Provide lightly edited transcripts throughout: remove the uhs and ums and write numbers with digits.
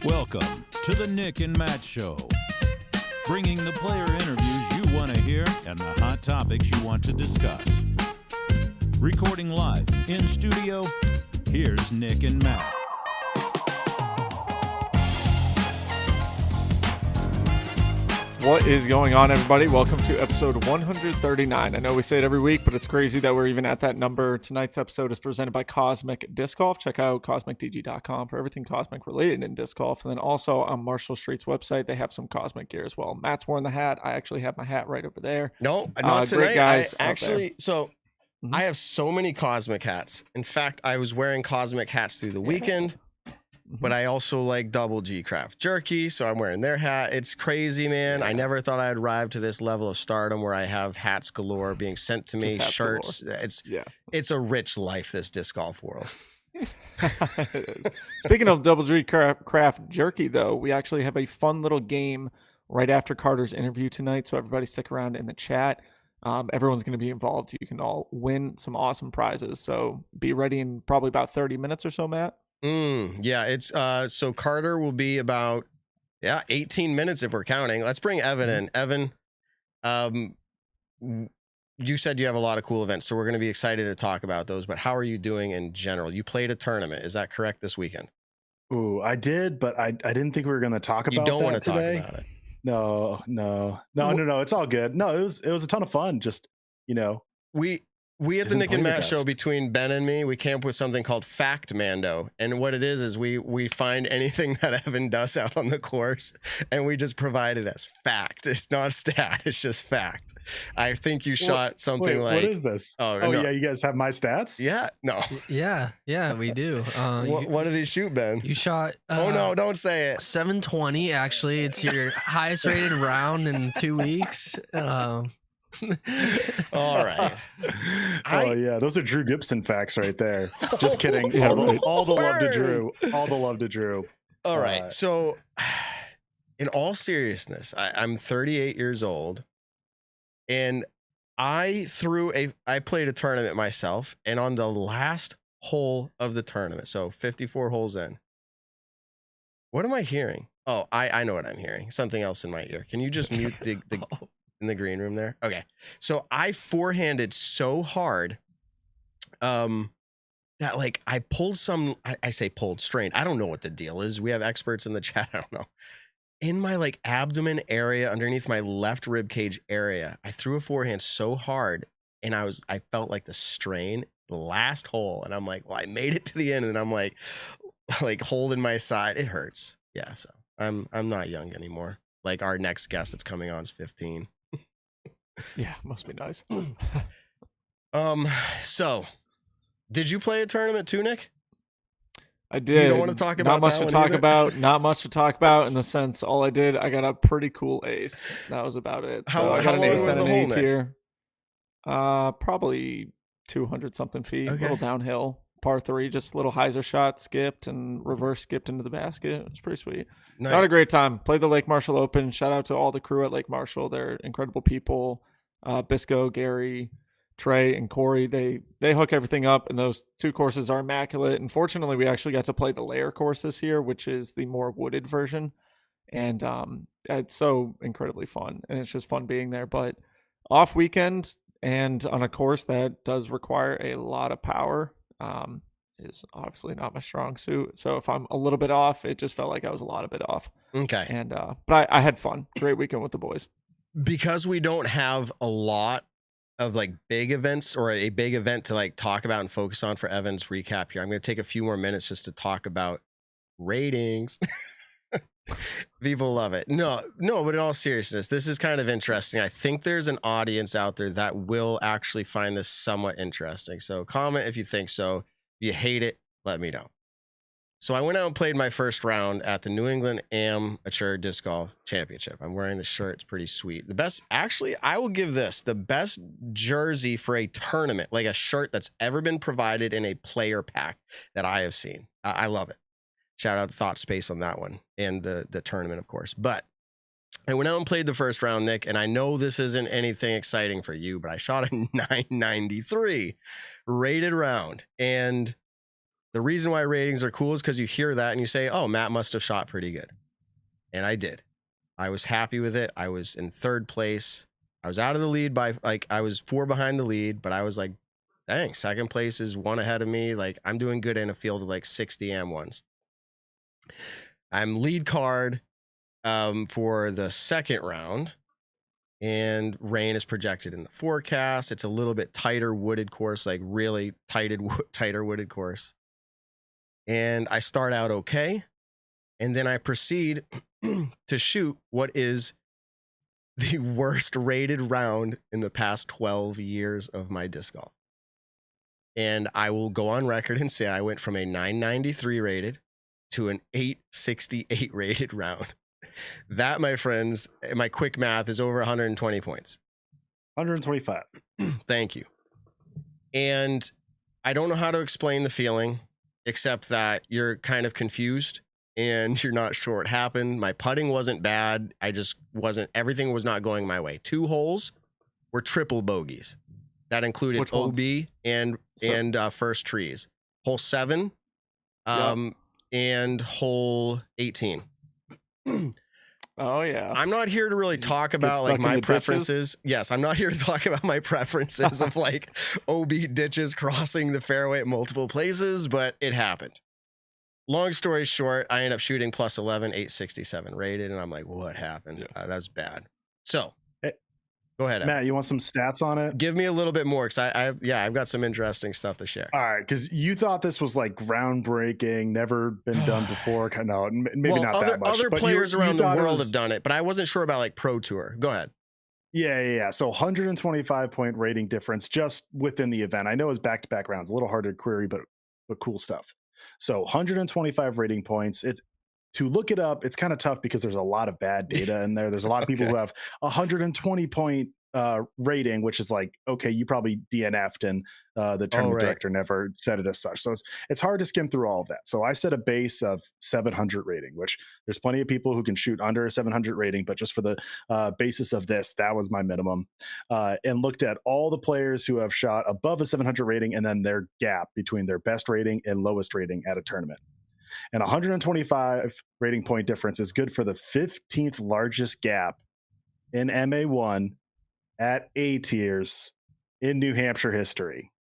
Welcome to the Nick and Matt Show, bringing the player interviews you want to hear and the hot topics you want to discuss. Recording live in studio, here's Nick and Matt. What is going on, everybody? Welcome to episode 139. I know we say it every week, but it's crazy that we're even at that number. Tonight's episode is presented by Cosmic Disc Golf. Check out CosmicDG.com for everything Cosmic related in disc golf. And then also on Marshall Street's website, they have some Cosmic gear as well. Matt's wearing the hat. I actually have my hat right over there. No, not tonight. Guys I have so many Cosmic hats. In fact, I was wearing Cosmic hats through the weekend. But I also like Double G Craft Jerky, so I'm wearing their hat. It's crazy, man. I never thought I'd arrive to this level of stardom where I have hats galore being sent to me, shirts. Galore. It's a rich life, this disc golf world. Speaking of Double G Craft Jerky, though, we actually have a fun little game right after Carter's interview tonight, so everybody stick around in the chat. Everyone's going to be involved. You can all win some awesome prizes, so be ready in probably about 30 minutes or so, Matt. Yeah, it's so Carter will be about 18 minutes if we're counting. Let's bring Evan in. Evan, you said you have a lot of cool events, so we're going to be excited to talk about those, but how are you doing in general? You played a tournament, is that correct, this weekend? Ooh, I did, but I didn't think we were going to talk about You don't that want to today. talk about it. No, it's all good. No, it was a ton of fun. Just, We at the Nick and Matt show, between Ben and me, we came up with something called Fact Mando. And what it is we find anything that Evan does out on the course and we just provide it as fact. It's not stat, it's just fact. I think you shot something like... What is this? Oh, no. Yeah, you guys have my stats? Yeah, no. Yeah, we do. What did he shoot, Ben? You shot... oh, no, don't say it. 720, actually. It's your highest rated round in 2 weeks. All right. Yeah, those are Drew Gibson facts right there. Just kidding. All the love to Drew. All the love to Drew. All right. So, in all seriousness, I'm 38 years old, and I played a tournament myself, and on the last hole of the tournament, so 54 holes in, what am I hearing? Oh, I know what I'm hearing. Something else in my ear. Can you just mute the in the green room there? Okay. So I forehanded so hard that like I pulled I say pulled, strained. I don't know what the deal is. We have experts in the chat. I don't know. In my like abdomen area underneath my left rib cage area, I threw a forehand so hard and I felt like the strain the last hole. And I'm like, well, I made it to the end and I'm like holding my side. It hurts. Yeah. So I'm not young anymore. Like our next guest that's coming on is 15. Yeah, must be nice. So did you play a tournament too, Nick? I did. You don't want to talk about not much that to talk either? about. Not much to talk about in the sense. All I did, I got a pretty cool ace. That was about it. How I got an long ace was and the an hole, A Nick? tier. Probably 200 something feet. Okay. A little downhill. Par 3, just a little hyzer shot, skipped and reverse skipped into the basket. It was pretty sweet. Nice. Not a great time. Played the Lake Marshall Open. Shout out to all the crew at Lake Marshall. They're incredible people. Bisco, Gary, Trey, and Corey. They hook everything up, and those two courses are immaculate. And fortunately, we actually got to play the layer course this year, which is the more wooded version. And it's so incredibly fun, and it's just fun being there. But off weekend and on a course that does require a lot of power, is obviously not my strong suit. So if I'm a little bit off, it just felt like I was a lot of bit off. Okay. And but I had fun. Great weekend with the boys. Because we don't have a lot of like big events or a big event to like talk about and focus on for Evan's recap here, I'm going to take a few more minutes just to talk about ratings. People love it. No, but in all seriousness, this is kind of interesting. I think there's an audience out there that will actually find this somewhat interesting. So comment if you think so. If you hate it, let me know. So I went out and played my first round at the New England Amateur Disc Golf Championship. I'm wearing the shirt. It's pretty sweet. The best, actually, I will give this the best jersey for a tournament, like a shirt that's ever been provided in a player pack that I have seen. I love it. Shout out to Thought Space on that one and the tournament, of course. But I went out and played the first round, Nick, and I know this isn't anything exciting for you, but I shot a 993 rated round. And the reason why ratings are cool is because you hear that and you say, oh, Matt must have shot pretty good. And I did. I was happy with it. I was in third place. I was out of the lead by, like, I was 4 behind the lead, but I was like, dang, second place is 1 ahead of me. Like, I'm doing good in a field of like 60 AM1s. I'm lead card for the second round, and rain is projected in the forecast. It's a little bit tighter wooded course, like really tighter wooded course. And I start out okay, and then I proceed to shoot what is the worst rated round in the past 12 years of my disc golf. And I will go on record and say I went from a 993 rated to an 868 rated round. That, my friends, my quick math is over 120 points. 125. Thank you. And I don't know how to explain the feeling, except that you're kind of confused and you're not sure what happened. My putting wasn't bad. I just wasn't, everything was not going my way. 2 holes were triple bogeys. That included Which OB ones? and first trees. Hole 7 and hole 18. Oh yeah. I'm not here to really talk about like stuck in my the preferences. Yes, I'm not here to talk about my preferences of like OB ditches crossing the fairway at multiple places, but it happened. Long story short, I ended up shooting plus 11, 867 rated, and I'm like, what happened? Yeah. That's bad. So, Hey, go ahead, Matt, you want some stats on it? give me a little bit more, because I've got some interesting stuff to share. All right, because you thought this was like groundbreaking, never been done before. No, maybe well, not other, that much. other but players you around the thought it world was- have done it, but I wasn't sure about like Pro Tour. Go ahead. Yeah. So 125 point rating difference just within the event. I know it's back-to-back rounds, a little harder to query, but cool stuff. So 125 rating points. It's to look it up. It's kind of tough because there's a lot of bad data in there. There's a lot of people who have 120 point rating, which is like, okay, you probably DNF'd and the tournament director never said it as such. So it's hard to skim through all of that. So I set a base of 700 rating, which there's plenty of people who can shoot under a 700 rating, but just for the basis of this, that was my minimum. And looked at all the players who have shot above a 700 rating and then their gap between their best rating and lowest rating at a tournament. And 125 rating point difference is good for the 15th largest gap in MA1 at A tiers in New Hampshire history.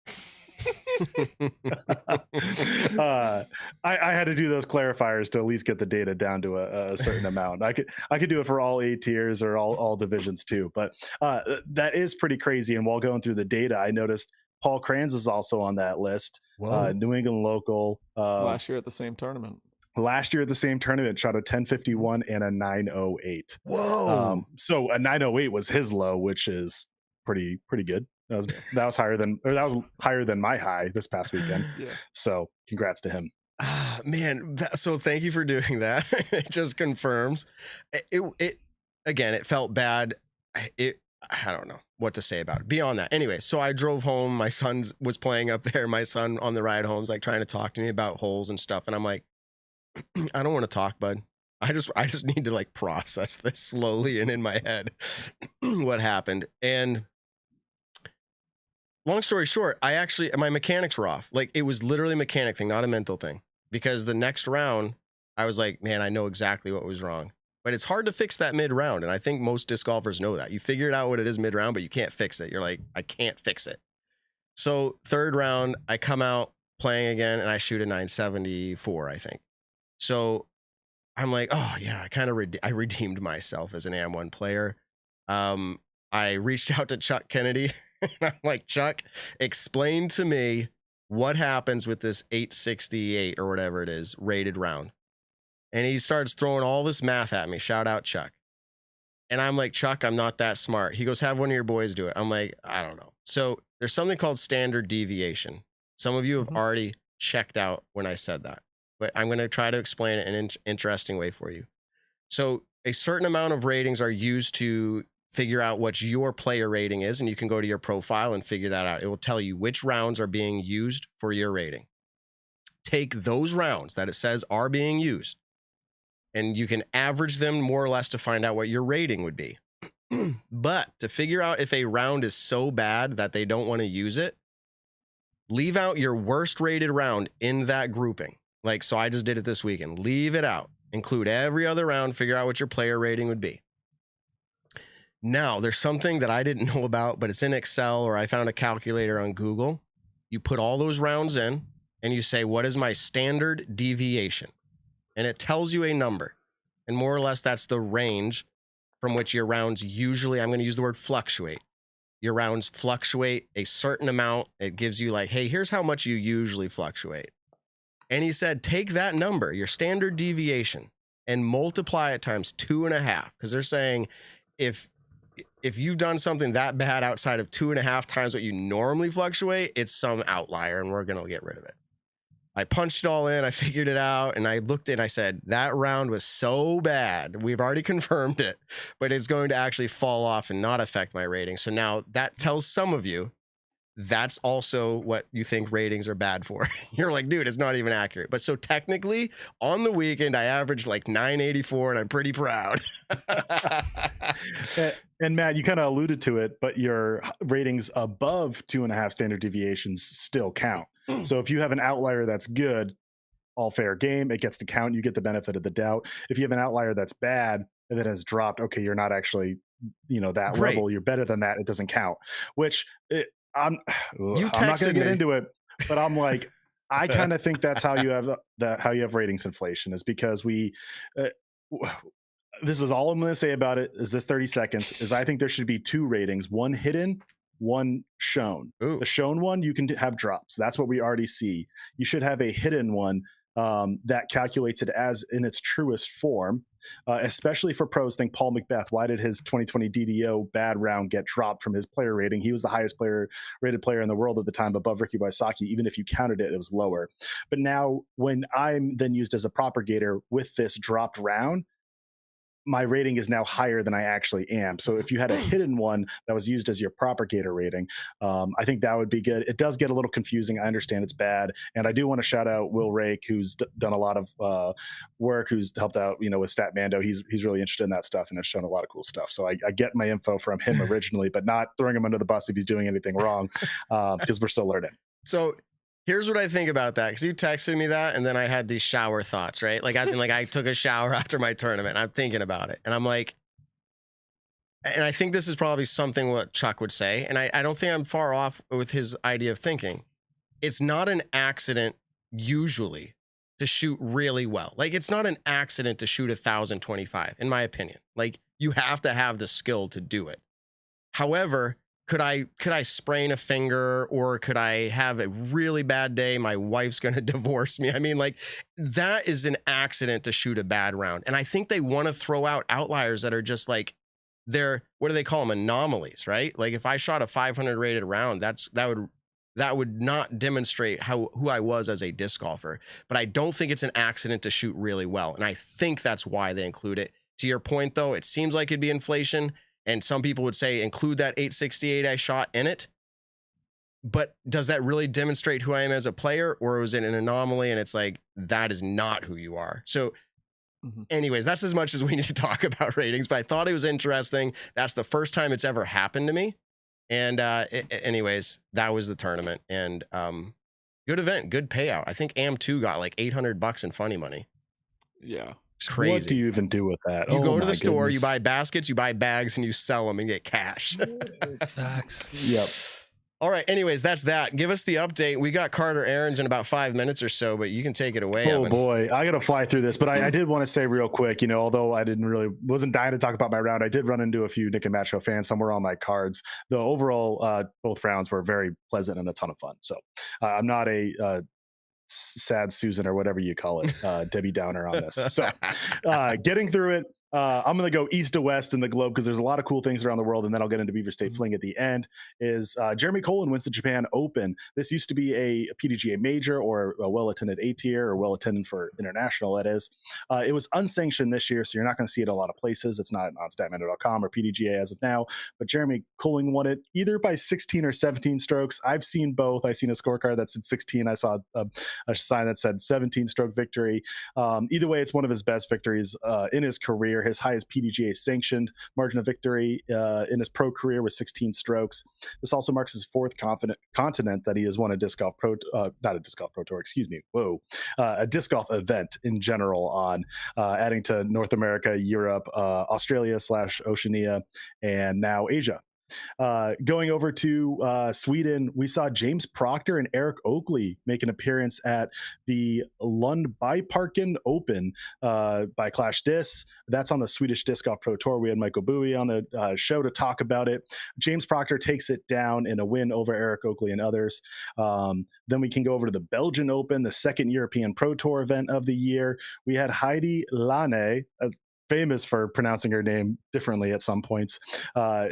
I had to do those clarifiers to at least get the data down to a certain amount. I could do it for all A tiers or all divisions too, but that is pretty crazy. And while going through the data, I noticed Paul Kranz is also on that list. New England local. Last year at the same tournament. Last year at the same tournament, shot a 1051 and a 908. Whoa! So a 908 was his low, which is pretty good. That was higher than my high this past weekend. Yeah. So congrats to him. Man, so thank you for doing that. It just confirms. It again. It felt bad. I don't know what to say about it beyond that. Anyway, so I drove home. My son was playing up there. My son on the ride home is like trying to talk to me about holes and stuff, and I'm like, I don't want to talk, bud. I just need to like process this slowly and in my head what happened. And long story short, my mechanics were off. Like, it was literally a mechanic thing, not a mental thing. Because the next round, I was like, man, I know exactly what was wrong. But it's hard to fix that mid round. And I think most disc golfers know that. You figured out what it is mid round, but you can't fix it. You're like, I can't fix it. So third round, I come out playing again and I shoot a 974, I think. So I'm like, oh yeah, I redeemed myself as an AM1 player. I reached out to Chuck Kennedy and I'm like, Chuck, explain to me what happens with this 868 or whatever it is rated round. And he starts throwing all this math at me. Shout out Chuck. And I'm like, Chuck, I'm not that smart. He goes, have one of your boys do it. I'm like, I don't know. So there's something called standard deviation. Some of you have already checked out when I said that, but I'm going to try to explain it in an interesting way for you. So a certain amount of ratings are used to figure out what your player rating is, and you can go to your profile and figure that out. It will tell you which rounds are being used for your rating. Take those rounds that it says are being used, and you can average them more or less to find out what your rating would be. But to figure out if a round is so bad that they don't want to use it, leave out your worst rated round in that grouping. Like, so I just did it this weekend. Leave it out. Include every other round. Figure out what your player rating would be. Now, there's something that I didn't know about, but it's in Excel, or I found a calculator on Google. You put all those rounds in and you say, what is my standard deviation? And it tells you a number. And more or less, that's the range from which your rounds usually, I'm going to use the word fluctuate. Your rounds fluctuate a certain amount. It gives you like, hey, here's how much you usually fluctuate. And he said, take that number, your standard deviation, and multiply it times 2.5. Because they're saying if you've done something that bad outside of 2.5 times what you normally fluctuate, it's some outlier and we're going to get rid of it. I punched it all in, I figured it out, and I looked and I said, that round was so bad. We've already confirmed it, but it's going to actually fall off and not affect my rating. So now that tells some of you that's also what you think ratings are bad for. You're like, dude, it's not even accurate. But so technically on the weekend, I averaged like 984 and I'm pretty proud. And Matt, you kind of alluded to it, but your ratings above 2.5 standard deviations still count. So if you have an outlier that's good, all fair game, it gets to count. You get the benefit of the doubt. If you have an outlier that's bad and that has dropped, okay, you're not actually, that Great. level. You're better than that. It doesn't count, which I'm not going to get into it, but I'm like, I kind of think that's how you have ratings inflation, is because this is all I'm going to say about it is this 30 seconds is I think there should be 2 ratings, one hidden, one shown. Ooh. The shown one, you can have drops. That's what we already see. You should have a hidden one that calculates it as in its truest form, especially for pros. Think Paul Macbeth. Why did his 2020 DDO bad round get dropped from his player rating? He was the highest rated player in the world at the time, above Ricky Wysocki. Even if you counted it, it was lower. But now when I'm then used as a propagator with this dropped round, my rating is now higher than I actually am. So if you had a hidden one that was used as your propagator rating, I think that would be good. It does get a little confusing. I understand it's bad. And I do want to shout out Will Rake, who's done a lot of work, who's helped out, with Statmando. He's really interested in that stuff and has shown a lot of cool stuff. So I get my info from him originally, but not throwing him under the bus if he's doing anything wrong, because we're still learning. So here's what I think about that, because you texted me that, and then I had these shower thoughts, right? Like, as in, like, I took a shower after my tournament, and I'm thinking about it, and I'm like, and I think this is probably something what Chuck would say, and I don't think I'm far off with his idea of thinking. It's not an accident, usually, to shoot really well. Like, it's not an accident to shoot 1,025, in my opinion. Like, you have to have the skill to do it. However, could I sprain a finger, or could I have a really bad day? My wife's going to divorce me. I mean, like, that is an accident to shoot a bad round. And I think they want to throw out outliers that are just like, what do they call them? Anomalies, right? Like, if I shot a 500 rated round, that would not demonstrate who I was as a disc golfer. But I don't think it's an accident to shoot really well. And I think that's why they include it. To your point, though, it seems like it'd be inflation. And some people would say include that 868 I shot in it. But does that really demonstrate who I am as a player, or was it an anomaly? And it's like, that is not who you are. So anyways, that's as much as we need to talk about ratings, but I thought it was interesting. That's the first time it's ever happened to me. And anyways, that was the tournament, and good event, good payout. I think AM2 got like $800 in funny money. Yeah. Crazy. What do you even do with that? You go to the store, you buy baskets, you buy bags, and you sell them and get cash. Facts. Yep. All right. Anyways, that's that. Give us the update. We got Carter AHRENS in about 5 minutes or so, but you can take it away. Oh Evan. boy, I got to fly through this, but I did want to say real quick, although I wasn't dying to talk about my round, I did run into a few Nick and Matt Show fans somewhere on my cards. The overall, both rounds were very pleasant and a ton of fun. So I'm not a sad Susan or whatever you call it, Debbie Downer on this. So getting through it, I'm going to go east to west in the globe because there's a lot of cool things around the world, and then I'll get into Beaver State Fling at the end. Is Jeremy Colin wins the Japan Open. This used to be a PDGA major, or a well-attended A tier, or well-attended for international, that is. It was unsanctioned this year, so you're not going to see it a lot of places. It's not on statmando.com or PDGA as of now, but Jeremy Colin won it either by 16 or 17 strokes. I've seen both. I've seen a scorecard that said 16. I saw a sign that said 17 stroke victory. Either way, it's one of his best victories in his career. His highest PDGA sanctioned margin of victory in his pro career was 16 strokes. This also marks his fourth continent that he has won a disc golf pro, not a disc golf pro tour, excuse me. Whoa, a disc golf event in general on, adding to North America, Europe, Australia/Oceania, and now Asia. Going over to Sweden, we saw James Proctor and Eric Oakley make an appearance at the Lundbyparken Open by Clash Disc. That's on the Swedish Disc Golf Pro Tour. We had Michael Bowie on the show to talk about it. James Proctor takes it down in a win over Eric Oakley and others. Then we can go over to the Belgian Open, the second European Pro Tour event of the year. We had Heidi Lane, famous for pronouncing her name differently at some points.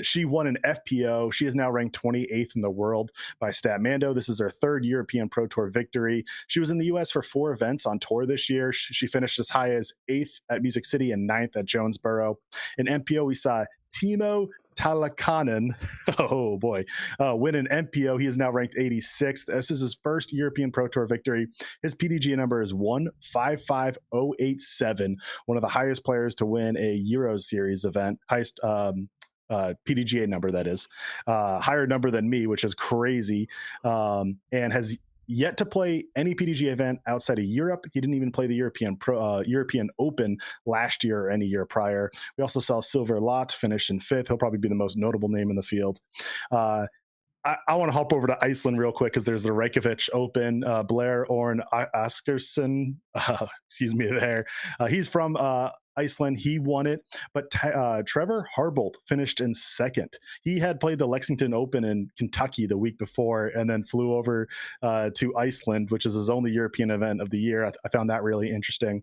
She won an FPO. She is now ranked 28th in the world by Statmando. This is her third European Pro Tour victory. She was in the U.S. for 4 events on tour this year. She finished as high as 8th at Music City and 9th at Jonesboro. In MPO, we saw Timo Talakanen, oh boy, win an MPO. He is now ranked 86th. This is his first European Pro Tour victory. His PDGA number is 155087, one of the highest players to win a Euro Series event, highest PDGA number, that is. Higher number than me, which is crazy, and has yet to play any PDGA event outside of Europe. He didn't even play the European Open last year or any year prior. We also saw Silver Lott finish in 5th. He'll probably be the most notable name in the field. I want to hop over to Iceland real quick because there's the Reykjavik Open. Blair Orn Askersson, excuse me there. He's from Iceland. He won it, but Trevor Harbolt finished in 2nd. He had played the Lexington Open in Kentucky the week before and then flew over to Iceland, which is his only European event of the year. I found that really interesting.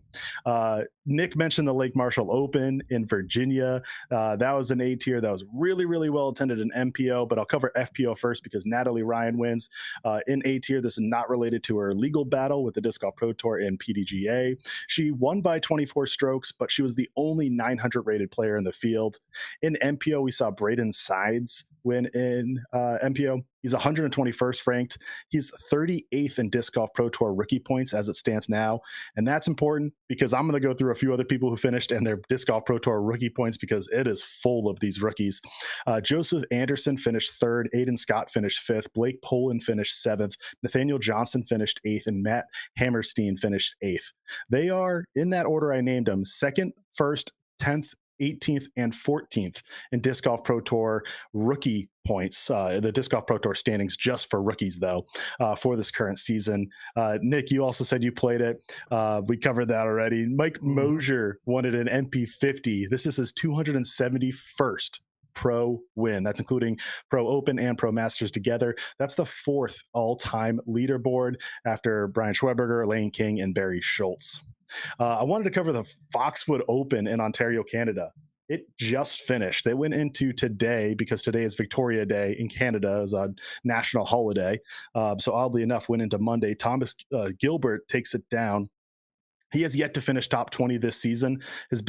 Nick mentioned the Lake Marshall Open in Virginia. That was an A tier that was really, really well attended in MPO, but I'll cover FPO first because Natalie Ryan wins in A tier. This is not related to her legal battle with the Disc Golf Pro Tour and PDGA. She won by 24 strokes, but she was the only 900 rated player in the field. In MPO, we saw Braden Sides win in MPO. He's 121st ranked. He's 38th in Disc Golf Pro Tour rookie points as it stands now. And that's important because I'm going to go through a few other people who finished and their Disc Golf Pro Tour rookie points because it is full of these rookies. Joseph Anderson finished 3rd. Aiden Scott finished 5th. Blake Poland finished 7th. Nathaniel Johnson finished 8th. And Matt Hammerstein finished 8th. They are, in that order I named them, 2nd, 1st, 10th, 18th, and 14th in Disc Golf Pro Tour rookie points. The Disc Golf Pro Tour standings just for rookies, though, for this current season. Nick, you also said you played it. We covered that already. Mike Mosier won it in MP50. This is his 271st pro win. That's including Pro Open and Pro Masters together. That's the 4th all-time leaderboard after Brian Schweberger, Lane King, and Barry Schultz. I wanted to cover the Foxwood Open in Ontario, Canada. It just finished. They went into today because today is Victoria Day in Canada as a national holiday. So oddly enough, went into Monday. Thomas Gilbert takes it down. He has yet to finish top 20 this season. His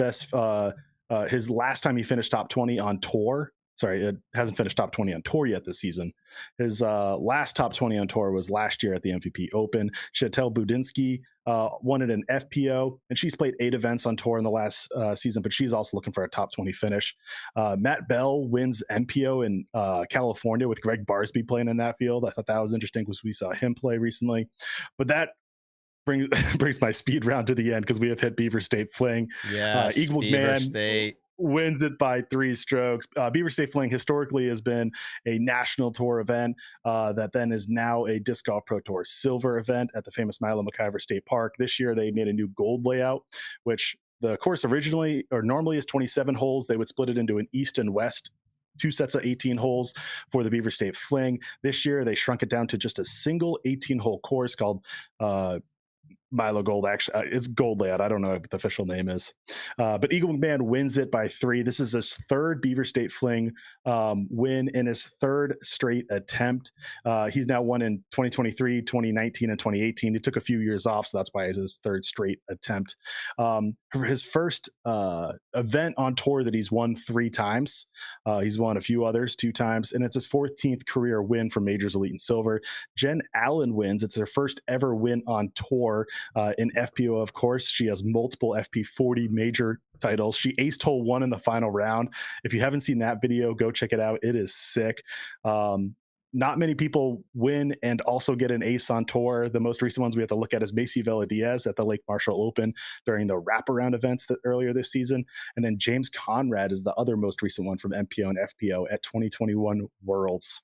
last time he finished top 20 on tour. Sorry, it hasn't finished top 20 on tour yet this season. His last top 20 on tour was last year at the MVP Open. Chantel Budinsky won it in FPO, and she's played 8 events on tour in the last season, but she's also looking for a top 20 finish. Matt Bell wins MPO in California with Greg Barsby playing in that field. I thought that was interesting because we saw him play recently. But that brings my speed round to the end because we have hit Beaver State Fling. Yes, Eagle Beaver McMahon State wins it by 3 strokes. Beaver State Fling historically has been a national tour event that then is now a Disc Golf Pro Tour silver event at the famous Milo McIver State Park. This year they made a new gold layout, which the course originally or normally is 27 holes. They would split it into an east and west, 2 sets of 18 holes for the Beaver State Fling. This year they shrunk it down to just a single 18-hole course called Milo Gold. Actually, it's gold layout. I don't know what the official name is. But Eagle McMahon wins it by 3. This is his 3rd Beaver State Fling win in his 3rd straight attempt. He's now won in 2023, 2019, and 2018. He took a few years off, so that's why it's his 3rd straight attempt. His first event on tour that he's won 3 times. He's won a few others 2 times, and it's his 14th career win for Majors Elite and Silver. Jen Allen wins. It's their first ever win on tour. In FPO, of course, she has multiple FP40 major titles. She aced hole 1 in the final round. If you haven't seen that video, go check it out. It is sick. Not many people win and also get an ace on tour. The most recent ones we have to look at is Macy Vela Diaz at the Lake Marshall Open during the wraparound events earlier this season. And then James Conrad is the other most recent one from MPO and FPO at 2021 Worlds.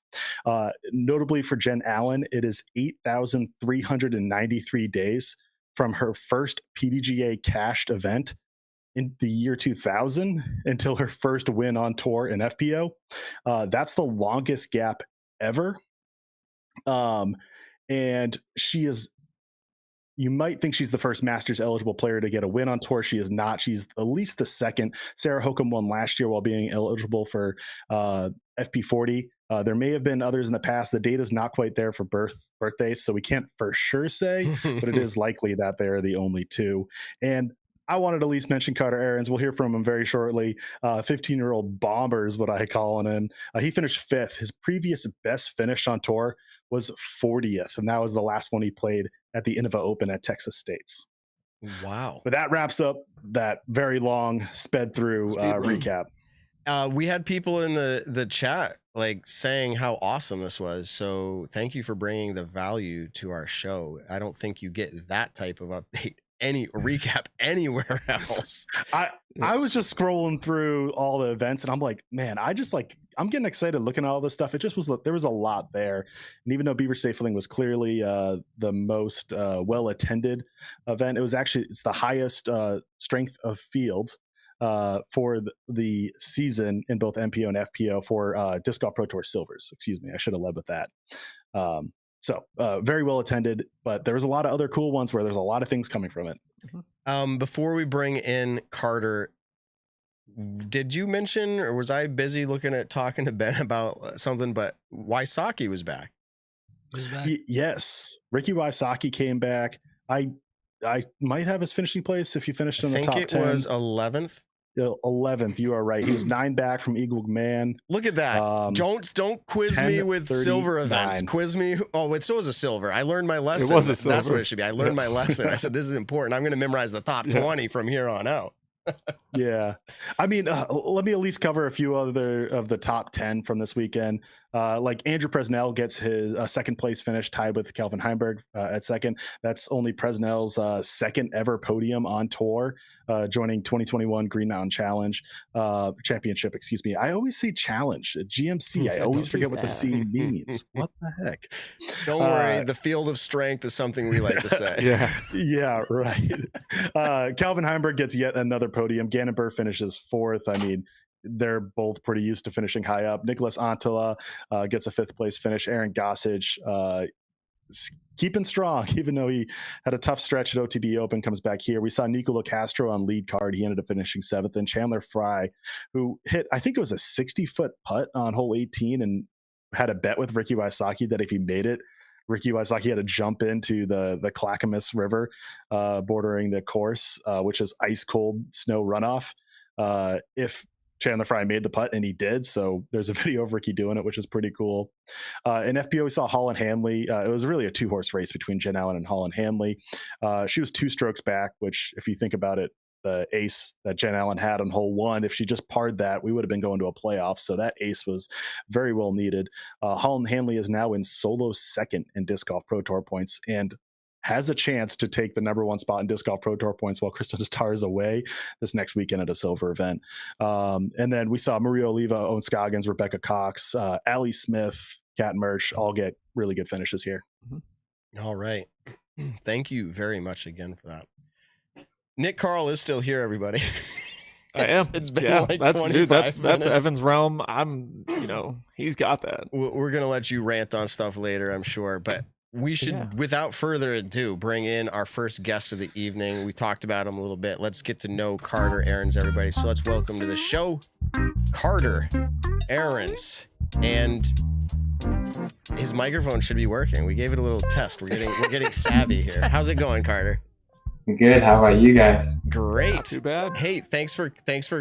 Notably for Jen Allen, it is 8,393 days from her first PDGA cashed event in the year 2000 until her first win on tour in FPO. That's the longest gap ever. And she is, you might think she's the first Masters eligible player to get a win on tour. She is not. She's at least the second. Sarah Hokum won last year while being eligible for FP40. There may have been others in the past. The data is not quite there for birthdays, so we can't for sure say, but it is likely that they're the only two. And I wanted to at least mention Carter Ahrens. We'll hear from him very shortly. 15-year-old bomber is what I call him. He finished 5th. His previous best finish on tour was 40th, and that was the last one he played at the Innova Open at Texas States. Wow. But that wraps up that very long, sped through recap. We had people in the chat like saying how awesome this was. So thank you for bringing the value to our show. I don't think you get that type of update any recap anywhere else. I was just scrolling through all the events and I'm like, man, I'm getting excited looking at all this stuff. It just was, there was a lot there. And even though Beaver State Fling was clearly the most well-attended event, it's the highest strength of field for the season in both MPO and FPO for Disc Golf Pro Tour Silvers. Excuse me, I should have led with that. So very well attended, but there was a lot of other cool ones where there's a lot of things coming from it. Before we bring in Carter, did you mention, or was I busy talking to Ben about something, but Wysocki was back? Who's back? Yes. Ricky Wysocki came back. I might have his finishing place if you finished in the top 10. I think it was 11th. 11th, you are right. He was 9 back from Eagle Man. Look at that. Don't quiz me with silver events. Quiz me. Oh, it still was a silver. I learned my lesson. It was a silver. That's what it should be. I learned my lesson. I said, this is important. I'm going to memorize the top 20 from here on out. Yeah. I mean, let me at least cover a few other of the top 10 from this weekend. Like Andrew Presnell gets his second place finish tied with Calvin Heimberg at second. That's only Presnell's second ever podium on tour, joining 2021 Green Mountain Challenge Championship. Excuse me. I always say challenge. GMC. I always forget what the C means. What the heck? Don't worry. The field of strength is something we like to say. Yeah, right. Calvin Heimberg gets yet another podium. Gannon Burr finishes 4th. I mean, they're both pretty used to finishing high up. Nicholas Antila gets a 5th place finish. Aaron Gossage keeping strong, even though he had a tough stretch at OTB Open, comes back here. We saw Nicola Castro on lead card. He ended up finishing 7th. And Chandler Fry, who hit, I think it was a 60-foot putt on hole 18 and had a bet with Ricky Wysocki that if he made it, Ricky Wysocki had to jump into the Clackamas River bordering the course, which is ice cold snow runoff. If Chandler Fry made the putt, and he did. So there's a video of Ricky doing it, which is pretty cool. In FPO, we saw Holland Hanley. It was really a 2-horse race between Jen Allen and Holland Hanley. She was 2 strokes back, which if you think about it, the ace that Jen Allen had on hole 1, if she just parred that, we would have been going to a playoff. So that ace was very well needed. Holland Hanley is now in solo 2nd in Disc Golf Pro Tour points and has a chance to take the number 1 spot in Disc Golf Pro Tour points while Krista Star is away this next weekend at a silver event. And then we saw Maria Oliva, Owen Scoggins, Rebecca Cox, Allie Smith, Kat Murch all get really good finishes here. All right. Thank you very much again for that. Nick Carl is still here, everybody. I am. It's been like that's 25 that's minutes. Evan's realm. He's got that. We're going to let you rant on stuff later, I'm sure, but we should, without further ado, bring in our first guest of the evening. We talked about him a little bit. Let's get to know Carter Ahrens, everybody. So let's welcome to the show, Carter Ahrens. And his microphone should be working. We gave it a little test. We're getting savvy here. How's it going, Carter? Good. How about you guys? Great. Not too bad. Hey, thanks for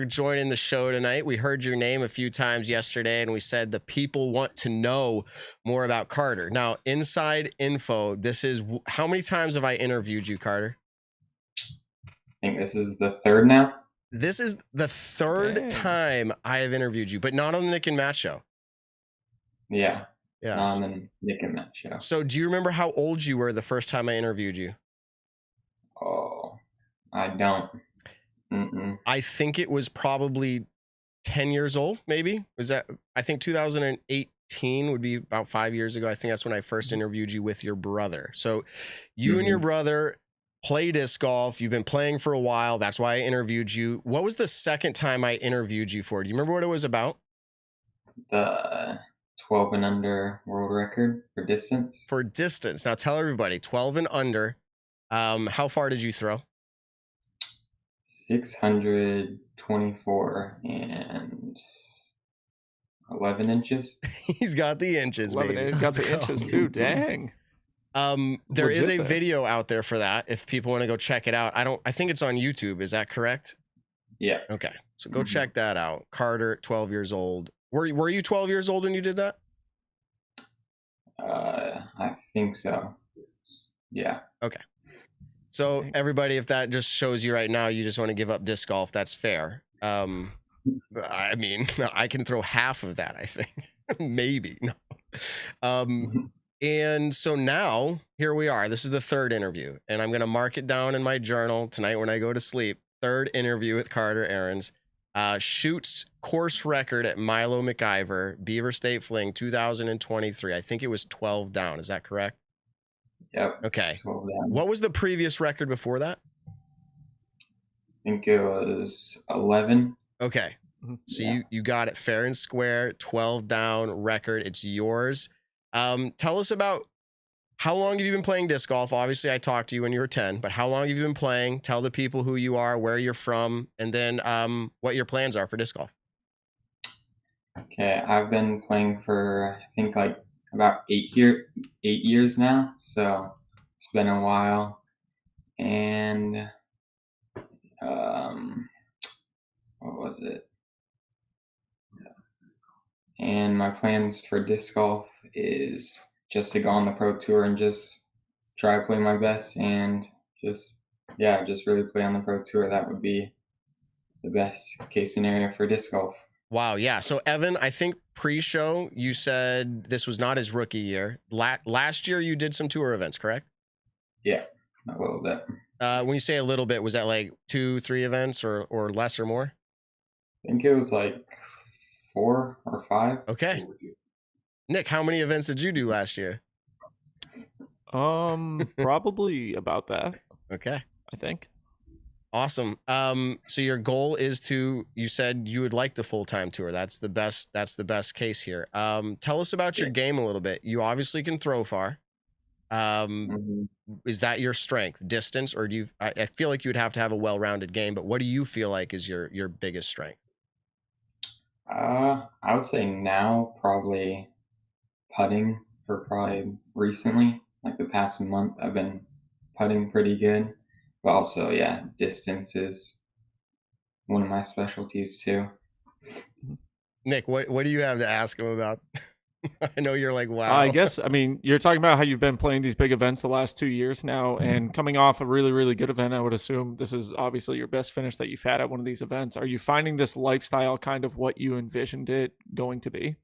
joining the show tonight. We heard your name a few times yesterday, and we said the people want to know more about Carter. Now, inside info, this is how many times have I interviewed you, Carter? I think this is the third now. This is the third Dang. time I have interviewed you, but not on the Nick and Matt show. Yeah. Yeah. On the Nick and Matt show. So, do you remember how old you were the first time I interviewed you? Oh, I don't. Mm-mm. I think it was probably 10 years old, maybe. Was that, I think 2018 would be about 5 years ago. I think that's when I first interviewed you with your brother. So you and your brother play disc golf. You've been playing for a while. That's why I interviewed you. What was the second time I interviewed you for? Do you remember what it was about? The 12 and under world record for distance. For distance. Now tell everybody, 12 and under. How far did you throw? 624 and 11 inches. He's got the inches, 11 baby. got the Let's go. inches too. Dang. There is a Legit then. video out there for that. If people want to go check it out, I think it's on YouTube. Is that correct? Yeah. Okay. So go check that out. Carter, 12 years old. Were you 12 years old when you did that? I think so. Yeah. Okay. So everybody, if that just shows you right now, you just want to give up disc golf, that's fair. I mean, I can throw half of that, I think. Maybe. No. And so now here we are. This is the third interview, and I'm going to mark it down in my journal tonight when I go to sleep. Third interview with Carter AHRENS. Shoots course record at Milo McIver, Beaver State Fling 2023. I think it was 12 down. Is that correct? Yep. Okay. 12 down. What was the previous record before that? I think it was 11. Okay. So Yeah. you got it fair and square, 12 down record. It's yours. Tell us about how long have you been playing disc golf? Obviously, I talked to you when you were 10, but how long have you been playing? Tell the people who you are, where you're from, and then what your plans are for disc golf. Okay, I've been playing for I think like about 8 years now, so it's been a while. And what was it? And my plans for disc golf is just to go on the pro tour and just try to play my best and just really play on the pro tour. That would be the best case scenario for disc golf. Wow, yeah. So Evan, I think pre-show you said this was not his rookie year. Last year you did some tour events, correct? Yeah, a little bit. When you say a little bit, was that like 2-3 events or less or more? I think it was like 4 or 5. Okay. Nick, how many events did you do last year? Probably about that, Okay. I think. Awesome. So your goal is to, you said you would like the full-time tour. That's the best case here. Tell us about your game a little bit. You obviously can throw far. Is that your strength, distance, or do you, I feel like you'd have to have a well-rounded game, but what do you feel like is your biggest strength? I would say now probably putting for probably recently, like the past month, I've been putting pretty good. But also, yeah, distance is one of my specialties too. Nick, what do you have to ask him about? I know you're like, wow. I guess, I mean, you're talking about how you've been playing these big events the last 2 years now, and coming off a really, really good event, I would assume this is obviously your best finish that you've had at one of these events. Are you finding this lifestyle kind of what you envisioned it going to be?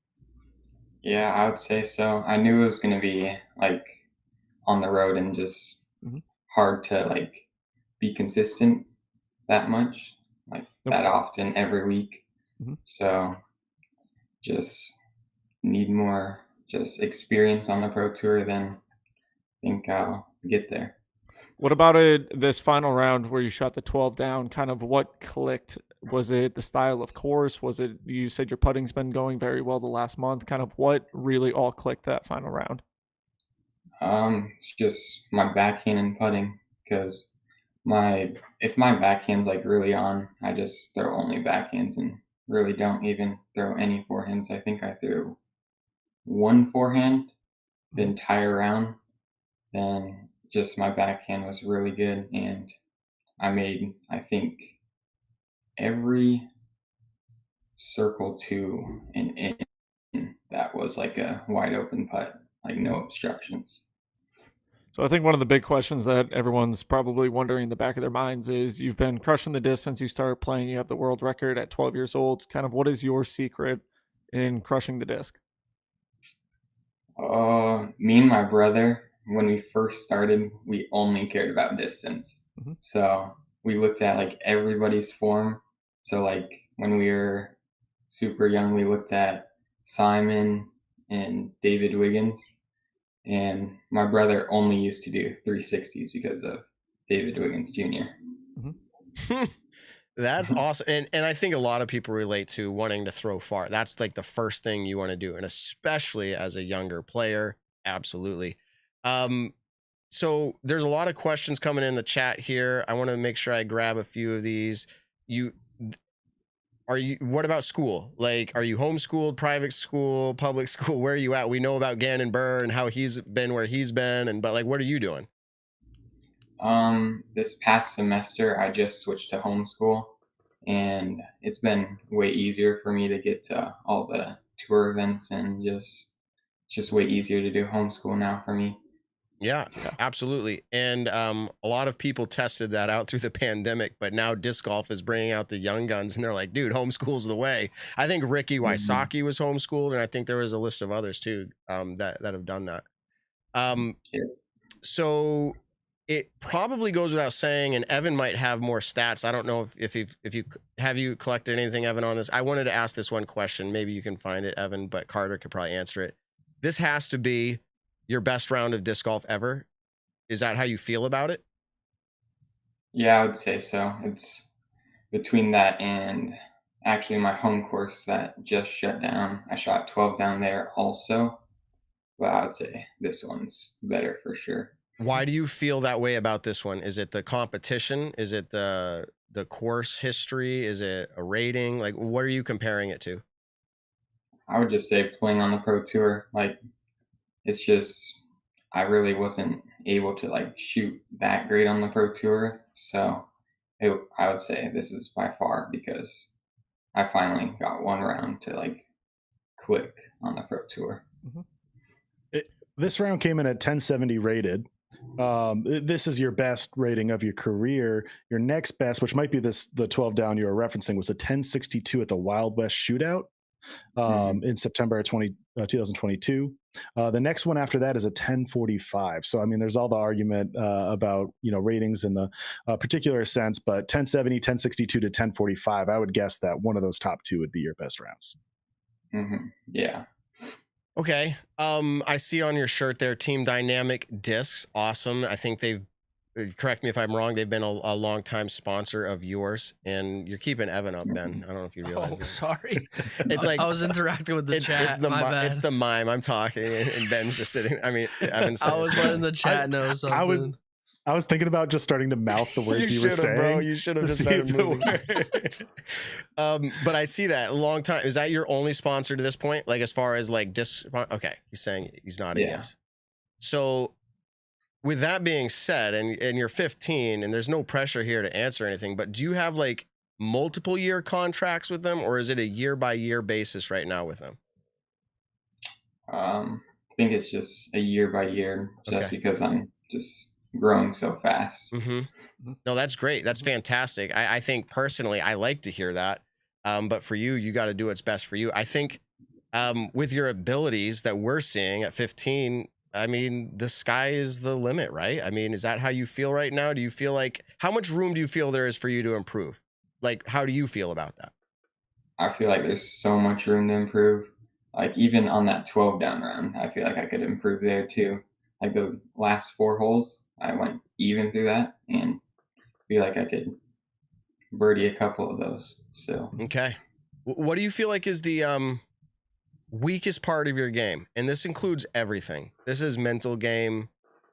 Yeah, I would say so. I knew it was going to be like on the road and just hard to like be consistent that much, like that often every week. So just need more just experience on the pro tour, then I think I'll get there. What about this final round where you shot the 12 down? Kind of what clicked? Was it the style of course? Was it, you said your putting's been going very well the last month. Kind of what really all clicked that final round? It's just my backhand and putting, because if my backhand's like really on, I just throw only backhands and really don't even throw any forehands. I think I threw one forehand the entire round. Then just my backhand was really good, and I made, I think, every circle to an in that was like a wide open putt, like no obstructions. So I think one of the big questions that everyone's probably wondering in the back of their minds is you've been crushing the disc since you started playing. You have the world record at 12 years old. Kind of what is your secret in crushing the disc? Me and my brother, when we first started, we only cared about distance. Mhm. So we looked at like everybody's form. So like when we were super young, we looked at Simon and David Wiggins. And my brother only used to do 360s because of David Wiggins Jr. That's awesome. And I think a lot of people relate to wanting to throw far. That's like the first thing you want to do. And especially as a younger player. Absolutely. So there's a lot of questions coming in the chat here. I want to make sure I grab a few of these. What about school? Like, are you homeschooled, private school, public school? Where are you at? We know about Gannon Burr and how he's been where he's been. But like, what are you doing? This past semester, I just switched to homeschool, and it's been way easier for me to get to all the tour events, and just way easier to do homeschool now for me. Yeah, absolutely. And a lot of people tested that out through the pandemic, but now disc golf is bringing out the young guns, and they're like, dude, homeschool's the way. I think Ricky Wysocki was homeschooled, and I think there was a list of others too that have done that. So it probably goes without saying, and Evan might have more stats. I don't know if you collected anything, Evan, on this. I wanted to ask this one question. Maybe you can find it, Evan, but Carter could probably answer it. This has to be your best round of disc golf ever. Is that how you feel about it? Yeah, I would say so. It's between that and actually my home course that just shut down. I shot 12 down there also, but I would say this one's better for sure. Why do you feel that way about this one? Is it the competition? Is it the course history? Is it a rating? Like, what are you comparing it to? I would just say playing on the pro tour. Like, it's just, I really wasn't able to like shoot that great on the pro tour. So I would say this is by far because I finally got one round to like click on the pro tour. This round came in at 1070 rated. This is your best rating of your career. Your next best, which might be the 12 down you were referencing, was a 1062 at the Wild West Shootout in September of 2022. The next one after that is a 1045. So, I mean, there's all the argument about, ratings in the particular sense, but 1070, 1062 to 1045, I would guess that one of those top two would be your best rounds. Yeah. Okay. I see on your shirt there, Team Dynamic Discs. Awesome. I think correct me if I'm wrong, they've been a long time sponsor of yours, and you're keeping Evan up, Ben. I don't know if you realize that. Sorry. It's like I was interacting with the chat. It's the mime. I'm talking and Ben's just sitting. I mean, Evan's I was letting the chat know something. I was thinking about just starting to mouth the words you were saying. Bro. You should have just started moving. But I see that a long time. Is that your only sponsor to this point? Like as far as like disc? Okay, he's saying he's nodding yes. So with that being said, and you're 15, and there's no pressure here to answer anything, but do you have like multiple year contracts with them, or is it a year by year basis right now with them? I think it's just a year by year, just because I'm just growing so fast. No, that's great. That's fantastic. I think personally, I like to hear that. But for you got to do what's best for you. I think with your abilities that we're seeing at 15, I mean, the sky is the limit, right? I mean, is that how you feel right now? Do you feel like, how much room do you feel there is for you to improve? Like, how do you feel about that? I feel like there's so much room to improve. Like even on that 12 down round, I feel like I could improve there too. Like the last 4 holes, I went even through that and feel like I could birdie a couple of those. So okay, what do you feel like is the weakest part of your game? And this includes everything. This is mental game,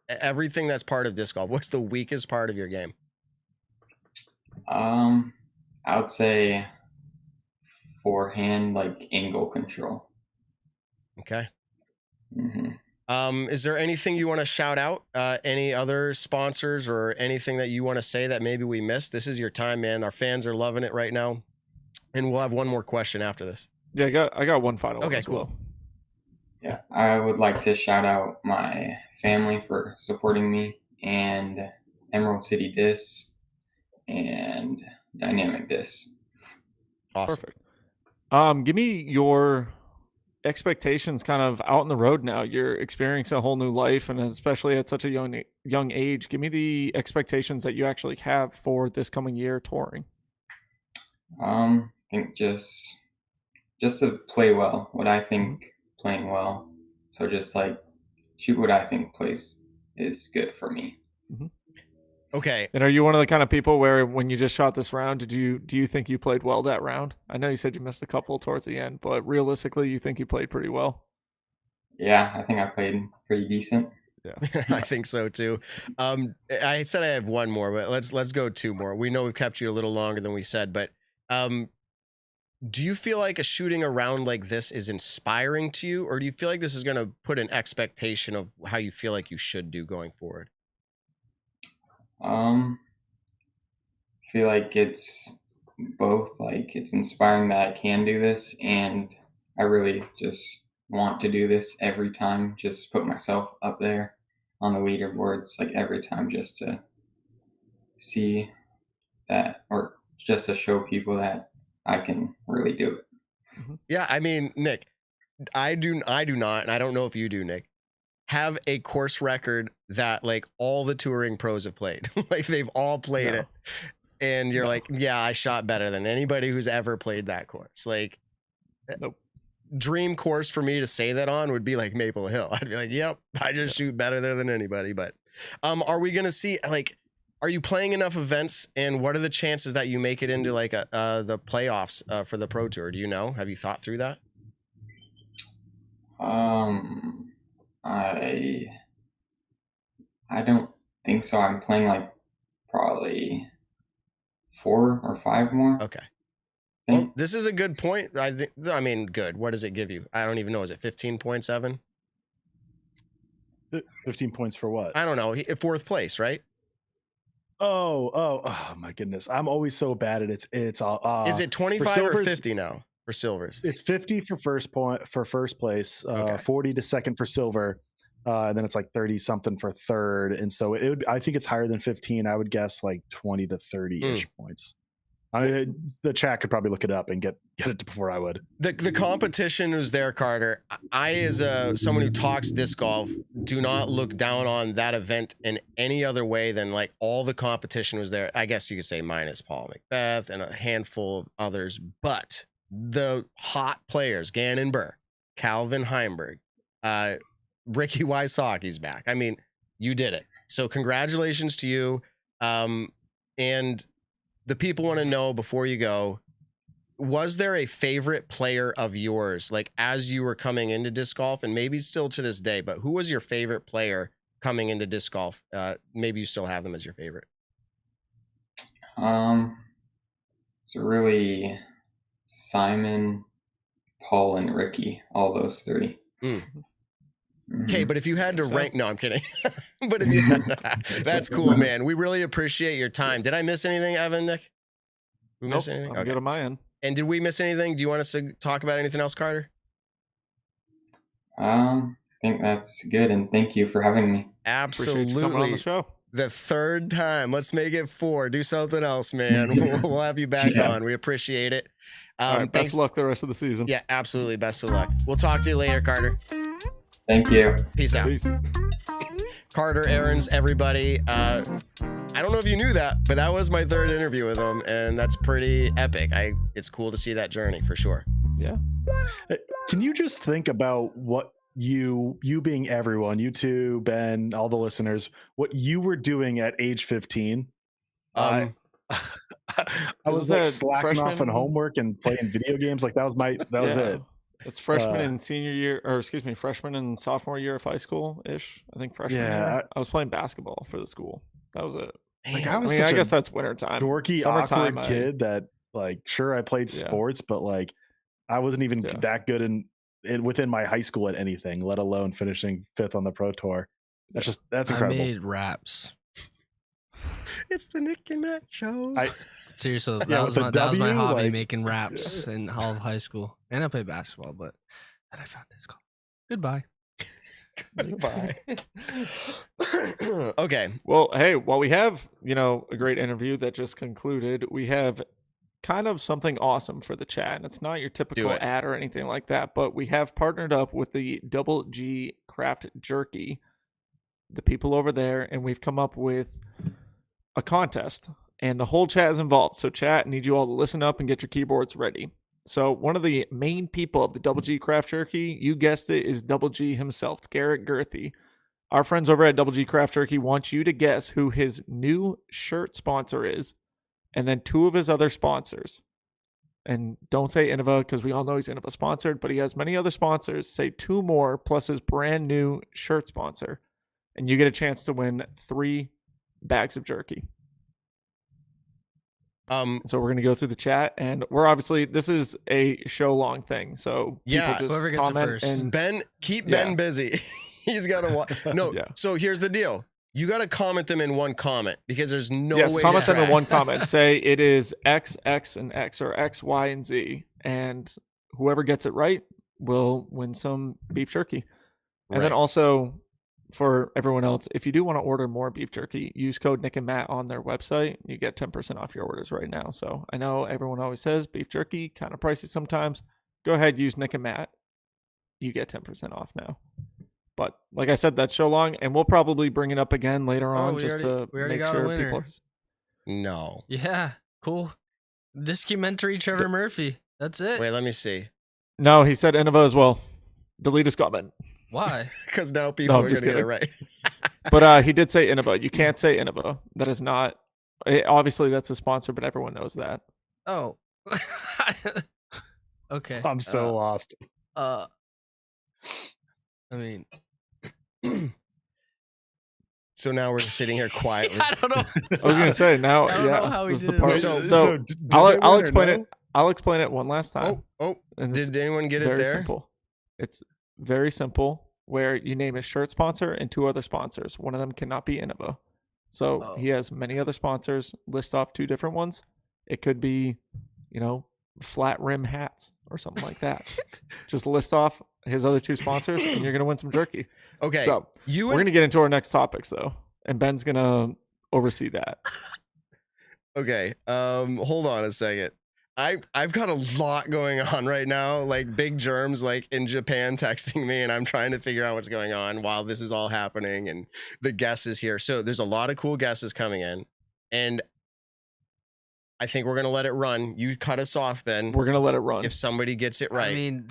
everything that's part of disc golf. What's the weakest part of your game? I would say forehand, like angle control. Okay. Is there anything you want to shout out? Any other sponsors or anything that you want to say that maybe we missed? This is your time, man. Our fans are loving it right now. And we'll have one more question after this. Yeah, I got one final one Okay, as cool. well. Yeah, I would like to shout out my family for supporting me, and Emerald City Disc and Dynamic Disc. Awesome. Perfect. Give me your expectations kind of out on the road now. You're experiencing a whole new life, and especially at such a young age. Give me the expectations that you actually have for this coming year touring. I think just to play well, what I think playing well. So just like shoot what I think plays is good for me. Okay. And are you one of the kind of people where when you just shot this round, do you think you played well that round? I know you said you missed a couple towards the end, but realistically, you think you played pretty well? Yeah, I think I played pretty decent. Yeah, I think so too. I said I have one more, but let's go two more. We know we've kept you a little longer than we said, but do you feel like a shooting a round like this is inspiring to you, or do you feel like this is going to put an expectation of how you feel like you should do going forward? I feel like it's both. Like it's inspiring that I can do this, and I really just want to do this every time. Just put myself up there on the leaderboards, like every time, just to see that, or just to show people that I can really do it. Yeah, I mean, Nick, I do not, and I don't know if you do, Nick, have a course record that like all the touring pros have played. Like they've all played it. And you're like, yeah, I shot better than anybody who's ever played that course. Like, dream course for me to say that on would be like Maple Hill. I'd be like, yep, I just shoot better there than anybody. But are we going to see, like, are you playing enough events, and what are the chances that you make it into like the playoffs for the Pro Tour? Do you know? Have you thought through that? I don't think so. I'm playing like probably 4 or 5 more. Okay. Well, this is a good point. I mean, good. What does it give you? I don't even know. Is it 15.7? 15 points for what? I don't know. 4th place, right? Oh my goodness. I'm always so bad at it. It's is it 25 or 50 now for silvers? It's 50 for first place, Okay. 40 to second for silver. And then it's like 30 something for third. And so I think it's higher than 15. I would guess like 20 to 30-ish points. The chat could probably look it up and get it before I would. The competition was there, Carter. I, as someone who talks disc golf, do not look down on that event in any other way than like all the competition was there. I guess you could say minus Paul Macbeth and a handful of others, but the hot players, Gannon Burr, Calvin Heimberg, Ricky Wysoki's back. I mean, you did it. So congratulations to you. And the people want to know before you go, was there a favorite player of yours, like as you were coming into disc golf, and maybe still to this day, but who was your favorite player coming into disc golf? Maybe you still have them as your favorite. It's really Simon, Paul, and Ricky, all those 3. Okay, but if you had to rank, no, I'm kidding. But if you, that's cool, man. We really appreciate your time. Did I miss anything, Evan, Nick? We miss anything? I'm good on my end. And did we miss anything? Do you want us to talk about anything else, Carter? I think that's good, and thank you for having me. Absolutely. Appreciate you coming on the show. The 3rd time. Let's make it 4. Do something else, man. We'll have you back on. We appreciate it. All right, best of luck the rest of the season. Yeah, absolutely. Best of luck. We'll talk to you later, Carter. Thank you. Peace out. Peace. Carter AHRENS, everybody. I don't know if you knew that, but that was my 3rd interview with him, and that's pretty epic. It's cool to see that journey for sure. Yeah. Can you just think about what you being everyone, you two, Ben, all the listeners, what you were doing at age 15? I was like slacking off on homework and playing video games. Like that was it. It's freshman and senior year, or excuse me, freshman and sophomore year of high school ish. I think freshman year. I was playing basketball for the school. That was it. Like I guess that's winter time. Dorky, awkward kid that like, sure, I played sports, but like I wasn't even that good in within my high school at anything, let alone finishing 5th on the Pro Tour. That's incredible. I made raps. It's the Nick and Matt show. Seriously, that Yeah, was with my the W, hobby, like- making raps in all of high school. And I played basketball, but then I found this called Goodbye. Goodbye. Okay. Well, hey, while we have, a great interview that just concluded, we have kind of something awesome for the chat. And it's not your typical it. ad or anything like that, but we have partnered up with the Double G Craft Jerky, the people over there, and we've come up with a contest. And the whole chat is involved. So chat, need you all to listen up and get your keyboards ready. So one of the main people of the Double G Craft Jerky, you guessed it, is Double G himself. It's Garrett Girthy. Our friends over at Double G Craft Jerky want you to guess who his new shirt sponsor is, and then 2 of his other sponsors. And don't say Innova, because we all know he's Innova sponsored, but he has many other sponsors. Say 2 more plus his brand new shirt sponsor, and you get a chance to win 3 bags of jerky. So we're going to go through the chat, and we're obviously, this is a show long thing. So Yeah, people just whoever gets it comment first. and Ben, Ben busy. He's got to watch. No, Yeah. So here's the deal. You got to comment them in one comment because there's no yes, way comment to them in track. one comment. Say it is X, X, and X, or X, Y, and Z, and whoever gets it right will win some beef jerky. And then Right. also, for everyone else, if you do want to order more beef jerky, use code Nick and Matt on their website. You get 10% off your orders right now. So I know everyone always says beef jerky kind of pricey sometimes. Go ahead, use Nick and Matt. You get 10% off now. But like I said, that's so long, and we'll probably bring it up again later on we just already to got make a sure winner. people are. No. Yeah, cool. Documentary Trevor Murphy. That's it. Wait, let me see. No, he said Innova as well. Delete his comment. Why? Because now people I'm are going just to get it kidding. right. But he did say Innova. You can't say Innova. That is not. Obviously, that's a sponsor, but everyone knows that. Oh. Okay. I'm so lost. I mean, So now we're just sitting here quietly. I don't know. I was gonna say now. I don't know how he this is did the it. part. So- So, did I'll they win or explain no? it. I'll explain it one last time. Oh, And it's did anyone get it very there? simple. It's very simple. Where you name a shirt sponsor and 2 other sponsors. One of them cannot be Innova. So Oh. he has many other sponsors. List off 2 different ones. It could be, flat rim hats or something like that. Just list off his other 2 sponsors, and you're gonna win some jerky. Okay. So you we're and, gonna get into our next topics though, and Ben's gonna oversee that. Okay. Hold on a second. I've got a lot going on right now, like big germs like in Japan texting me, and I'm trying to figure out what's going on while this is all happening, and the guest is here. So there's a lot of cool guesses coming in, and I think we're gonna let it run. You cut us off, Ben. We're gonna let it run. If somebody gets it right. I mean,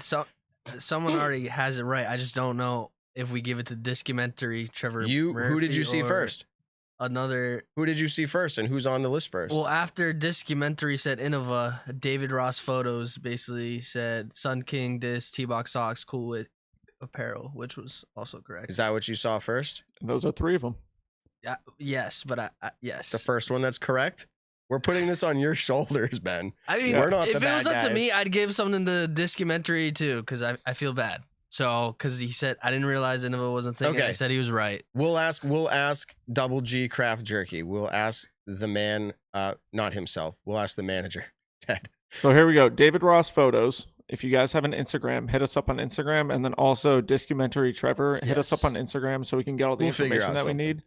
someone already has it right. I just don't know if we give it to Documentary Trevor Who did you see or first? Another. Who did you see first, and who's on the list first? Well, after Documentary said Innova, David Ross Photos basically said Sun King, T-Box Socks, Cool with Apparel, which was also correct. Is that what you saw first? Those are 3 of them. Yes, but yes. The first one that's correct? We're putting this on your shoulders, Ben. I mean, We're not the if it bad was up to guys. me, I'd give something to Documentary too, because I feel bad. So, because he said I didn't realize Innova wasn't thinking. Okay. I said he was right. We'll ask Double G Craft Jerky. We'll ask the man, not himself. We'll ask the manager, Ted. So here we go. David Ross Photos. If you guys have an Instagram, hit us up on Instagram, and then also Documentary Trevor, hit us up Yes. on Instagram so we can get all the We'll figure information out that we something. need.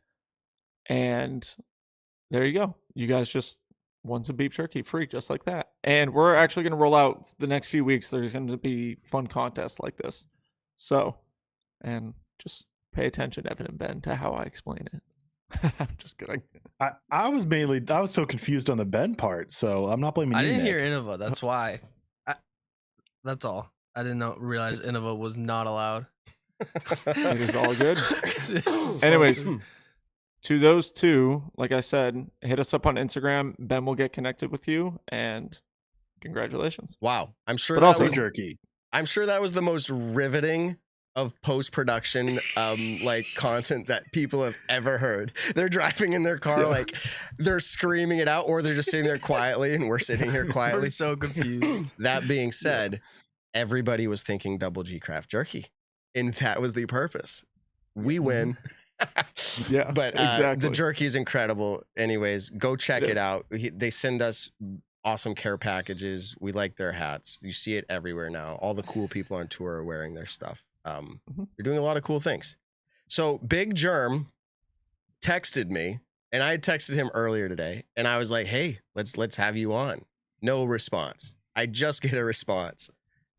And there you go. You guys just won some beef jerky free, just like that. And we're actually going to roll out the next few weeks. There's going to be fun contests like this. So, and just pay attention, Evan and Ben, to how I explain it. I'm just kidding. I was so confused on the Ben part, so I'm not blaming I you. didn't Nick. hear Innova. That's why. That's all. I didn't realize Innova was not allowed. It is all good. It's Anyways, sponsored. to those 2, like I said, hit us up on Instagram. Ben will get connected with you, and congratulations. Wow. I'm sure But that also- was jerky. I'm sure that was the most riveting of post-production like content that people have ever heard. They're driving in their car, like they're screaming it out, or they're just sitting there quietly and we're sitting here quietly. We're so confused. That being said, everybody was thinking Double G Craft Jerky, and that was the purpose. We win. Yeah, but exactly. the jerky is incredible. Anyways, go check it out. They send us awesome care packages. We like their hats. You see it everywhere now. All the cool people on tour are wearing their stuff. They're doing a lot of cool things. So Big Germ texted me, and I had texted him earlier today, and I was like, hey, let's have you on. No response. I just get a response.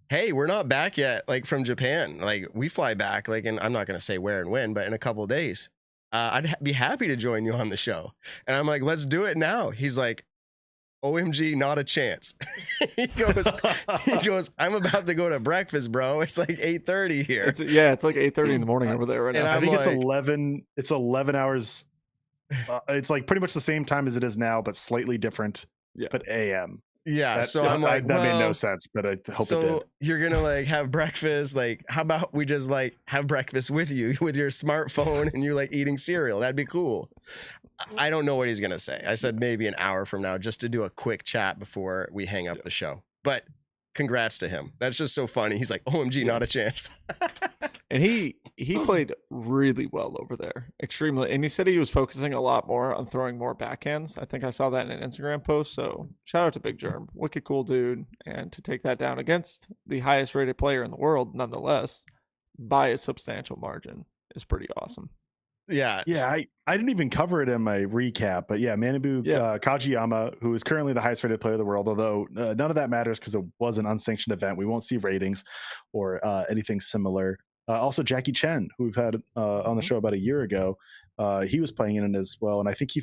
Hey, we're not back yet, like from Japan. Like we fly back, like, and I'm not going to say where and when, but in a couple of days, I'd be happy to join you on the show. And I'm like, let's do it now. He's like, OMG, not a chance. he goes, I'm about to go to breakfast, bro. It's like 8:30 here. It's like 8:30 in the morning over there right now. And I think like, it's 11 hours. It's like pretty much the same time as it is now, but slightly different. Yeah. But AM. Yeah, so I'm like, that made no sense, but I hope it did. You're gonna like have breakfast. Like, how about we just like have breakfast with you with your smartphone and you like eating cereal? That'd be cool. I don't know what he's gonna say. I said maybe an hour from now, just to do a quick chat before we hang up the show. But congrats to him. That's just so funny. He's like, OMG, not a chance. And he played really well over there, extremely. And he said he was focusing a lot more on throwing more backhands. I think I saw that in an Instagram post. So shout out to Big Germ, wicked cool dude. And to take that down against the highest rated player in the world, nonetheless, by a substantial margin, is pretty awesome. Yeah. I didn't even cover it in my recap, but yeah, Manabu Kajiyama, who is currently the highest rated player of the world, although none of that matters because it was an unsanctioned event. We won't see ratings or anything similar. Also, Jackie Chen, who we've had on the show about a year ago, he was playing in it as well, and I think he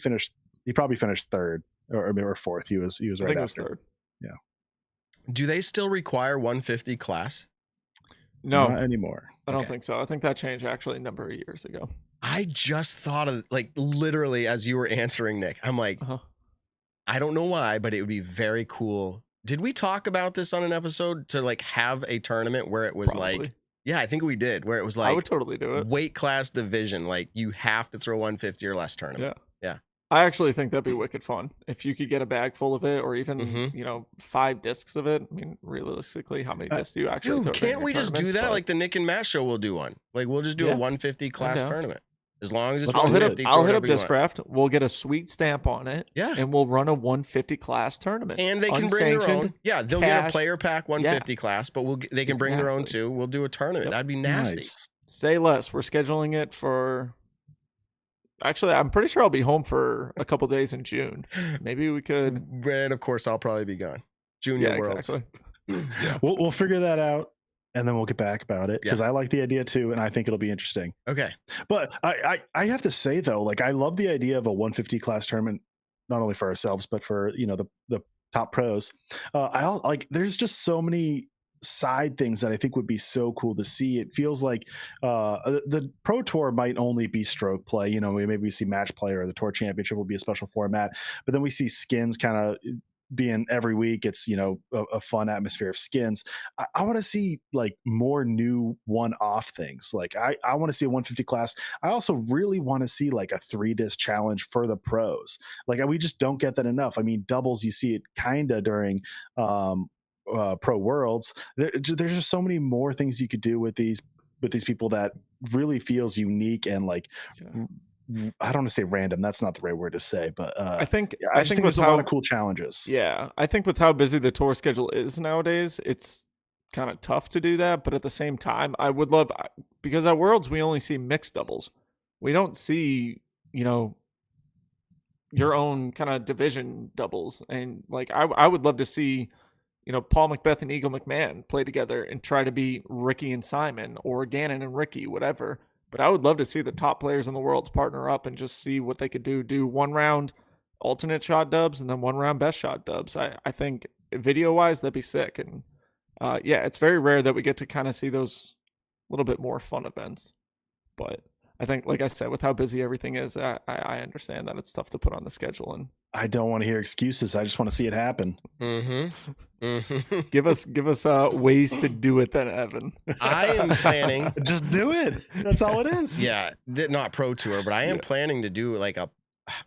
probably finished third or fourth. He was right after. Third. Yeah. Do they still require 150 class? No, not anymore. I don't think so. I think that changed actually a number of years ago. I just thought of like literally as you were answering, Nick. I'm like, I don't know why, but it would be very cool. Did we talk about this on an episode to like have a tournament where it was Probably. like, yeah, I think we did, where it was like, I would totally do it. Weight class division, like you have to throw 150 or less tournament. Yeah. I actually think that'd be wicked fun if you could get a bag full of it, or even 5 discs of it. I mean, realistically, how many discs do you actually? Dude, can't we just do that? Like the Nick and Matt show will do one. Like we'll just do a 150 class tournament. As long as it's I'll hit up Discraft. Craft. We'll get a sweet stamp on it. Yeah. And we'll run a 150 class tournament. And they can bring their own. Yeah, they'll get a player pack 150 class, but they can bring their own too. We'll do a tournament. Yep. That'd be nasty. Nice. Say less. We're scheduling it for. Actually, I'm pretty sure I'll be home for a couple days in June. Maybe we could. And of course, I'll probably be gone. Junior Worlds. Exactly. We'll figure that out. And then we'll get back about it because I like the idea too, and I think it'll be interesting. Okay, but I have to say though, like I love the idea of a 150 class tournament, not only for ourselves but for the top pros. There's just so many side things that I think would be so cool to see. It feels like the Pro Tour might only be stroke play. Maybe we see match play, or the Tour Championship will be a special format, but then we see skins kind of being every week. It's a fun atmosphere of skins. I want to see like more new one-off things. Like I want to see a 150 class. I also really want to see like a 3-disc challenge for the pros. Like we just don't get that enough. I mean, doubles, you see it kind of during Pro Worlds. There's just so many more things you could do with these people that really feels unique and like I don't want to say random. That's not the right word to say, but I think there's a lot of cool challenges. Yeah, I think with how busy the tour schedule is nowadays, it's kind of tough to do that. But at the same time, I would love, because at Worlds we only see mixed doubles. We don't see your own kind of division doubles, and like I would love to see Paul Macbeth and Eagle McMahon play together and try to be Ricky and Simon, or Gannon and Ricky, whatever. But I would love to see the top players in the world partner up and just see what they could do. Do 1 round alternate shot dubs and then 1 round best shot dubs. I think video-wise, that'd be sick. And it's very rare that we get to kind of see those little bit more fun events. But I think, like I said, with how busy everything is, I understand that it's tough to put on the schedule. And I don't want to hear excuses. I just want to see it happen. Give us ways to do it then, Evan. I am planning. Just do it. That's all it is. Yeah, not Pro Tour, but I am planning to do like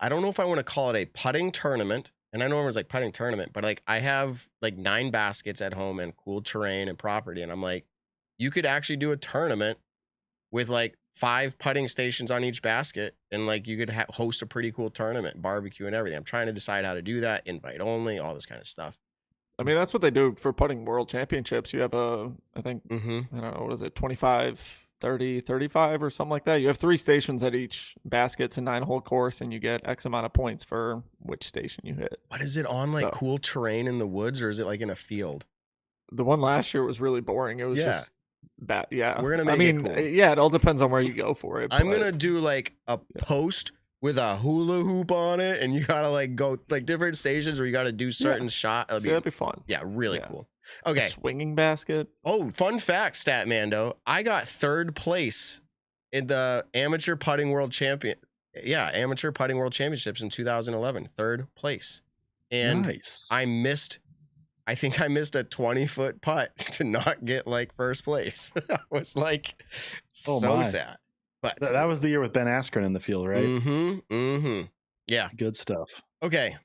I don't know if I want to call it a putting tournament, and I know it was like putting tournament, but like I have like 9 baskets at home and cool terrain and property. And I'm like, you could actually do a tournament with like 5 putting stations on each basket. And like you could host a pretty cool tournament, barbecue and everything. I'm trying to decide how to do that, invite only, all this kind of stuff. I mean, that's what they do for putting world championships. You have I think, I don't know, what is it, 25, 30, 35 or something like that. You have 3 stations at each basket. It's a 9-hole course, and you get X amount of points for which station you hit. But is it on like cool terrain in the woods, or is it like in a field? The one last year was really boring. It was just bad. Yeah. We're going to make it cool. Yeah, it all depends on where you go for it. I'm going to do like a post with a hula hoop on it, and you got to like go like different stations where you got to do certain shots. That'd be fun. Yeah, really cool. Okay. Swinging basket. Oh, fun fact, Statmando. I got 3rd place in the amateur putting world champion. Yeah, amateur putting world championships in 2011. 3rd place. And I think I missed a 20-foot putt to not get like 1st place. I was like sad. But that was the year with Ben Askren in the field, right? Yeah. Good stuff. Okay.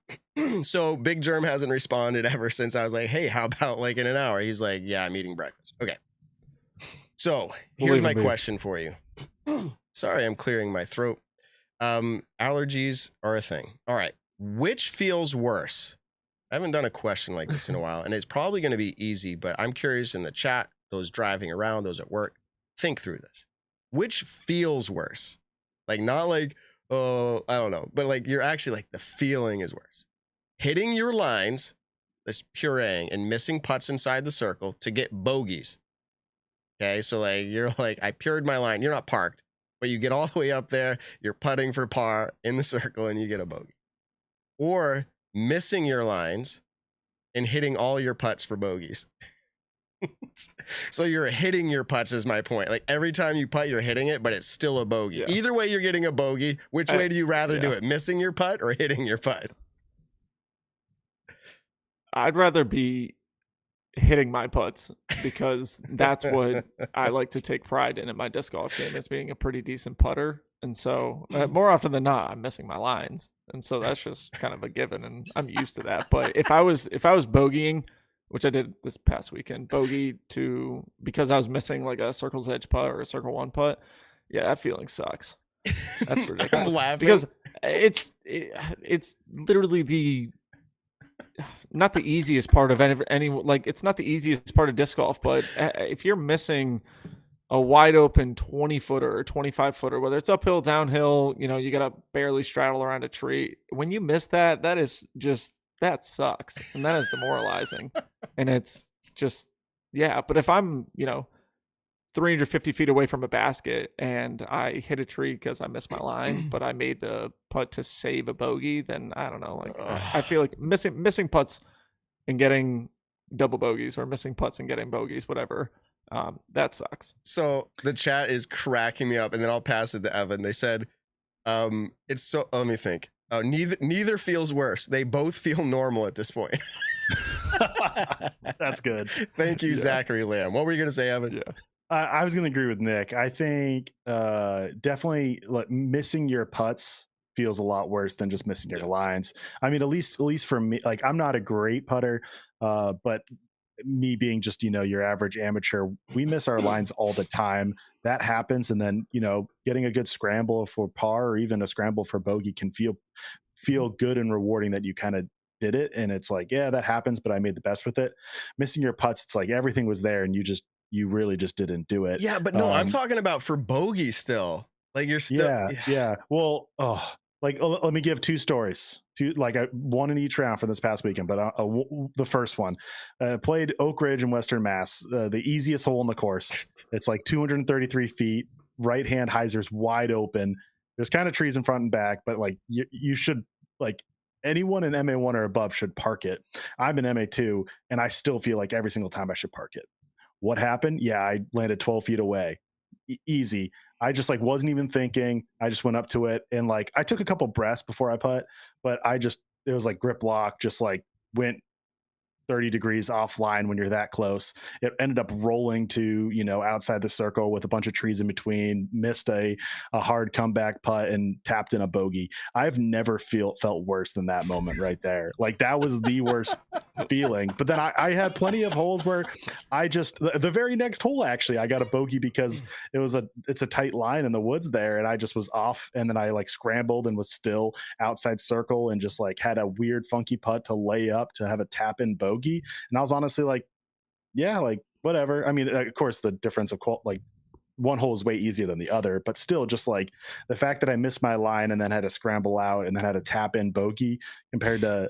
So Big Germ hasn't responded ever since I was like, hey, how about like in an hour? He's like, yeah, I'm eating breakfast. Okay. So here's my question for you. Sorry, I'm clearing my throat. Allergies are a thing. All right. Which feels worse? I haven't done a question like this in a while, and it's probably going to be easy, but I'm curious in the chat, those driving around, those at work, think through this. Which feels worse? Like, not like, oh, I don't know, but like you're actually like the feeling is worse. Hitting your lines, this pureeing and missing putts inside the circle to get bogeys. Okay, so like you're like, I pured my line. You're not parked, but you get all the way up there, you're putting for par in the circle and you get a bogey. Or missing your lines and hitting all your putts for bogeys. So you're hitting your putts is my point. Like every time you putt, you're hitting it, but it's still a bogey. Yeah. Either way, you're getting a bogey. Which way do you rather do it? Missing your putt or hitting your putt? I'd rather be hitting my putts because that's what I like to take pride in my disc golf game, is being a pretty decent putter. And so more often than not, I'm missing my lines. And so that's just kind of a given, and I'm used to that. But if I was bogeying, which I did this past weekend, because I was missing like a circle's edge putt or a circle 1 putt, yeah, that feeling sucks. That's ridiculous. I'm laughing because it's literally not the easiest part of any like it's not the easiest part of disc golf, but if you're missing a wide open 20-footer or 25-footer, whether it's uphill, downhill, you got to barely straddle around a tree. When you miss that that sucks. And that is demoralizing. And it's just, but if I'm, 350 feet away from a basket and I hit a tree because I missed my line, but I made the putt to save a bogey, then I don't know. Like I feel like missing putts and getting double bogeys, or missing putts and getting bogeys, whatever. That sucks. So the chat is cracking me up, and then I'll pass it to Evan. They said, it's so, let me think. Neither feels worse. They both feel normal at this point. That's good. Thank you, Zachary Lamb. What were you going to say, Evan? Yeah. I was going to agree with Nick. I think definitely missing your putts feels a lot worse than just missing your lines. I mean, at least for me, like I'm not a great putter, but me being just, your average amateur, we miss our lines all the time. That happens. And then, getting a good scramble for par or even a scramble for bogey can feel good and rewarding that you kind of did it. And it's like, yeah, that happens, but I made the best with it. Missing your putts, it's like everything was there and you really just didn't do it. Yeah, but no, I'm talking about for bogey still. Like you're still. Yeah. Well, let me give 2 stories. One in each round for this past weekend, but the first one, played Oak Ridge in Western Mass, the easiest hole in the course. It's like 233 feet, right hand hyzer's wide open. There's kind of trees in front and back, but like you should, like anyone in MA1 or above should park it. I'm in MA2 and I still feel like every single time I should park it. What happened? Yeah, I landed 12 feet away. Easy. I just wasn't even thinking. I just went up to it and I took a couple breaths before I putt, but it was like grip lock, just went 30 degrees offline when you're that close. It ended up rolling to, outside the circle with a bunch of trees in between, missed a hard comeback putt and tapped in a bogey. I've never felt worse than that moment right there. Like that was the worst feeling. But then I had plenty of holes where I just, the very next hole, actually, I got a bogey because it's a tight line in the woods there. And I just was off. And then I like scrambled and was still outside circle and just like had a weird funky putt to lay up to have a tap in bogey. And I was honestly like, yeah, like whatever. I mean, of course, the difference of like one hole is way easier than the other, but still just like the fact that I missed my line and then had to scramble out and then had a tap in bogey compared to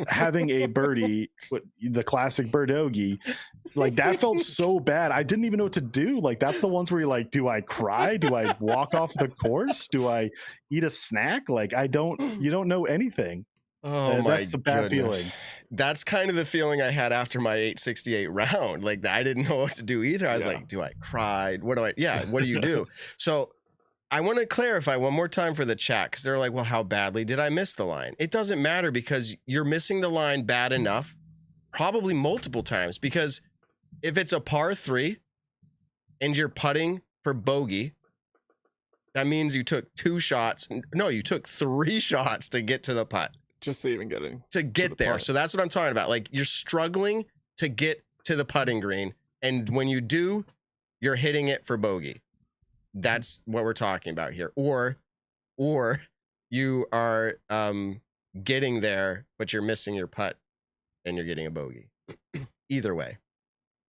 having a birdie, the classic birdogey, like that felt so bad. I didn't even know what to do. Like that's the ones where you're like, do I cry? Do I walk off the course? Do I eat a snack? Like you don't know anything. Oh, that's the bad feeling. That's kind of the feeling I had after my 868 round. Like I didn't know what to do either. I was like, do I cry? What do you do? So I want to clarify one more time for the chat, because they're like, well, how badly did I miss the line? It doesn't matter, because you're missing the line bad enough, probably multiple times, because if it's a par 3 and you're putting for bogey, that means you took 2 shots. No, you took 3 shots to get to the putt. Just to even get there. putt. So that's what I'm talking about. Like you're struggling to get to the putting green. And when you do, you're hitting it for bogey. That's what we're talking about here. Or you are getting there, but you're missing your putt and you're getting a bogey. Either way.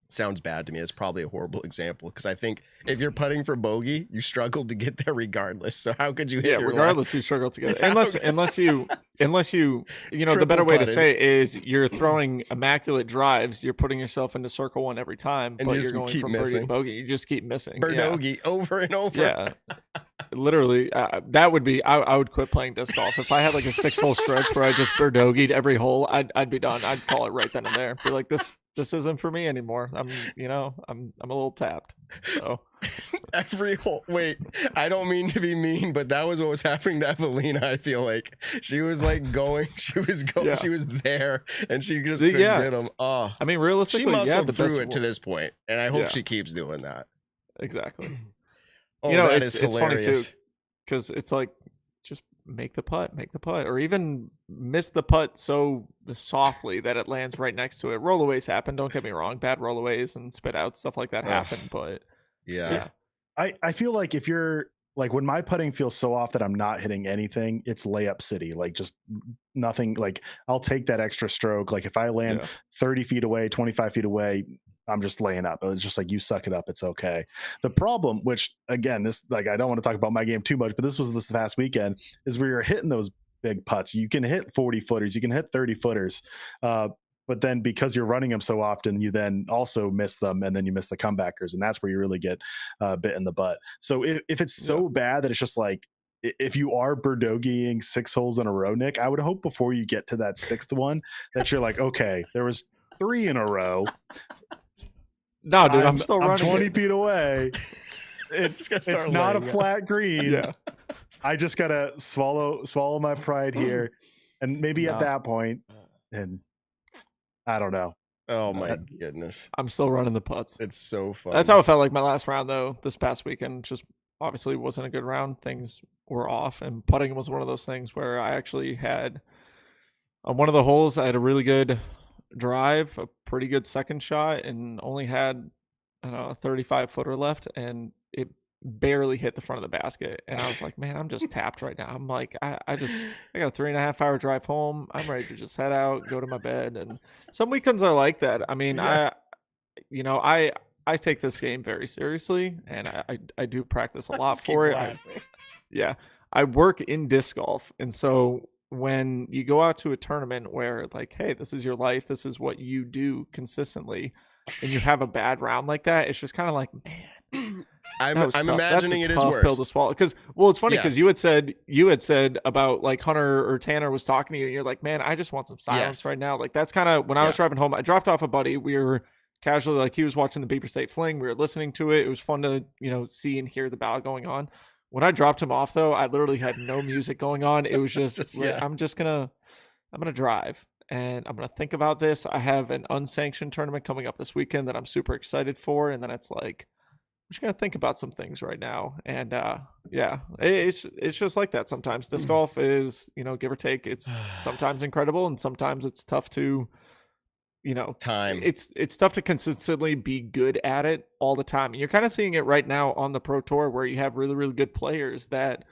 Sounds bad to me. It's probably a horrible example, because I think if you're putting for bogey, you struggle to get there regardless. So how could you hit your regardless line? you struggle to get it. Unless you the better way to say it is you're throwing immaculate drives, you're putting yourself into circle one every time, and but you're going from birdie to bogey. You just keep missing. Birdogey over and over. Yeah. Literally, that would be. I would quit playing disc golf if I had like a 6-hole stretch where I just birdogeyed every hole. I'd be done. I'd call it right then and there. Be like, this isn't for me anymore. I'm a little tapped. So every hole. Wait, I don't mean to be mean, but that was what was happening to Evelina. I feel like she was like going. She was there, and she just couldn't get them. Oh, I mean, realistically, she muscled through it to this point, and I hope she keeps doing that. Exactly. Oh, it's funny too, because it's like, just make the putt, or even miss the putt so softly that it lands right next to it. Rollaways happen. Don't get me wrong. Bad rollaways and spit out, stuff like that happen. But yeah. I feel like if you're like, when my putting feels so off that I'm not hitting anything, it's layup city. Like just nothing. Like I'll take that extra stroke. Like if I land 30 feet away, 25 feet away, I'm just laying up. It's just like, you suck it up. It's okay. The problem, which again, this, like, I don't want to talk about my game too much, but this was this past weekend, is where you're hitting those big putts. You can hit 40 footers, you can hit 30 footers. But then because you're running them so often, you then also miss them, and then you miss the comebackers. And that's where you really get bit in the butt. So if it's so bad that it's just like, if you are birdogeying 6 holes in a row, Nick, I would hope before you get to that 6th one that you're like, okay, there was 3 in a row. No, dude, I'm still running. 20 feet away. It's not a flat green. Yeah. I just gotta swallow my pride here, and maybe at that point, and I don't know. Oh my goodness, I'm still running the putts. It's so fun. That's how it felt like my last round, though. This past weekend, just obviously wasn't a good round. Things were off, and putting was one of those things where I actually had on one of the holes, I had a really good drive, a pretty good second shot, and only had a 35 footer left, and it barely hit the front of the basket. And I was like, man, I'm just tapped right now. I'm like, I got a 3.5 hour drive home. I'm ready to just head out, go to my bed. And some weekends are like that. I mean, I take this game very seriously, and I do practice a lot for it. I work in disc golf, and so when you go out to a tournament where, like, hey, this is your life, this is what you do consistently, and you have a bad round like that, it's just kind of like, man, I'm imagining it is worse. Pill to swallow. Because, well, it's funny because you had said about, like, Hunter or Tanner was talking to you, and you're like, man, I just want some silence right now. Like, that's kind of when I was driving home. I dropped off a buddy. We were casually, like, he was watching the Beaver State Fling. We were listening to it. It was fun to see and hear the battle going on. When I dropped him off, though, I literally had no music going on. It was just, I'm gonna drive. and I'm going to think about this. I have an unsanctioned tournament coming up this weekend that I'm super excited for. And then it's like, I'm just going to think about some things right now. And yeah, it's just like that. Sometimes disc golf is, give or take, it's sometimes incredible and sometimes it's tough to, time. It's tough to consistently be good at it all the time. And you're kind of seeing it right now on the Pro Tour where you have really, really good players that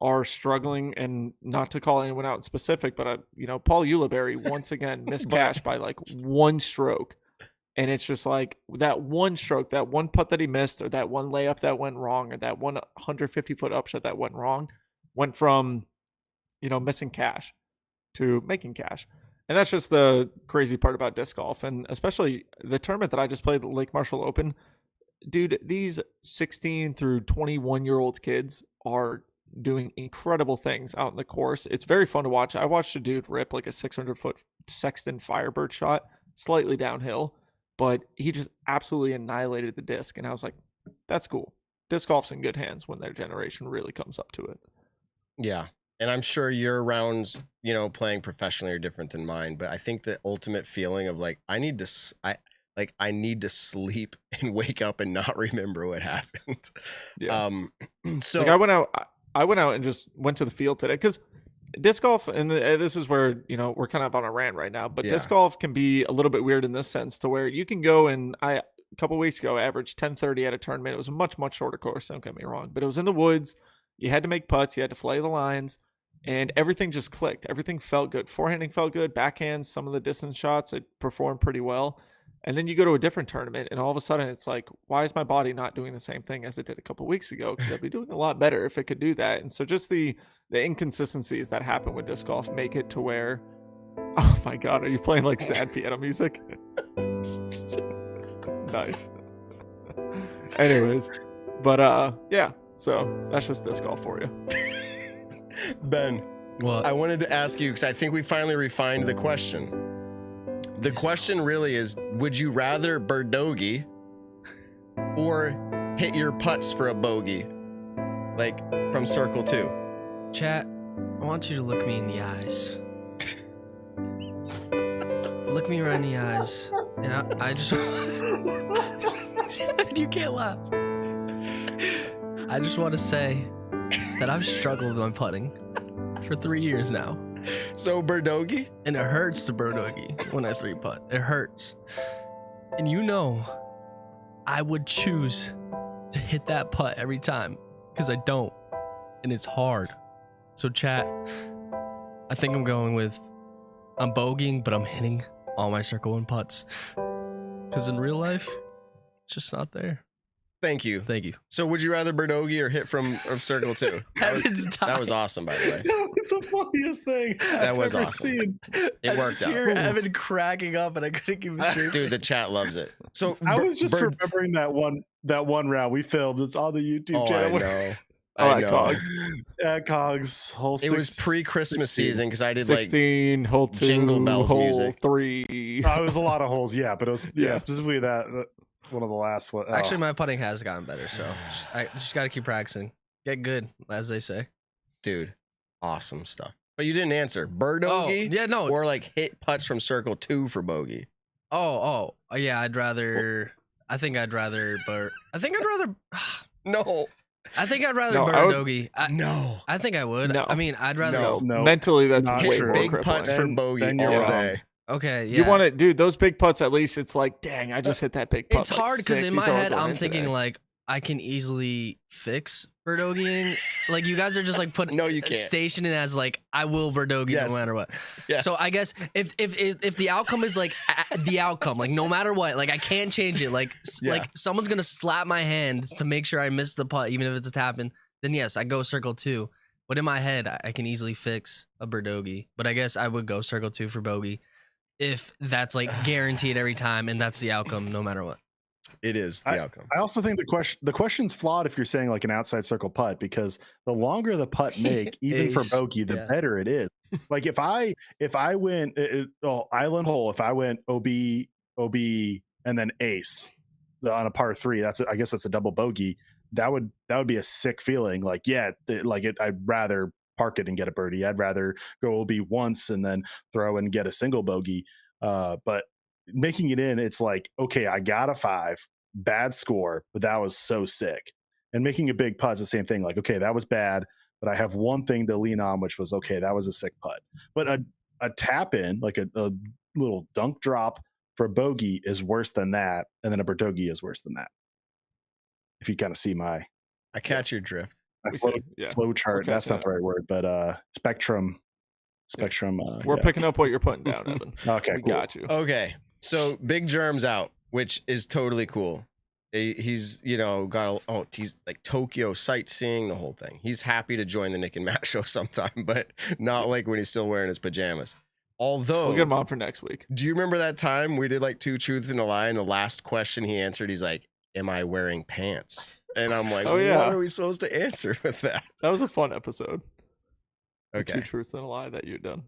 are struggling, and not to call anyone out in specific, but Paul Ulibarri once again missed cash by like one stroke. And it's just like that one stroke, that one putt that he missed, or that one layup that went wrong, or that 150-foot upshot that went wrong, went from, missing cash to making cash. And that's just the crazy part about disc golf. And especially the tournament that I just played, the Lake Marshall Open, dude, these 16 through 21-year-old kids are doing incredible things out in the course. It's very fun to watch. I watched a dude rip like a 600-foot Sexton Firebird shot, slightly downhill, but he just absolutely annihilated the disc. And I was like, that's cool. Disc golf's in good hands when their generation really comes up to it. Yeah. And I'm sure your rounds, playing professionally are different than mine, but I think the ultimate feeling of like, I need to sleep and wake up and not remember what happened. Yeah. So like I went out and just went to the field today because disc golf, and this is where, we're kind of on a rant right now, but disc golf can be a little bit weird in this sense to where you can go, and a couple of weeks ago, I averaged 10:30 at a tournament. It was a much, much shorter course, don't get me wrong, but it was in the woods. You had to make putts, you had to flay the lines, and everything just clicked. Everything felt good. Forehanding felt good. Backhands, some of the distance shots, it performed pretty well. And then you go to a different tournament, and all of a sudden it's like, why is my body not doing the same thing as it did a couple of weeks ago? Because I'd be doing a lot better if it could do that. And so just the inconsistencies that happen with disc golf make it to where, oh my God, are you playing like sad piano music? Nice. Anyways, but yeah, so that's just disc golf for you. Ben, What? I wanted to ask you, because I think we finally refined the question. The question really is, would you rather birdogey or hit your putts for a bogey, like from circle 2? Chat, I want you to look me in the eyes. Look me right in the eyes. And I just... You can't laugh. I just want to say that I've struggled with my putting for 3 years now. So birdogey? And it hurts to birdogey when I 3-putt. It hurts. And I would choose to hit that putt every time because I don't. And it's hard. So chat, I think I'm bogeying, but I'm hitting all my circle 1 putts. Because in real life, it's just not there. Thank you. Thank you. So would you rather birdogey or hit from circle 2? That was awesome, by the way. That was the funniest thing That was ever awesome. seen. It worked out. Hear Evan cracking up, and I couldn't keep it straight. Dude, the chat loves it. So I was just remembering that one round we filmed. It's on the YouTube channel. I know. I know. Cogs. Yeah, Cogs. Whole It was pre-Christmas season because I did 16, like hole 2, Jingle Bells hole music. 3. It was a lot of holes, yeah, but it was specifically that one of the last one. Actually, my putting has gotten better, so I just got to keep practicing. Get good, as they say. Dude, awesome stuff. But you didn't answer. Birdogey? Yeah, no. Or like hit putts from circle 2 for bogey? Yeah, I think I'd rather No. birdogey. No. I think I would. No. I mean, I'd rather. No. Mentally, that's Not way Hit more big crippling. putts for bogey then all you're wrong. day. Okay, yeah. You want to, dude, those big putts, at least it's like, dang, I just hit that big putt. It's like hard because sick. in These my are all head, going I'm in thinking today. like I can easily fix birdogeying. Like you guys are just like putting No, you can't. stationing as like I will birdogey Yes. no matter what. Yes. So I guess if the outcome is like the outcome, like no matter what, like I can't change it. Like Yeah. like someone's gonna slap my hand to make sure I miss the putt, even if it's a tap-in. Then yes, I go circle 2. But in my head, I can easily fix a birdogey. But I guess I would go circle 2 for bogey if that's like guaranteed every time and that's the outcome no matter what. It is the outcome. I also think the question's flawed if you're saying like an outside circle putt, because the longer the putt make, even for Ace. bogey, the Yeah. better it is. Like if I went island hole, if I went OB and then ace on a par 3, I guess that's a double bogey. That would be a sick feeling. Like I'd rather park it and get a birdie. I'd rather go OB once and then throw and get a single bogey. But making it in, it's like, okay, I got a 5, bad score, but that was so sick. And making a big putt is the same thing. Like, okay, that was bad, but I have one thing to lean on, which was, okay, that was a sick putt. But a tap in, like a little dunk drop for a bogey is worse than that. And then a birdogey is worse than that. If you kind of see my... I catch your drift. Flow chart. Okay, That's not the right word, but spectrum. We're picking up what you're putting down, Evan. Okay, we cool. got you. Okay, so Big Germ's out, which is totally cool. He's he's like Tokyo sightseeing, the whole thing. He's happy to join the Nick and Matt show sometime, but not like when he's still wearing his pajamas. Although we'll get him on for next week. Do you remember that time we did like 2 truths and a lie, and the last question he answered, he's like, "Am I wearing pants?" And I'm like, what are we supposed to answer with that? That was a fun episode. Okay. 2 truths and a lie that you've done.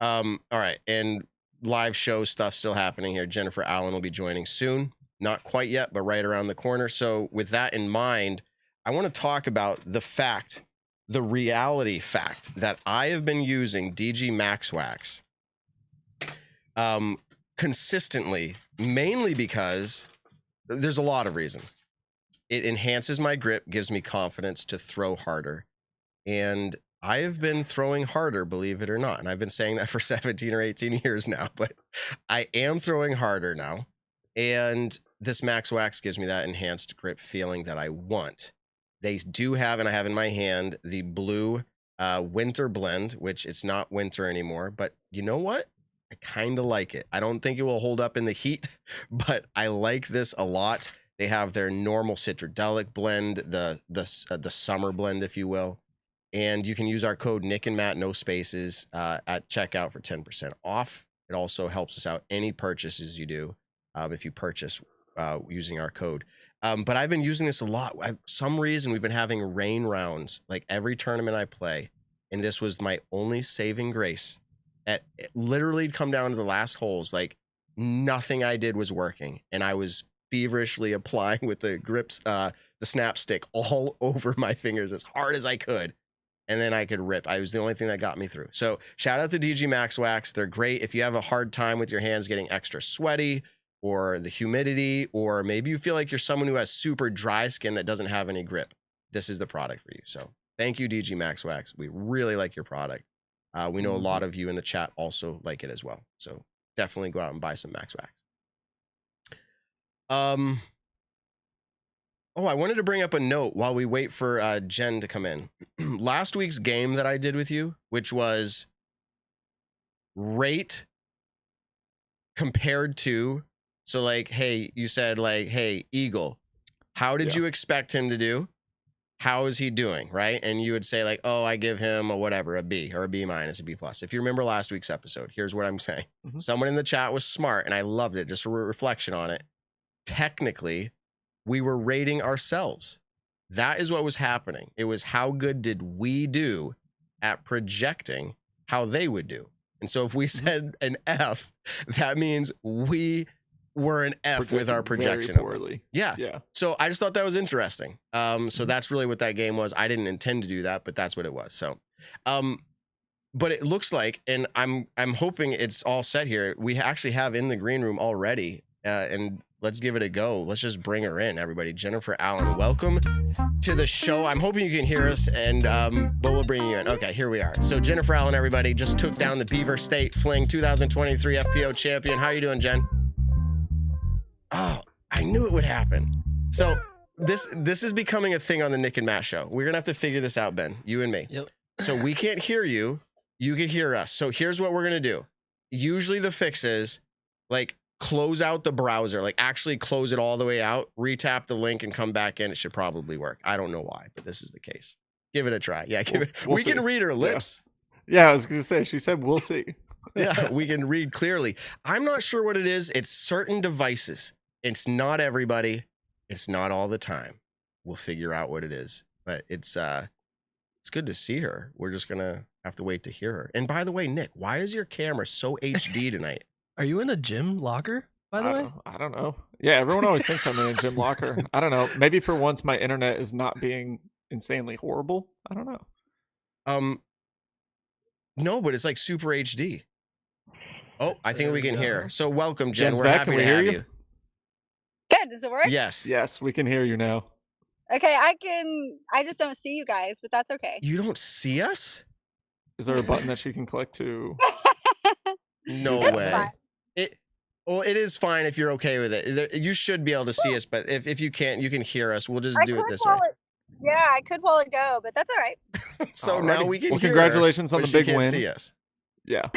All right, and live show stuff still happening here. Jennifer Allen will be joining soon. Not quite yet, but right around the corner. So with that in mind, I want to talk about the reality fact that I have been using DG Max Wax consistently, mainly because there's a lot of reasons. It enhances my grip, gives me confidence to throw harder. And I have been throwing harder, believe it or not. And I've been saying that for 17 or 18 years now, but I am throwing harder now. And this Max Wax gives me that enhanced grip feeling that I want. They do have, and I have in my hand, the blue winter blend, which it's not winter anymore. But you know what? I kind of like it. I don't think it will hold up in the heat, but I like this a lot. They have their normal citradelic blend, the summer blend, if you will. And you can use our code Nick and Matt, no spaces, at checkout for 10% off. It also helps us out any purchases you do if you purchase using our code. But I've been using this a lot. Some reason we've been having rain rounds like every tournament I play. And this was my only saving grace. It literally come down to the last holes. Like nothing I did was working. And I was feverishly applying with the grips, the snap stick all over my fingers as hard as I could. And then I could rip. I was the only thing that got me through. So shout out to DG Max Wax. They're great. If you have a hard time with your hands getting extra sweaty or the humidity, or maybe you feel like you're someone who has super dry skin that doesn't have any grip, this is the product for you. So thank you, DG Max Wax. We really like your product. We know a lot of you in the chat also like it as well. So definitely go out and buy some Max Wax. Oh, I wanted to bring up a note while we wait for Jen to come in. Last week's game that I did with you, which was rate compared to, so like, hey, you said like, hey, Eagle, how did you expect him to do? How is he doing, right? And you would say like, oh, I give him a whatever, a B or a B minus, a B plus. If you remember last week's episode, here's what I'm saying. Someone in the chat was smart and I loved it. Just a reflection on it. Technically, we were rating ourselves. That is what was happening. It was how good did we do at projecting how they would do. And so if we said an F, that means we were an F with our projection. Very poorly. Yeah. So I just thought that was interesting. So that's really what that game was. I didn't intend to do that, but that's what it was. So, but it looks like, and I'm hoping it's all set here. We actually have in the green room already, and let's give it a go. Let's just bring her in, everybody. Jennifer Allen, welcome to the show. I'm hoping you can hear us, and but we'll bring you in. Okay, here we are. So Jennifer Allen, everybody, just took down the Beaver State Fling 2023 FPO champion. How are you doing, Jen? Oh, I knew it would happen. So this is becoming a thing on the Nick and Matt show. We're gonna have to figure this out, Ben, you and me. Yep. So we can't hear you. You can hear us. So here's what we're gonna do. Usually the fix is like, close out the browser, like actually close it all the way out, retap the link and come back in. It should probably work. I don't know why, but this is the case. Give it a try. Yeah, We'll we see. can read her lips. Yeah, I was going to say, she said, we'll see. Yeah, we can read clearly. I'm not sure what it is. It's certain devices. It's not everybody. It's not all the time. We'll figure out what it is, but it's good to see her. We're just going to have to wait to hear her. And by the way, Nick, why is your camera so HD tonight? Are you in a gym locker, by the way? I don't know. Yeah, everyone always thinks I'm in a gym locker. I don't know. Maybe for once my internet is not being insanely horrible? I don't know. No, but it's like super HD. Oh, I think we can hear. So welcome, Jen. Jen's We're back. happy Can we to hear have you? you. Good. Does it work? Yes. Yes, we can hear you now. Okay, I just don't see you guys, but that's okay. You don't see us? Is there a button that she can click to? No That's way. fine. It is fine if you're okay with it. You should be able to see us, but if you can't, you can hear us. We'll just do it this way. Yeah, I could while it go, but that's all right. So Alrighty. now we can Well, hear congratulations her, on but the she big can't win. see us. Yeah.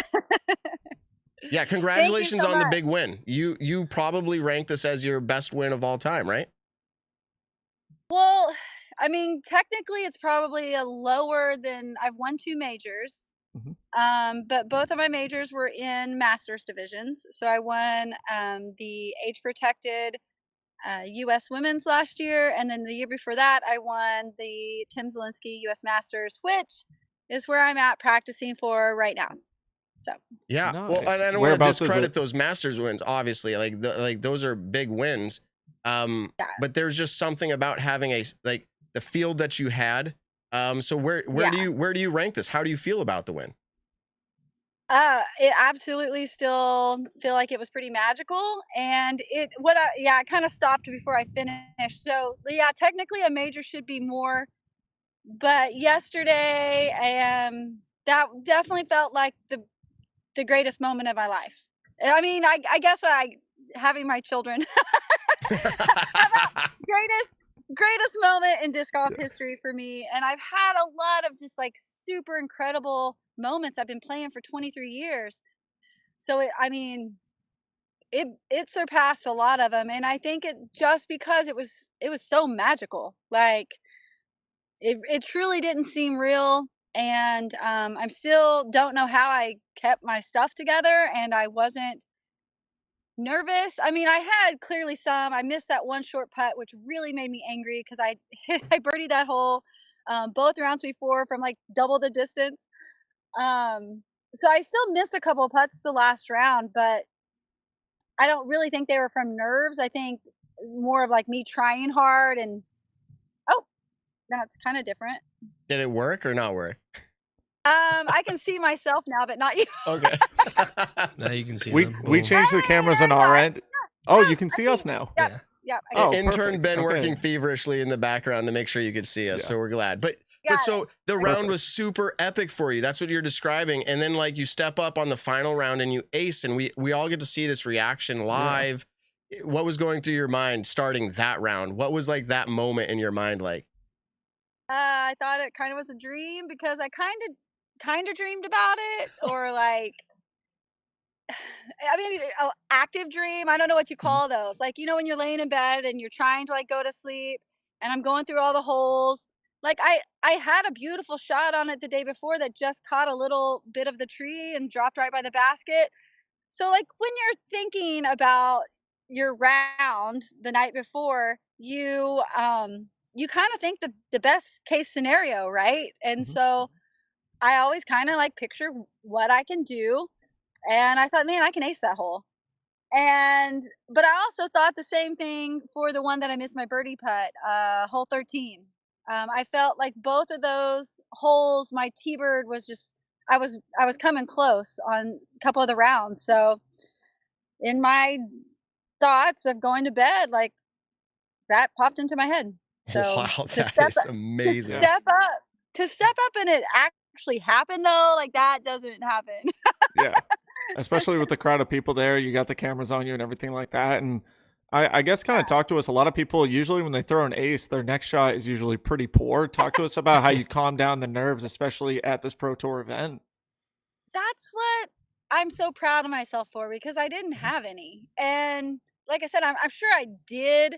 Yeah, congratulations so on the much. big win. You probably ranked this as your best win of all time, right? Well, I mean, technically it's probably a lower than I've won 2 majors. But both of my majors were in masters divisions. So I won the age protected US women's last year, and then the year before that I won the Tim Zielinski US Masters, which is where I'm at practicing for right now. So Yeah. Nice. Well, I don't want to Whereabouts is discredit it? those Masters wins. Obviously, like those are big wins. But there's just something about having the field that you had. So where do you rank this? How do you feel about the win? It absolutely still feel like it was pretty magical, and it kind of stopped before I finished. So yeah, technically a major should be more, but yesterday that definitely felt like the greatest moment of my life. I mean, I guess having my children greatest moment in disc golf history for me, and I've had a lot of just like super incredible moments. I've been playing for 23 years, so it surpassed a lot of them, and I think it just because it was so magical. Like it truly didn't seem real, and I'm still don't know how I kept my stuff together, and I wasn't nervous. I mean, I had clearly some. I missed that one short putt, which really made me angry because I birdied that hole both rounds before from like double the distance. So I still missed a couple of putts the last round, but I don't really think they were from nerves. I think more of like me trying hard, and that's kind of different. Did it work or not work? I can see myself now, but not you. Okay. Now you can see We them. we Boom. changed the cameras on our end. Oh, you can see us now. Yeah. Yeah. Oh, Intern perfect. Ben Okay. working feverishly in the background to make sure you could see us, Yeah. so we're glad. But Got so the round Perfect. was super epic for you. That's what you're describing. And then like you step up on the final round and you ace, and we all get to see this reaction live. What was going through your mind starting that round? What was like that moment in your mind like? I thought it kind of was a dream because I kind of dreamed about it, or like, I mean, active dream. I don't know what you call those. Like, you know, when you're laying in bed and you're trying to like go to sleep, and I'm going through all the holes. Like I had a beautiful shot on it the day before that just caught a little bit of the tree and dropped right by the basket. So like when you're thinking about your round the night before, you kind of think the best case scenario, right? And so I always kind of like picture what I can do, and I thought, man, I can ace that hole. But I also thought the same thing for the one that I missed my birdie putt, hole 13. I felt like both of those holes, my T-bird was just, I was coming close on a couple of the rounds. So in my thoughts of going to bed, like that popped into my head. So Wow, to that is amazing. to step up and it actually happened though, like that doesn't happen. Yeah. Especially with the crowd of people there, you got the cameras on you and everything like that. And I guess kind of talk to us. A lot of people usually when they throw an ace, their next shot is usually pretty poor. Talk to us about how you calm down the nerves, especially at this Pro Tour event. That's what I'm so proud of myself for, because I didn't have any. And like I said, I'm sure I did,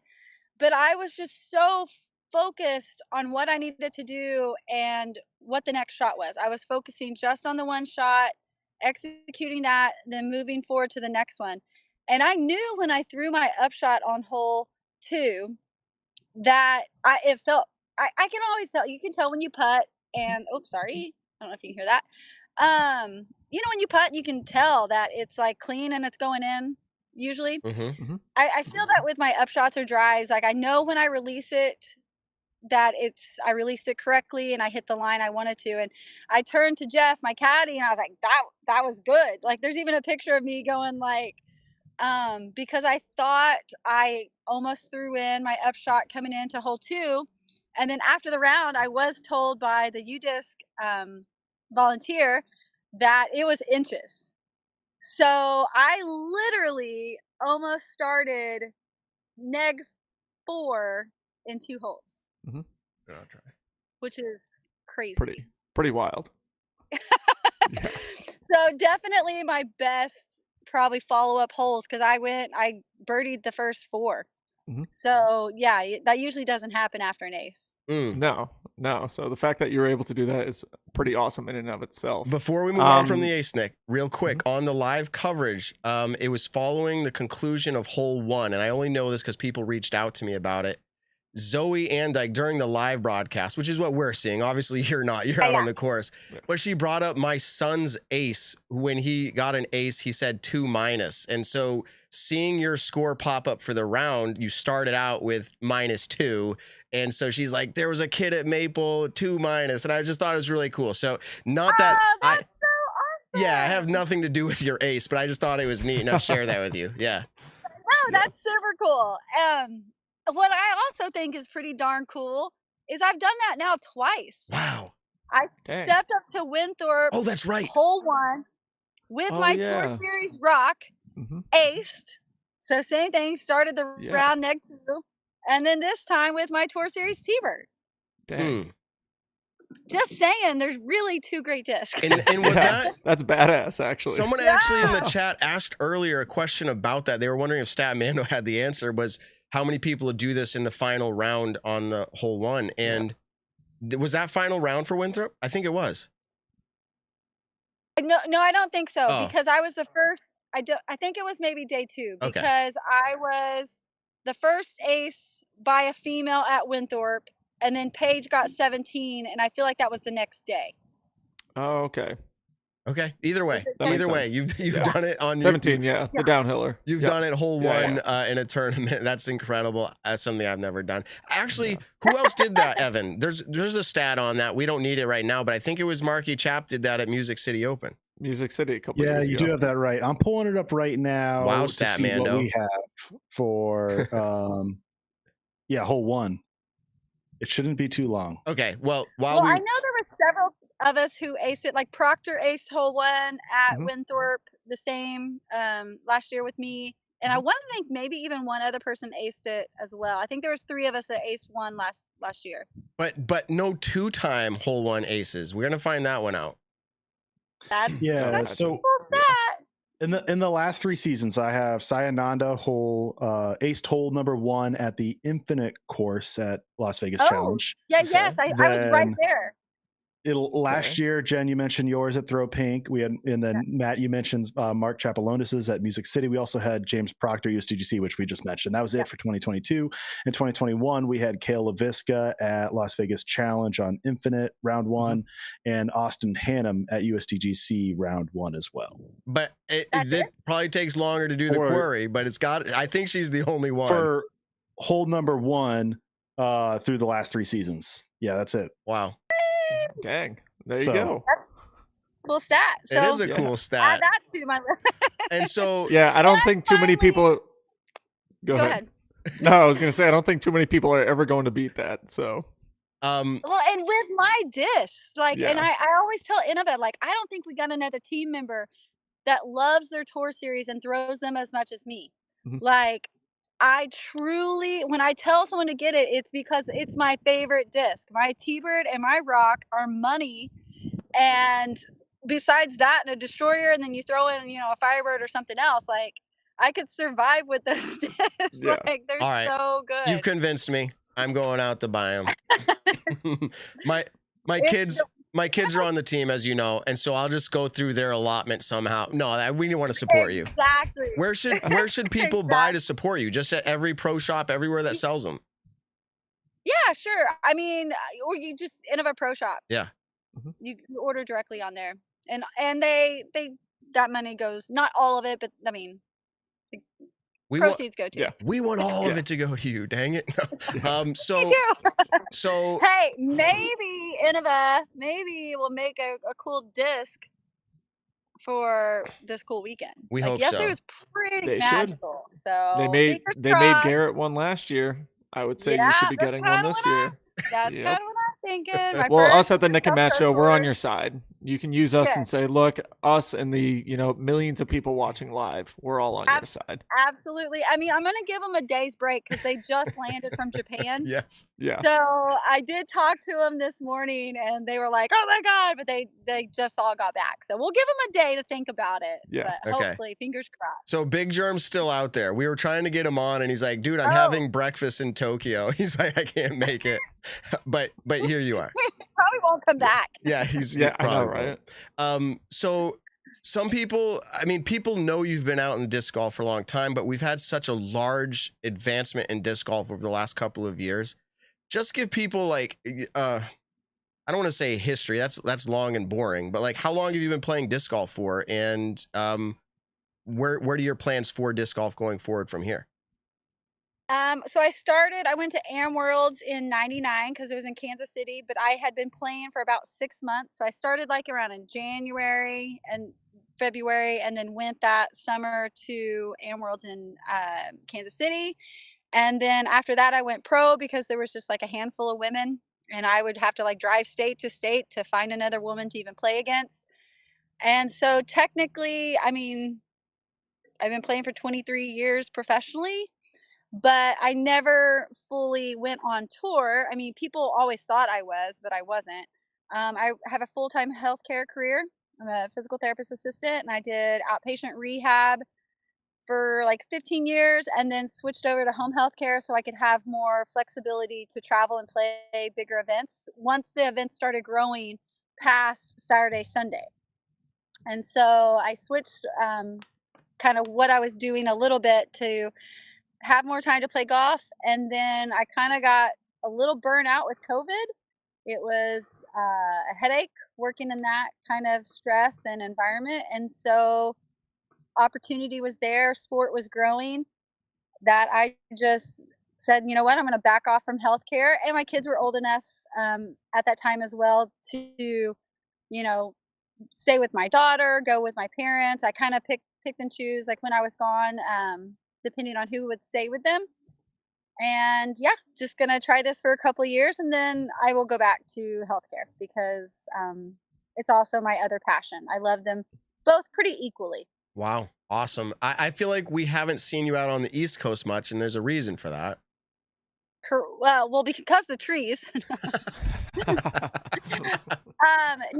but I was just so focused on what I needed to do and what the next shot was. I was focusing just on the one shot, executing that, then moving forward to the next one. And I knew when I threw my upshot on hole 2 that it felt, I can always tell, you can tell when you putt, and oops, sorry, I don't know if you can hear that. You know, when you putt, you can tell that it's like clean and it's going in usually. I feel that with my upshots or drives. Like I know when I release it that I released it correctly and I hit the line I wanted to. And I turned to Jeff, my caddy, and I was like, that was good. Like, there's even a picture of me going like, because I thought I almost threw in my upshot coming into hole 2. And then after the round, I was told by the UDisc volunteer that it was inches. So I literally almost started neg 4 in 2 holes, Mm-hmm. which is crazy. Pretty wild. Yeah. So definitely my best probably follow-up holes, because I birdied the first 4. Mm-hmm. So yeah, that usually doesn't happen after an ace. No. So the fact that you were able to do that is pretty awesome in and of itself. Before we move on from the ace, Nick, real quick, on the live coverage, it was following the conclusion of hole 1, and I only know this because people reached out to me about it. Zoe Andyke, during the live broadcast, which is what we're seeing. Obviously, you're not. You're out on the course. Yeah. But she brought up my son's ace. When he got an ace, he said 2-. And so seeing your score pop up for the round, you started out with -2. And so she's like, there was a kid at Maple 2-. And I just thought it was really cool. So not that that's so awesome. Yeah, I have nothing to do with your ace, but I just thought it was neat enough to share that with you. Yeah. No, that's super cool. What I also think is pretty darn cool is I've done that now twice. Wow. I stepped up to Winthrop. Oh, that's right. Hole 1 with my Tour Series rock, aced. So same thing, started the round neg 2, and then this time with my Tour Series T-Bird. Dang. Just saying, there's really 2 great discs. And was that's badass, actually. Someone actually in the chat asked earlier a question about that. They were wondering if Stat Mando had the answer, was how many people would do this in the final round on the hole 1. And was that final round for Winthrop? I think it was. No, I don't think so, because I was the first. I think it was maybe day 2, because I was the first ace by a female at Winthrop, and then Paige got 17, and I feel like that was the next day. Oh, okay. Okay. Either way, you've done it on 17. The downhiller. You've done it hole 1 in a tournament. That's incredible. That's something I've never done. Actually, who else did that, Evan? There's a stat on that. We don't need it right now, but I think it was Marky Chap did that at Music City Open. Music City a couple years ago. You do have that right. I'm pulling it up right now. Wow, to Stat see Mando. what we have for hole 1. It shouldn't be too long. Okay. Well, I know there were several of us who aced it. Like Proctor aced hole 1 at Winthrop, the same last year with me, and I want to think maybe even one other person aced it as well. I think there was 3 of us that aced 1 last year. But no 2-time hole 1 aces. We're gonna find that one out. That's so in the last 3 seasons, I have Sayananda aced hole number 1 at the Infinite course at Las Vegas Challenge. Yes, I was right there. Last year, Jen, you mentioned yours at Throw Pink. We had, and then Matt, you mentioned Mark Chapalonis's at Music City. We also had James Proctor, USDGC, which we just mentioned. That was it for 2022. In 2021, we had Kale LaVisca at Las Vegas Challenge on Infinite round 1, and Austin Hannum at USDGC round 1 as well. But it probably takes longer to do the query, but I think she's the only one. For hole number 1 through the last 3 seasons. Yeah, that's it. Wow. Dang. There you go. Cool stat. So, it is a cool stat. Add that to my list. And so I don't think too many people go ahead. No, I was gonna say I don't think too many people are ever going to beat that. So well, and with my disc, and I always tell Innova, I don't think we got another team member that loves their tour series and throws them as much as me. I truly, when I tell someone to get it, it's because it's my favorite disc. My T-Bird and my rock are money. And besides that, and a destroyer, and then you throw in, a Firebird or something else, I could survive with those discs. They're so good. You've convinced me. I'm going out to buy them. My kids are on the team, as you know, and so I'll just go through their allotment somehow. No, we want to support you. Exactly. Where should people buy to support you? Just at every pro shop, everywhere that sells them. Yeah, sure. I mean, or you just Innova Pro Shop. Yeah. You order directly on there, and they that money goes, not all of it, but I mean, proceeds go to. Yeah. We want all of it to go to you. Dang it. Me too. So Hey, maybe Innova, maybe we'll make a cool disc for this cool weekend. We like hope yesterday so. was pretty They should. magical. So They made fingers crossed. Garrett one last year. I would say you Yeah, should be that's getting one kinda this what I- year. That's Yep. kind of what I'm thinking. My Well, us first at the Nick and Matt show, we're on surfboard. your side. You can use us Good. and say, look, us and the millions of people watching live, we're all on your side. Absolutely. I mean, I'm gonna give them a day's break because they just landed from Japan. Yes. Yeah. So I did talk to them this morning, and they were like, "Oh my god!" But they just all got back. So we'll give them a day to think about it. Yeah. But Okay. hopefully, fingers crossed. So Big Germ's still out there. We were trying to get him on, and he's like, "Dude, I'm having breakfast in Tokyo." He's like, "I can't make it," but here you are. Probably won't come back. Yeah, he's Yeah, I know, probably right? So some people, I mean, people know you've been out in disc golf for a long time, but we've had such a large advancement in disc golf over the last couple of years. Just give people like, I don't want to say history. That's long and boring, but like, how long have you been playing disc golf for? And where do your plans for disc golf going forward from here? So I went to Am Worlds in '99 because it was in Kansas City, but I had been playing for about 6 months. So I started like around in January and February, and then went that summer to Am Worlds in Kansas City. And then after that, I went pro because there was just like a handful of women, and I would have to like drive state to state to find another woman to even play against. And so technically, I mean, I've been playing for 23 years professionally, but I never fully went on tour. I mean, people always thought I was, but I wasn't. I have a full-time healthcare career. I'm a physical therapist assistant, and I did outpatient rehab for like 15 years, and then switched over to home health care so I could have more flexibility to travel and play bigger events once the events started growing past Saturday, Sunday. And so I switched kind of what I was doing a little bit to have more time to play golf. And then I kind of got a little burnt out with COVID. It was a headache working in that kind of stress and environment. And so opportunity was there, sport was growing, that I just said, you know what, I'm going to back off from healthcare. And my kids were old enough at that time as well to, stay with my daughter, go with my parents. I kind of picked and choose like when I was gone, depending on who would stay with them. And yeah, just going to try this for a couple of years, and then I will go back to healthcare because it's also my other passion. I love them both pretty equally. Wow. Awesome. I feel like we haven't seen you out on the East Coast much, and there's a reason for that. Well, because the trees. That's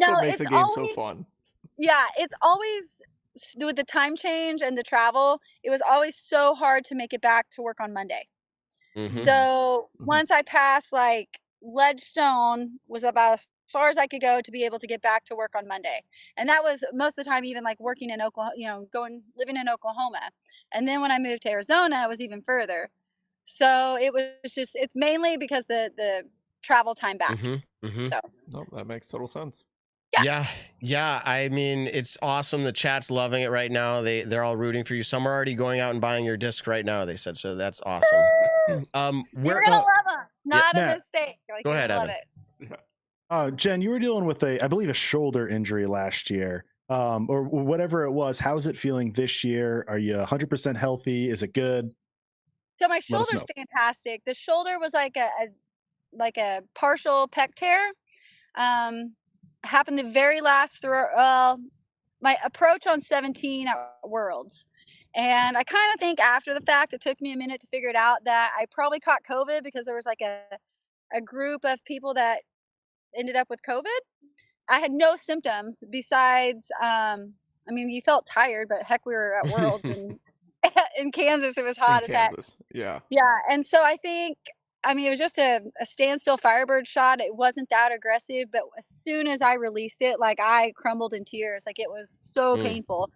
what makes the game so fun. Yeah, it's always with the time change and the travel. It was always so hard to make it back to work on Monday. Mhm. So once I passed like Ledgestone was about as far as I could go to be able to get back to work on Monday. And that was most of the time even like working in Oklahoma, living in Oklahoma. And then when I moved to Arizona, it was even further. So it was just, it's mainly because the travel time back. So No, that makes total sense. Yeah. I mean, it's awesome. The chat's loving it right now. They're all rooting for you. Some are already going out and buying your disc right now, they said. So that's awesome. you're gonna love them. Not a Matt, mistake. Like, go you're ahead, gonna love Evan. it. Jen, you were dealing with I believe a shoulder injury last year, or whatever it was. How's it feeling this year? Are you 100% healthy? Is it good? So my Let us shoulder's know. fantastic. The shoulder was like a partial pec tear. Happened the very last throw. My approach on 17 at Worlds. And I kind of think after the fact, it took me a minute to figure it out that I probably caught COVID because there was like a group of people that ended up with COVID. I had no symptoms besides, you felt tired, but heck, we were at Worlds and in Kansas, it was hot as heck. Yeah. Yeah, and so I think, it was just a standstill Firebird shot. It wasn't that aggressive, but as soon as I released it, like I crumbled in tears. Like it was so painful.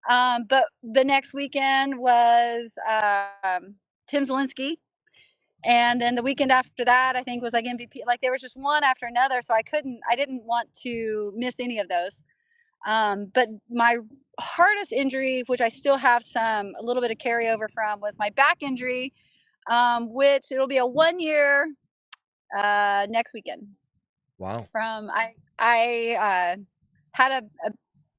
But the next weekend was Tim Zielinski. And then the weekend after that, I think was like MVP. Like there was just one after another. So I didn't want to miss any of those. But my hardest injury, which I still have a little bit of carryover from, was my back injury, which it'll be a 1 year next weekend. Wow. I had a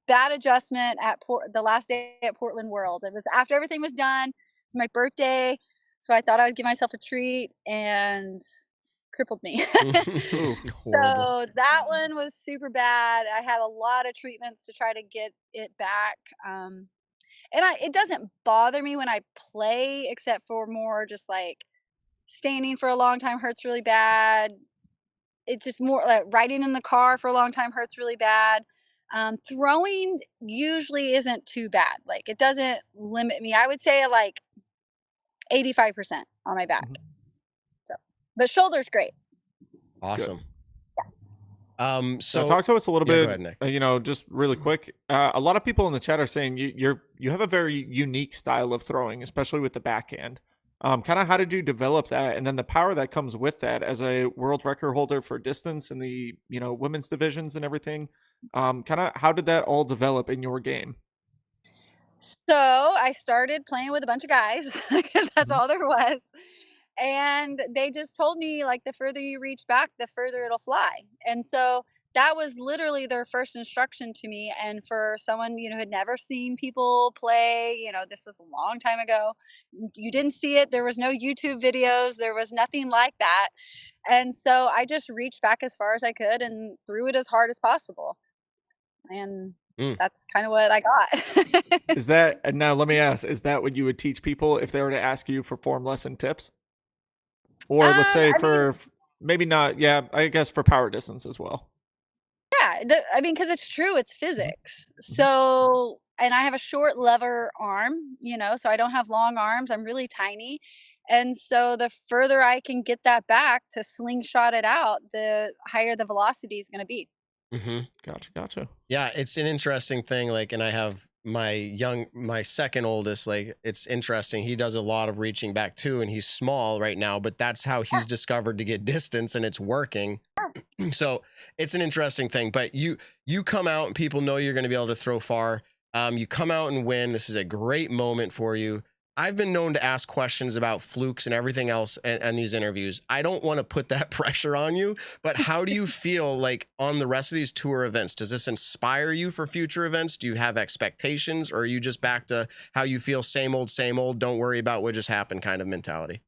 bad adjustment at the last day at Portland World. It was after everything was done. It's my birthday, so I thought I would give myself a treat, and crippled me. Horrible. So that one was super bad. I had a lot of treatments to try to get it back. And it doesn't bother me when I play, except for more just like standing for a long time hurts really bad. It's just more like riding in the car for a long time hurts really bad. Throwing usually isn't too bad. Like, it doesn't limit me. I would say like 85% on my back. So, but shoulder's great. Awesome. So So talk to us a little Yeah, go bit, ahead, Nick. you know, just really quick. A lot of people in the chat are saying you have a very unique style of throwing, especially with the backhand. Kind of how did you develop that, and then the power that comes with that as a world record holder for distance in the women's divisions and everything? Kind of how did that all develop in your game? So I started playing with a bunch of guys because that's all there was. And they just told me, like, the further you reach back, the further it'll fly. And so that was literally their first instruction to me. And for someone, who had never seen people play, this was a long time ago. You didn't see it. There was no YouTube videos. There was nothing like that. And so I just reached back as far as I could and threw it as hard as possible. And that's kind of what I got. Is that, and now let me ask, is that what you would teach people if they were to ask you for form lesson tips? Or let's say maybe not, yeah, I guess for power distance as well. Yeah, because it's true, it's physics. So, and I have a short lever arm, so I don't have long arms. I'm really tiny. And so the further I can get that back to slingshot it out, the higher the velocity is going to be. Gotcha. Yeah, it's an interesting thing. Like, and I have my second oldest, like, it's interesting. He does a lot of reaching back too, and he's small right now, but that's how he's discovered to get distance, and it's working. So it's an interesting thing, but you come out and people know you're going to be able to throw far. You come out and win. This is a great moment for you. I've been known to ask questions about flukes and everything else and these interviews. I don't want to put that pressure on you, but how do you feel like on the rest of these tour events? Does this inspire you for future events? Do you have expectations, or are you just back to how you feel, same old, don't worry about what just happened kind of mentality?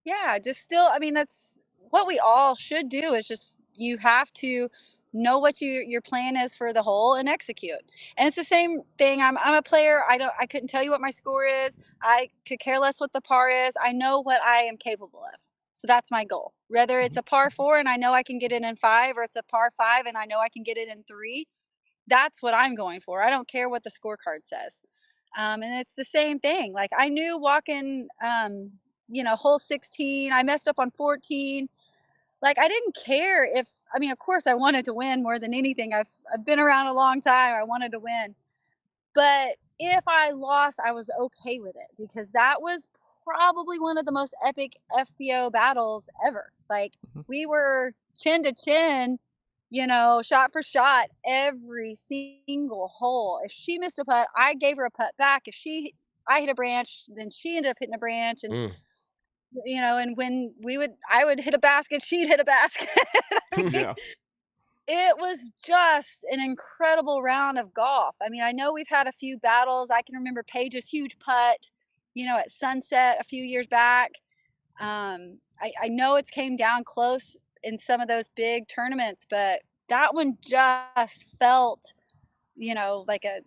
Yeah, just still, that's what we all should do, is just, you have to know what your plan is for the hole and execute. And it's the same thing. I'm a player. I couldn't tell you what my score is. I could care less what the par is. I know what I am capable of. So that's my goal. Whether it's a par 4 and I know I can get it in 5, or it's a par 5 and I know I can get it in 3, that's what I'm going for. I don't care what the scorecard says. And it's the same thing. Like, I knew walking, hole 16, I messed up on 14. Like, I didn't care if, of course I wanted to win more than anything. I've been around a long time. I wanted to win. But if I lost, I was okay with it, because that was probably one of the most epic FBO battles ever. Like, we were chin to chin, shot for shot every single hole. If she missed a putt, I gave her a putt back. I hit a branch, then she ended up hitting a branch, and and when I would hit a basket, she'd hit a basket. Yeah. It was just an incredible round of golf. I know we've had a few battles. I can remember Paige's huge putt, at Sunset a few years back. I know it's came down close in some of those big tournaments, but that one just felt, like a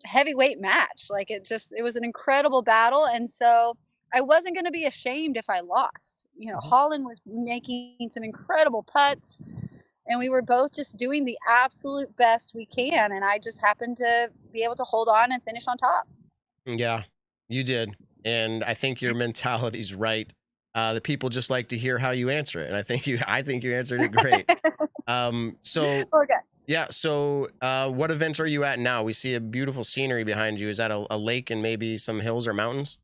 heavyweight match. Like, it was an incredible battle. And so I wasn't going to be ashamed if I lost. Holland was making some incredible putts, and we were both just doing the absolute best we can. And I just happened to be able to hold on and finish on top. Yeah, you did. And I think your mentality's right. The people just like to hear how you answer it. And I think you answered it great. Okay. Yeah. So what events are you at now? We see a beautiful scenery behind you. Is that a lake and maybe some hills or mountains?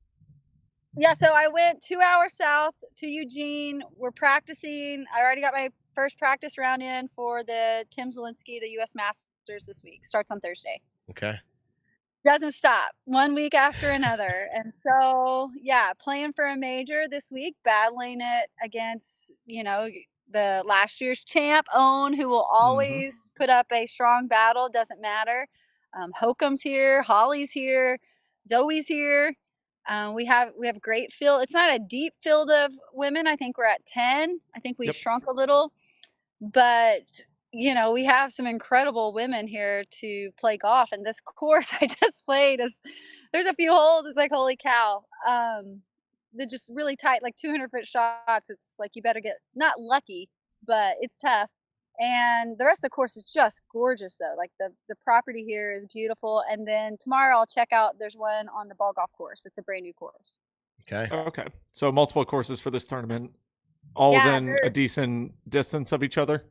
Yeah, so I went 2 hours south to Eugene. We're practicing. I already got my first practice round in for the Tim Zielinski, the U.S. Masters this week. Starts on Thursday. Okay. Doesn't stop one week after another. And so, yeah, playing for a major this week, battling it against, the last year's champ, Own, who will always put up a strong battle. Doesn't matter. Hokum's here, Holly's here, Zoe's here. We have great field. It's not a deep field of women. I think we're at 10. I think we shrunk a little, but we have some incredible women here to play golf. And this course I just played there's a few holes. It's like, holy cow. They're just really tight, like 200-foot shots. It's like, you better get not lucky, but it's tough. And the rest of the course is just gorgeous though. Like the property here is beautiful. And then tomorrow I'll check out, there's one on the ball golf course. It's a brand new course. Okay. So multiple courses for this tournament, all within a decent distance of each other?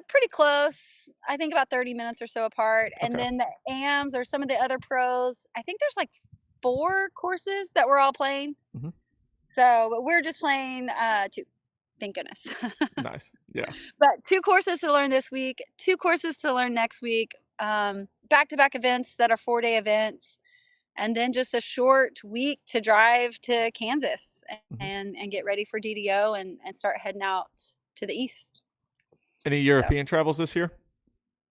Pretty close. I think about 30 minutes or so apart. And then the AMs or some of the other pros, I think there's like 4 courses that we're all playing. So we're just playing 2. Thank goodness. Nice. Yeah. But 2 courses to learn this week, 2 courses to learn next week, back-to-back events that are 4-day events, and then just a short week to drive to Kansas and get ready for DDO and start heading out to the east. Any European travels this year?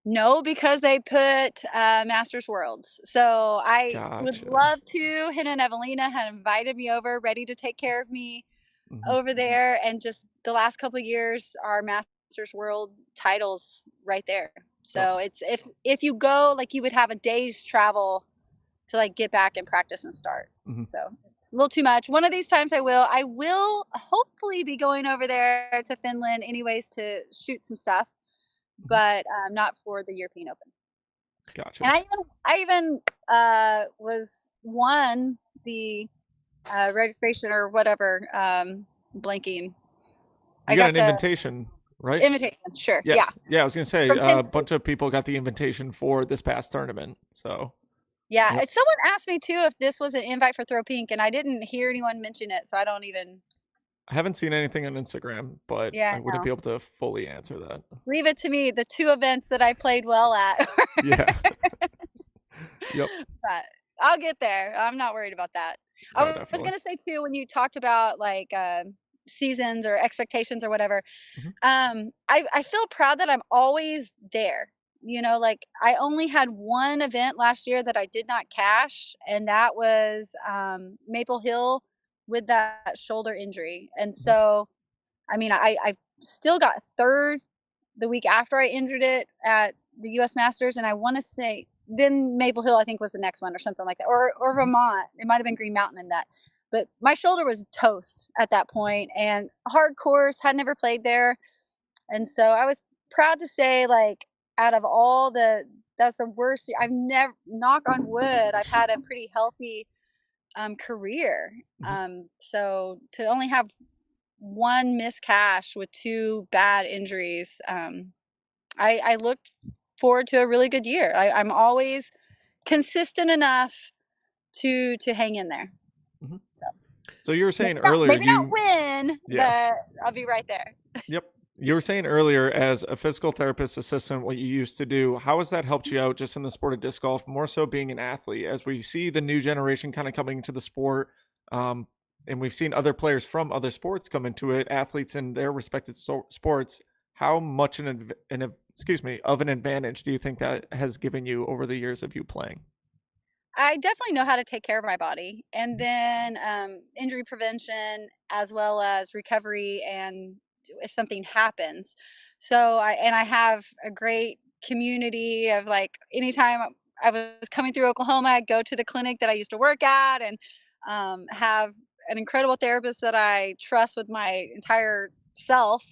No, because they put Masters Worlds. So I would love to. Hannah and Evelina had invited me over, ready to take care of me over there. And just the last couple of years, our Masters World titles right there. So it's if you go, like, you would have a day's travel to like get back and practice and start. So a little too much. One of these times I will hopefully be going over there to Finland anyways to shoot some stuff, but not for the European Open. Gotcha. And I even won the registration or whatever, blanking. You got an invitation, right? Invitation, sure. Yes. Yeah. Yeah, I was going to say a bunch of people got the invitation for this past tournament. So yeah, someone asked me too if this was an invite for Throw Pink, and I didn't hear anyone mention it, so I haven't seen anything on Instagram, but I wouldn't be able to fully answer that. Leave it to me, the 2 events that I played well at. Yeah. Yep. But I'll get there. I'm not worried about that. Oh, I was going to say too, when you talked about like seasons or expectations or whatever, I feel proud that I'm always there. Like I only had 1 event last year that I did not cash, and that was Maple Hill with that shoulder injury. And so, I mean, I still got 3rd the week after I injured it at the U.S. Masters, and I want to say then Maple Hill I think was the next one or something like that, or Vermont. It might have been Green Mountain in that. But my shoulder was toast at that point, and hard course, had never played there, and so I was proud to say, like, out of all that's the worst. I've never, knock on wood, I've had a pretty healthy career. So to only have 1 missed cash with 2 bad injuries, I look forward to a really good year. I'm always consistent enough to hang in there. So you were saying earlier, maybe not win, but I'll be right there. Yep. You were saying earlier, as a physical therapist assistant, what you used to do, how has that helped you out just in the sport of disc golf, more so being an athlete? As we see the new generation kind of coming into the sport, and we've seen other players from other sports come into it, athletes in their respected sports, how much of an advantage do you think that has given you over the years of you playing? I definitely know how to take care of my body, and then injury prevention as well as recovery and if something happens. So I have a great community of, like, anytime I was coming through Oklahoma, I'd go to the clinic that I used to work at and have an incredible therapist that I trust with my entire self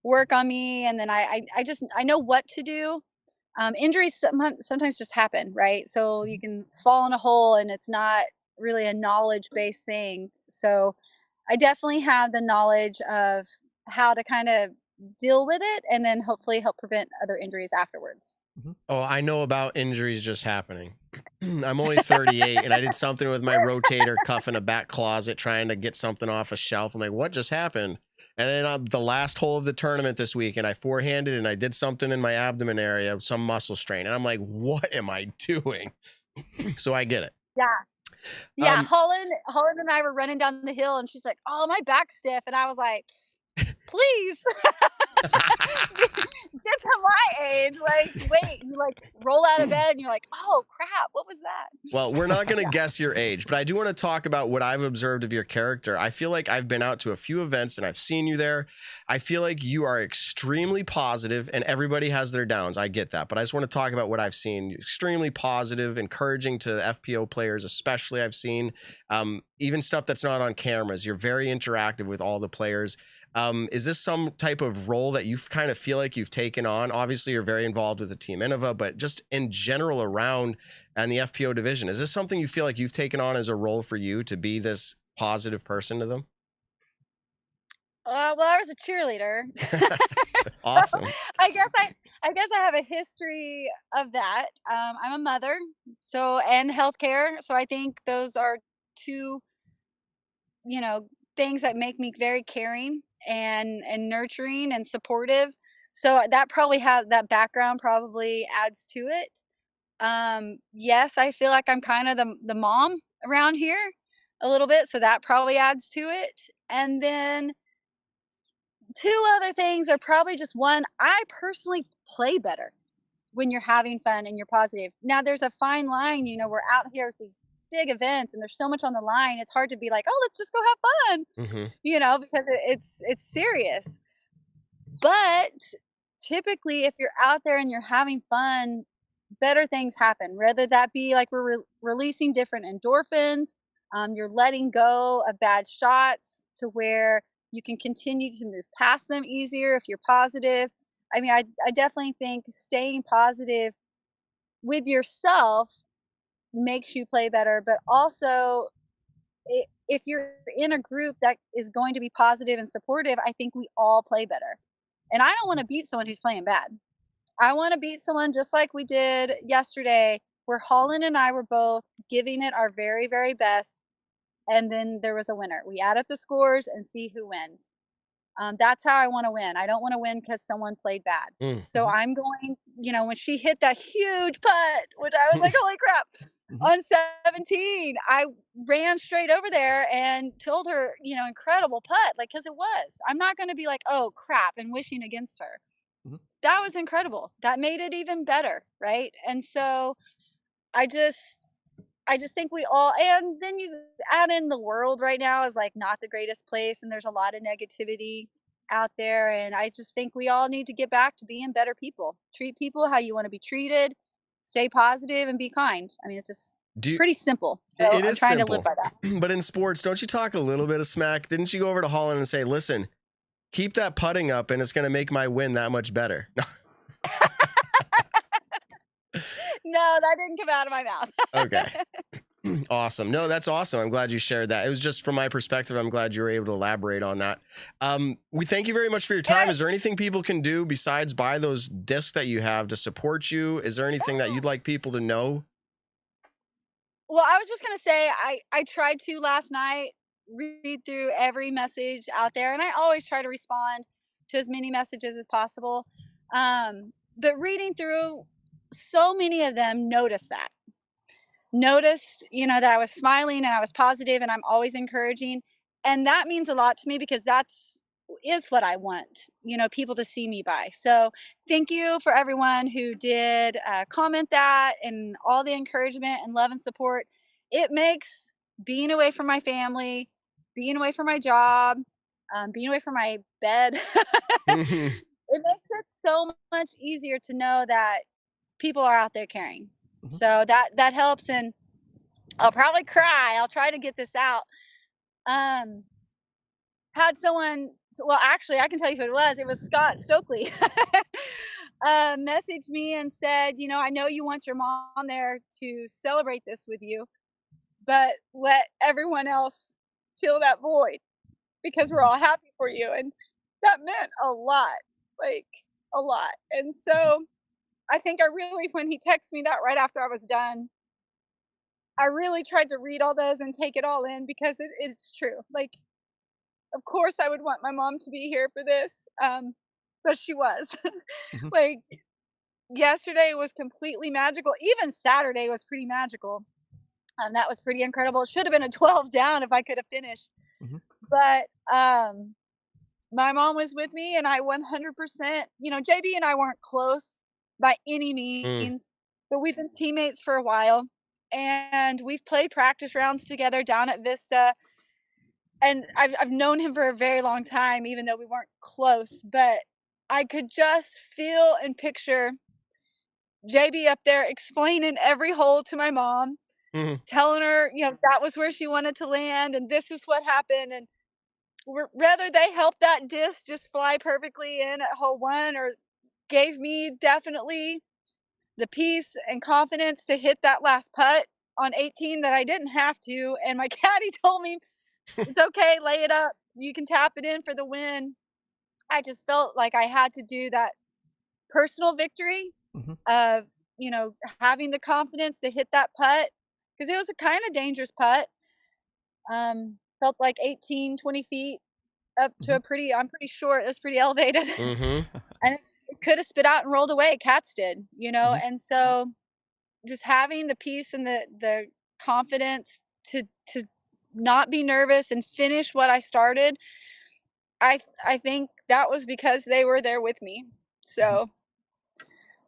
work on me. And then I know what to do. Injuries sometimes just happen, right? So you can fall in a hole and it's not really a knowledge-based thing. So I definitely have the knowledge of how to kind of deal with it and then hopefully help prevent other injuries afterwards. Oh, I know about injuries just happening. I'm only 38 and I did something with my rotator cuff in a back closet trying to get something off a shelf. I'm like, what just happened? And then the last hole of the tournament this week, and I forehanded and I did something in my abdomen area, some muscle strain. And I'm like, what am I doing? So I get it. Yeah. Yeah, Um, Holland and I were running down the hill, and she's like, "Oh, my back's stiff," and I was like, "Please, get to my age, like, wait." You, like, roll out of bed, and you're like, "Oh, crap, what was that?" Well, we're not going to Yeah. guess your age, but I do want to talk about what I've observed of your character. I feel like I've been out to a few events and I've seen you there. I feel like you are extremely positive, and everybody has their downs. I get that, but I just want to talk about what I've seen. You're extremely positive, encouraging to FPO players, especially I've seen even stuff that's not on cameras. You're very interactive with all the players. Is this some type of role that you kind of feel like you've taken on? Obviously, you're very involved with the Team Innova, but just in general around and the FPO division, is this something you feel like you've taken on as a role for you to be this positive person to them? Well, I was a cheerleader. Awesome. I guess I have a history of that. I'm a mother, so and healthcare, so I think those are two, you know, things that make me very caring and nurturing and supportive. So that probably has that background probably adds to it. Yes, I feel like I'm kind of the mom around here a little bit, so that probably adds to it. And then two other things are probably just one, I personally play better when you're having fun and you're positive. Now there's a fine line, we're out here with these big events and there's so much on the line. It's hard to be like, "Oh, let's just go have fun," Hmm. because it's serious. But typically if you're out there and you're having fun, better things happen. Whether that be like we're releasing different endorphins, you're letting go of bad shots to where you can continue to move past them easier if you're positive. I mean, I definitely think staying positive with yourself makes you play better, but also if you're in a group that is going to be positive and supportive, I think we all play better. And I don't want to beat someone who's playing bad. I want to beat someone just like we did yesterday, where Holland and I were both giving it our very, very best. And then there was a winner. We add up the scores and see who wins. That's how I want to win. I don't want to win because someone played bad. Mm. So I'm going, when she hit that huge putt, which I was like, holy crap, on 17, I ran straight over there and told her, incredible putt, like, because it was. I'm not going to be like, oh, crap, and wishing against her. Mhm. That was incredible. That made it even better, right? And so I just think we all, and then you add in the world right now is like not the greatest place and there's a lot of negativity out there, and I just think we all need to get back to being better people. Treat people how you want to be treated, stay positive and be kind. I mean, it's just Do you, pretty simple. So it I'm is trying to simple, live by that. but in sports, don't you talk a little bit of smack? Didn't you go over to Holland and say, "Listen, keep that putting up, and it's going to make my win that much better"? No, that didn't come out of my mouth. Okay. Awesome. No, that's awesome. I'm glad you shared that. It was just from my perspective. I'm glad you were able to elaborate on that. We thank you very much for your time. Is there anything people can do besides buy those discs that you have to support you? Is there anything that you'd like people to know? Well, I was just gonna say I tried to last night read through every message out there, and I always try to respond to as many messages as possible. But reading through, so many of them noticed, that I was smiling and I was positive and I'm always encouraging, and that means a lot to me because that's is what I want, people to see me by. So thank you for everyone who did comment that and all the encouragement and love and support. It makes being away from my family, being away from my job, being away from my bed, Mhm. it makes it so much easier to know that people are out there caring. Mhm. So that helps, and I'll probably cry. I'll try to get this out. Um, had someone, well, actually, I can tell you who it was. It was Scott Stokely. Messaged me and said, I know you want your mom there to celebrate this with you, but let everyone else fill that void because we're all happy for you. And that meant a lot, like a lot. And so I think when he texted me that right after I was done, I really tried to read all those and take it all in because it's true. Like, of course, I would want my mom to be here for this, but she was. Mhm. Like, yesterday was completely magical. Even Saturday was pretty magical. That was pretty incredible. It should have been a 12 down if I could have finished. But my mom was with me, and I 100%, JB and I weren't close by any means, but we've been teammates for a while, and we've played practice rounds together down at Vista. And I've known him for a very long time, even though we weren't close, but I could just feel and picture JB up there explaining every hole to my mom, telling her, that was where she wanted to land, and this is what happened. And whether they helped that disc just fly perfectly in at hole 1 or gave me definitely the peace and confidence to hit that last putt on 18 that I didn't have to. And my caddy told me, it's okay, lay it up. You can tap it in for the win. I just felt like I had to do that personal victory of, having the confidence to hit that putt, because it was a kind of dangerous putt. Felt like 18, 20 feet up to I'm pretty short. It was pretty elevated. And it could have spit out and rolled away. Cats did, and so just having the peace and the confidence to not be nervous and finish what I started. I think that was because they were there with me. So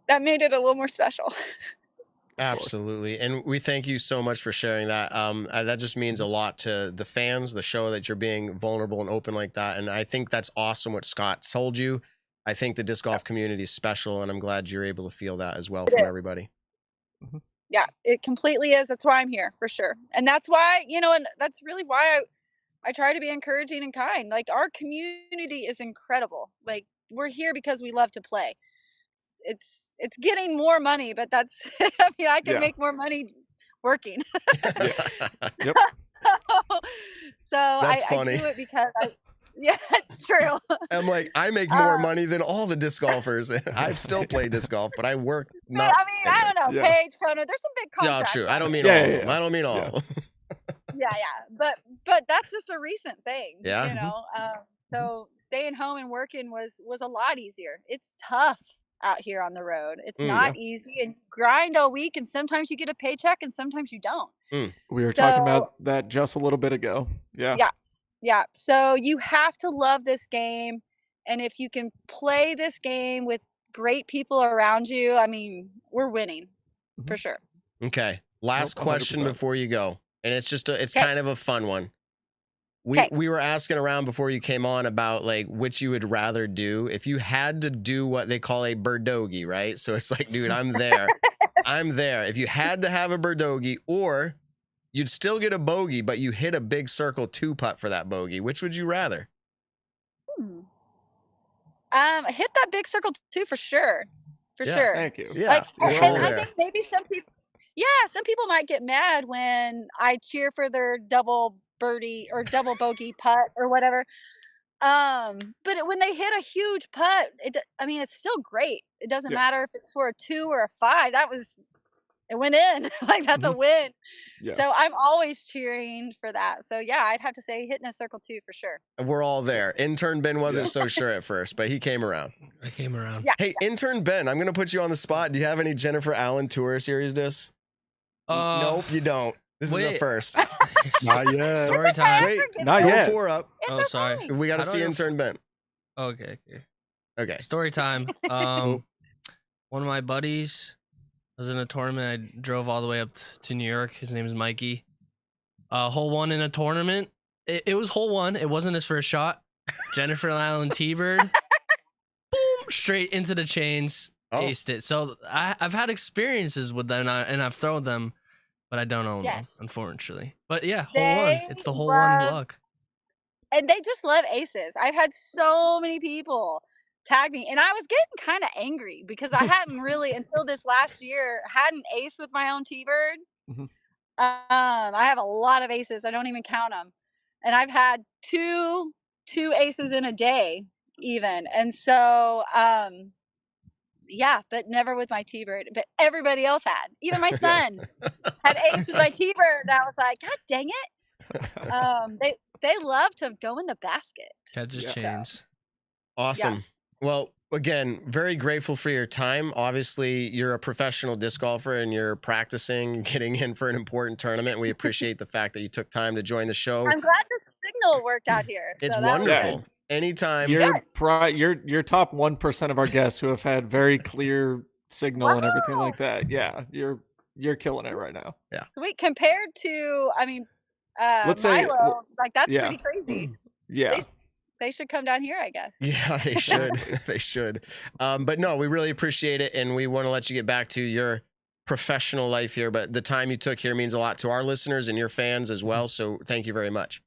that made it a little more special. Absolutely. And we thank you so much for sharing that. That just means a lot to the fans, the show, that you're being vulnerable and open like that. And I think that's awesome what Scott told you. I think the disc golf community is special, and I'm glad you're able to feel that as well from everybody. Yeah, it completely is. That's why I'm here, for sure. And that's why, and that's really why I try to be encouraging and kind. Like, our community is incredible. Like, we're here because we love to play. It's getting more money, but that's, I can make more money working. Yep. So That's I funny. do it because it's true. I'm like, I make more money than all the disc golfers. I still play disc golf, but I work not. I don't know, Paige, Kona, there's some big contracts. No, true. I don't mean all of them. I don't mean all of them. Yeah. But that's just a recent thing. Yeah. So staying home and working was a lot easier. It's tough out here on the road. It's not easy, and grind all week, and sometimes you get a paycheck and sometimes you don't. We were talking about that just a little bit ago. Yeah. So you have to love this game, and if you can play this game with great people around you, we're winning for sure. Okay. Last question 100%. before you go. And it's just it's kind of a fun one. We were asking around before you came on about like which you would rather do if you had to do what they call a birdogey, right? So it's like, dude, I'm there. I'm there. If you had to have a birdogey, or you'd still get a bogey, but you hit a big circle 2-putt for that bogey, which would you rather? Hit that big circle 2 for sure. For sure. Thank you. Yeah. I think maybe some people might get mad when I cheer for their double birdie or double bogey putt or whatever. But when they hit a huge putt, it's still great. It doesn't matter if it's for a 2 or a 5. It went in. Like, that's a win. So I'm always cheering for that. So yeah, I'd have to say hitting a circle 2 for sure. We're all there. Intern Ben wasn't so sure at first, but he came around. I came around. Yeah. Hey, Intern Ben, I'm going to put you on the spot. Do you have any Jennifer Allen Tour Series discs? Nope, you don't. This is a first. Not yet. Story time. Wait, Not go yet. 4 up. Oh, sorry. We got to How do see I go Intern Ben. Okay. Okay. Story time. One of my buddies was in a tournament. I drove all the way up to New York. His name is Mikey. Hole 1 in a tournament. It was hole 1. It wasn't his first shot. Jennifer Allen T-Bird. Boom! Straight into the chains. Aced it. So I've had experiences with them, and I've thrown them, but I don't own them, unfortunately. But yeah, hole 1. It's the hole 1 luck. And they just love aces. I've had so many people tag me, and I was getting kind of angry because I hadn't really until this last year had an ace with my own T-Bird. I have a lot of aces. I don't even count them, and I've had two aces in a day even. And so but never with my T-Bird. But everybody else had. Even my son had ace with my T-Bird. And I was like, God dang it. They love to go in the basket. Catches chains. Awesome. Well, Again, very grateful for your time. Obviously, you're a professional disc golfer and you're practicing, getting in for an important tournament. We appreciate the fact that you took time to join the show. I'm glad the signal worked out here. It's so that was wonderful. good. Anytime. You're top 1% of our guests who have had very clear signal and everything like that. Yeah, you're killing it right now. Yeah. Sweet. Compared to, I mean, Let's say- Milo, like that's yeah. pretty crazy. Yeah. They should come down here, I guess. Yeah, they should. They should. But no, we really appreciate it. And we want to let you get back to your professional life here. But the time you took here means a lot to our listeners and your fans as well. So thank you very much.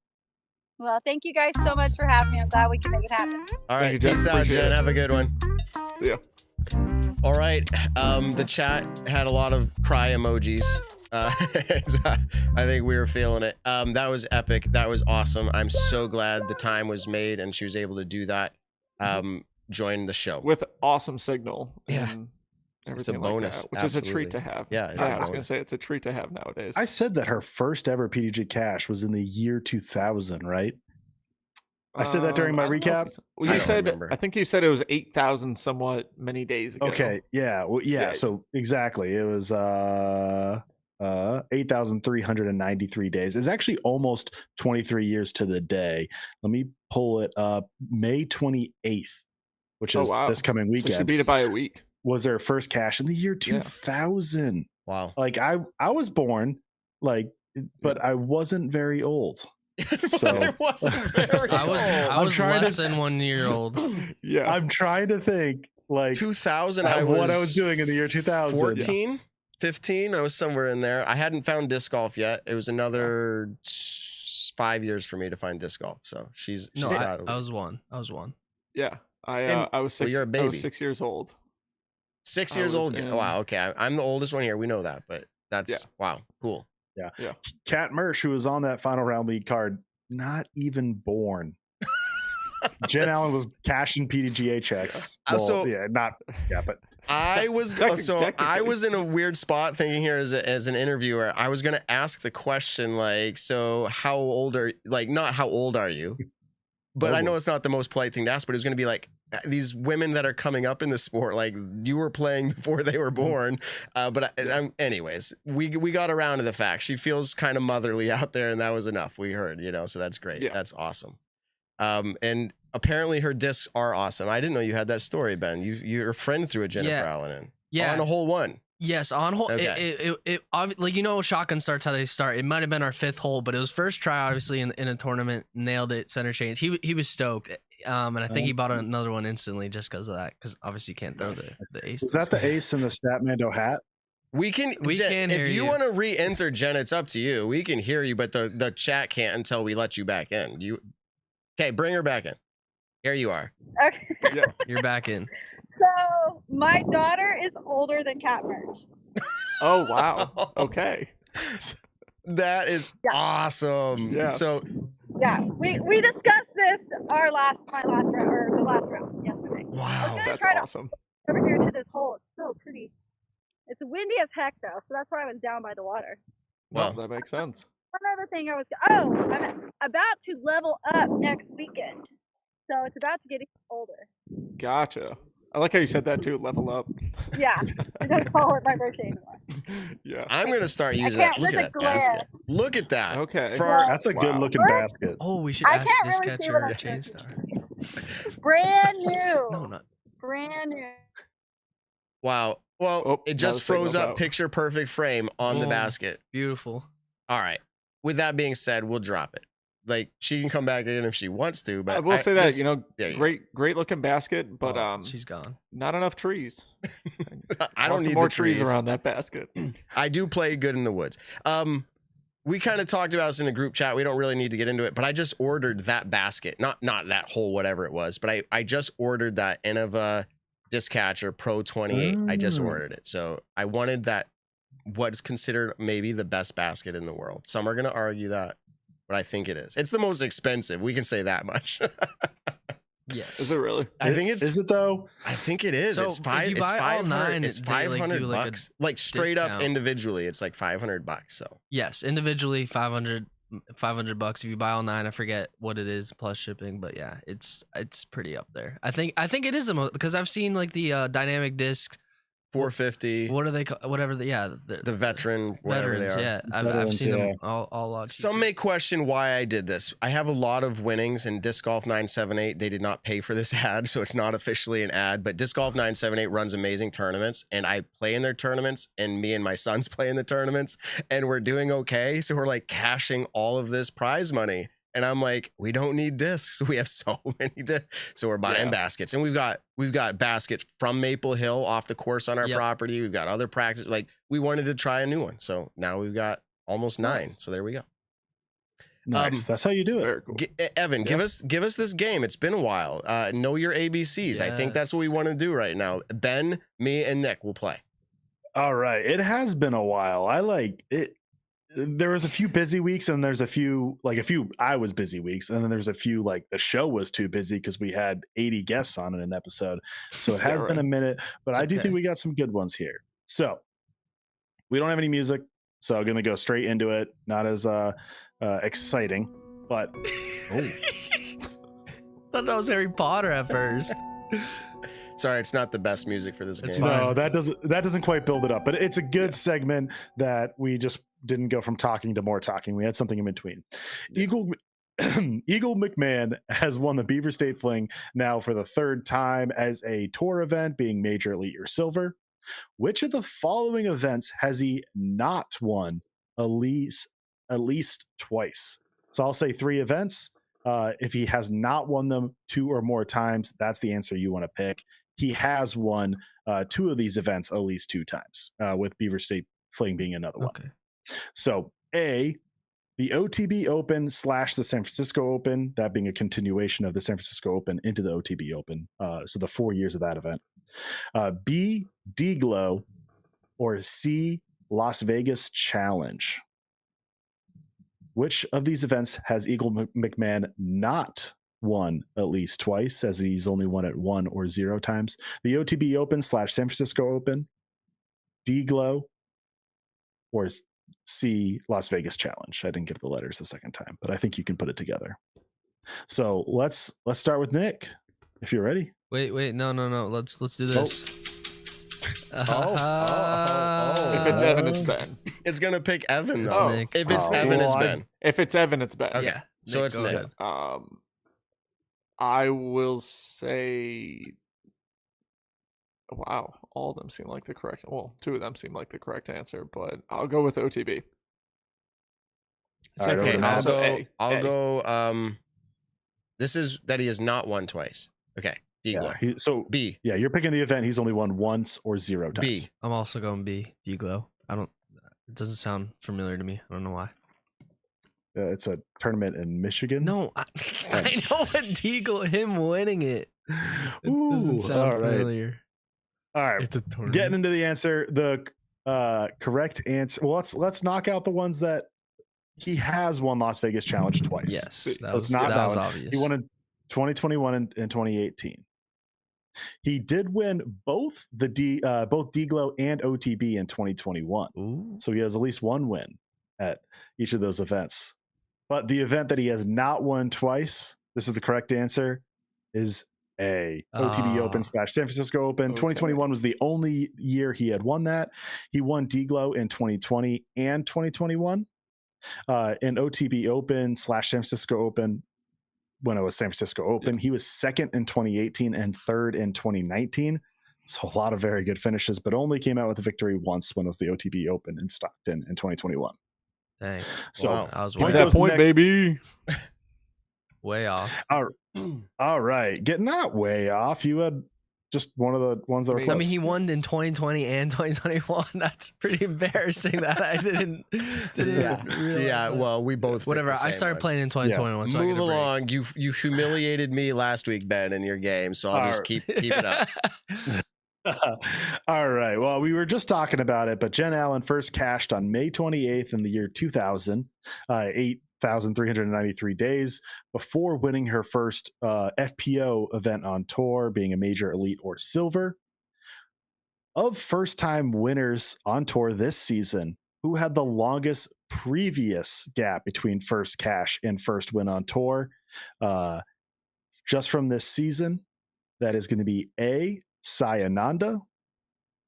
Well, thank you guys so much for having me. I'm glad we can make it happen. All Thank right. you, Jen. Peace out, Appreciate Jen. it. Have a good one. See ya. All right. The chat had a lot of cry emojis. I think we were feeling it. That was epic. That was awesome. I'm so glad the time was made and she was able to do that. Join the show. With awesome signal. Yeah. And everything bonus, like that, which is a treat absolutely. to have. Yeah, it's a I was bonus. gonna say it's a treat to have nowadays. I said that her first ever PDG cash was in the year 2000, right? I said that during my I don't know if recap. you said- Well, I you don't said remember. I think you said it was 8,000 somewhat many days ago. Okay, yeah, well, Yeah. So exactly, it was 8,393 days. It's actually almost 23 years to the day. Let me pull it up. May 28th, which is wow. this coming So she weekend, beat it by a week. was her first cash in the year Yeah. 2000. Wow. Like I was born, like, but I wasn't very old. So it wasn't very I was I'm trying less to- than 1 year old. Yeah. I'm trying to think like 2000. what I was doing in the year 2000. 14, 15. I was somewhere in there. I hadn't found disc golf yet. It was another 5 years for me to find disc golf. So she's No, got I was one. Yeah. And- I was 6 you're a I baby. was 6 years old. 6 I years was old. in- Wow. Okay. I'm the oldest one here. We know that, but that's Yeah. wow. Cool. Kat Mersch, who was on that final round lead card, not even born. Jen Allen was cashing PDGA checks. Well, So- but I was Technically. I was in a weird spot thinking here as an interviewer. I was gonna ask the question like, so how old are not how old are you? But I know it's not the most polite thing to ask, but it was gonna be like these women that are coming up in the sport, like you were playing before they were born. Anyways, we got around to the fact she feels kind of motherly out there, and that was enough. We heard, so that's great. Yeah. That's awesome. And apparently her discs are awesome. I didn't know you had that story, Ben. Your friend threw a Jennifer Yeah. Allen in. Yeah. On a hole one. Yes, on hole. Okay. Like shotgun starts how they start. It might have been our 5th hole, but it was first try, obviously in a tournament. Nailed it, center chains. He was stoked, and I think he bought another one instantly just because of that. Because obviously you can't throw the ace. was that the ace in the Statmando hat? We can can hear if you you. want to re-enter, Jen, it's up to you. We can hear you, but the chat can't until we let you back in. Okay, bring her back in. Here you are. Okay. You're back in. So my daughter is older than Kat Merch. Oh wow. Okay. That is Yeah. awesome. Yeah. So Yeah, we discussed this my last round or the last round yesterday. wow. Okay. That's try to- awesome. Over here to this hole, it's so pretty. It's windy as heck though, so that's why I was down by the water. Well, Well, that makes sense. One other thing I'm about to level up next weekend, so it's about to get even older. Gotcha. I like how you said that too. Level up. Yeah, I don't call it my birthday anymore. Yeah. I'm gonna start using can't that. Look with at the that glare. basket. Look at that. Okay. For our- That's a Wow. good looking What? basket. Oh, we should I ask can't this really see catcher what I'm chain doing. star. Brand new. No, not. Brand new. Wow. Well, Oh, it now just the signal's froze up out. picture perfect frame on the Boom. basket. Beautiful. All right. With that being said, we'll drop it. Like she can come back in if she wants to, but I will say that, just- yeah. great looking basket, but Oh, she's gone. not enough trees. I Want don't some need more the trees around that basket. I do play good in the woods. We kind of talked about this in a group chat. We don't really need to get into it, but I just ordered that basket, not that whole whatever it was, but I just ordered that Innova disc catcher Pro 28. I just ordered it, so I wanted that. What's considered maybe the best basket in the world. Some are going to argue that, but I think it is. It's the most expensive. We can say that much. Yes. Is it really? I think it's. Is it though? I think it is. So it's if five. you It's buy all 500. nine, It's they, like, 500 do, like, a bucks. Like straight up discount. individually, it's like $500. So Yes, individually $500. $500 if you buy all 9. I forget what it is plus shipping, but yeah, it's pretty up there. I think it is the most, because I've seen like the dynamic disc 450. What are they called? Whatever the veteran, whatever veterans. they are. Yeah, I've Veterans, seen yeah. them all. Some may question why I did this. I have a lot of winnings in Disc Golf 978. They did not pay for this ad, so it's not officially an ad, but Disc Golf 978 runs amazing tournaments, and I play in their tournaments, and me and my sons play in the tournaments, and we're doing okay. So we're like cashing all of this prize money. And I'm like, we don't need discs. We have so many discs. So we're buying baskets. And we've got baskets from Maple Hill off the course on our property. We've got other practice. Like, we wanted to try a new one. So now we've got almost 9. So there we go. Nice. That's how you do it. Very cool. Evan, give us this game. It's been a while. Know your ABCs. I think that's what we want to do right now. Ben, me, and Nick will play. All right. It has been a while. I like it. There was a few busy weeks, and there's a few I was busy weeks, and then there's a few like the show was too busy because we had 80 guests on in an episode. So it has been a minute, but I do think we got some good ones here. So we don't have any music, so I'm gonna go straight into it. Not as exciting, but thought that was Harry Potter at first. Sorry, it's not the best music for this game. No, that doesn't quite build it up, but it's a good segment that we just didn't go from talking to more talking. We had something in between. Eagle McMahon has won the Beaver State Fling now for the 3rd time as a tour event, being Major, Elite, or Silver. Which of the following events has he not won at least twice? So I'll say 3 events. If he has not won them 2 or more times, that's the answer you want to pick. He has won 2 of these events at least 2 times, with Beaver State Fling being another one. So A, the OTB Open / the San Francisco Open, that being a continuation of the San Francisco Open into the OTB Open. So the 4 years of that event. B, D-Glow, or C, Las Vegas Challenge. Which of these events has Eagle McMahon not won at least twice, as he's only won it 1 or 0 times? The OTB Open / San Francisco Open, D-Glow, or C, Las Vegas Challenge. I didn't give the letters the second time, but I think you can put it together. So let's start with Nick, if you're ready. Wait, no. Let's do this. If it's Evan, it's Ben. It's gonna pick Evan though. Nick. If it's Evan, it's Ben. If it's Evan, it's Ben. Okay. Yeah. So it's Nick. Ahead. I will say, wow, all of them seem like the correct. Well, 2 of them seem like the correct answer, but I'll go with OTB. All right, okay, I'll go. This is that he has not won twice. Okay, D-Glow. Yeah, so B. Yeah, you're picking the event he's only won once or 0 times. B. I'm also going B, D-Glow. It doesn't sound familiar to me. I don't know why. It's a tournament in Michigan. No, I know what D-Glow, him winning it. It doesn't sound familiar. All right, It's a tournament. getting into the answer. The correct answer. Well, let's knock out the ones that he has won Las Vegas Challenge twice. Yes, So it's not that that was one. obvious. He won in 2021 and 2018. He did win both D-Glow and OTB in 2021. Ooh. So he has at least 1 win at each of those events. But the event that he has not won twice, this is the correct answer, is A, OTB Open / San Francisco Open. 2021 was the only year he had won that. He won D-Glow in 2020 and 2021. In OTB Open / San Francisco Open, when it was San Francisco Open, he was 2nd in 2018 and 3rd in 2019. So a lot of very good finishes, but only came out with a victory once when it was the OTB Open in Stockton in 2021. Dang. So I was Point way that off. point, baby. Way off. All right, get not way off. You had just one of the ones that were close. I mean, he won in 2020 and 2021. That's pretty embarrassing that I didn't realize Yeah, that. well, we both Whatever. I started playing in 2021. So I Move get a break. along. You humiliated me last week, Ben, in your game, so I'll just keep it up. All right. Well, we were just talking about it, but Jen Allen first cashed on May 28th in the year 2000, 8,393 days before winning her first FPO event on tour, being a Major, Elite, or Silver. Of first-time winners on tour this season, who had the longest previous gap between first cash and first win on tour? Just from this season, that is going to be A, Sayananda,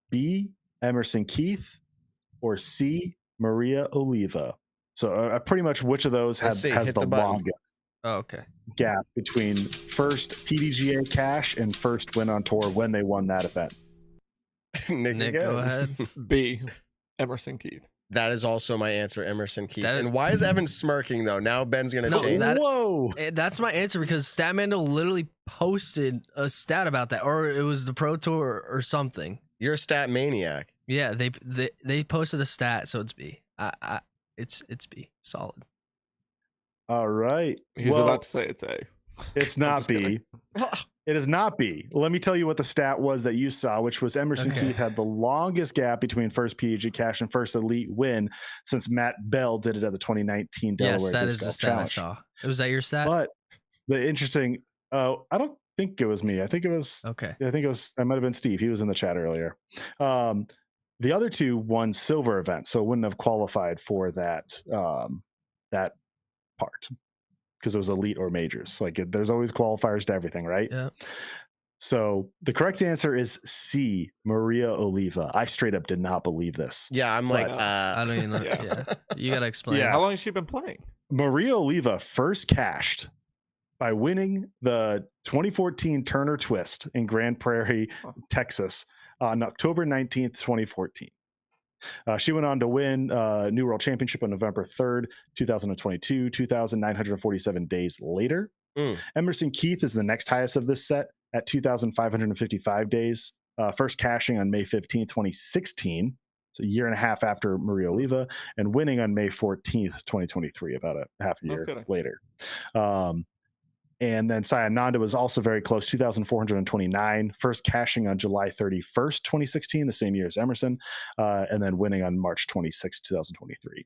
B, Emerson Keith, or C, Maria Oliva. So pretty much which of those has the longest gap between first PDGA cash and first win on tour when they won that event? Nick, go ahead. B, Emerson Keith. That is also my answer, Emerson Keith. And why is Evan smirking though? Now Ben's gonna change. Whoa! That's my answer because Statmando literally posted a stat about that, or it was the Pro Tour or something. You're a stat maniac. Yeah, they posted a stat, so it's B. It's B. Solid. All right. He's about to say it's A. It's not B. It is not B. Let me tell you what the stat was that you saw, which was Emerson Keith had the longest gap between first PDG cash and first elite win since Matt Bell did it at the 2019 Delaware. Yes, that Disc is the Golf stat Challenge. I saw. Was that your stat? But the interesting, I don't think it was me. I think it was, okay. I think it was, I might've been Steve. He was in the chat earlier. The other two won silver events, so wouldn't have qualified for that, that part. Because it was elite or majors. Like there's always qualifiers to everything, right? Yeah. So the correct answer is C, Maria Oliva. I straight up did not believe this. Yeah, I'm like, I don't even know. Yeah. You gotta explain. Yeah. How long has she been playing? Maria Oliva first cashed by winning the 2014 Turner Twist in Grand Prairie, Texas on October 19th, 2014. She went on to win New World Championship on November 3rd, 2022, 2,947 days later. Emerson Keith is the next highest of this set at 2,555 days, first cashing on May 15th, 2016, so a year and a half after Maria Oliva, and winning on May 14th, 2023, about a half a year later. And then Sayananda was also very close, 2,429, first cashing on July 31st, 2016, the same year as Emerson, and then winning on March 26, 2023.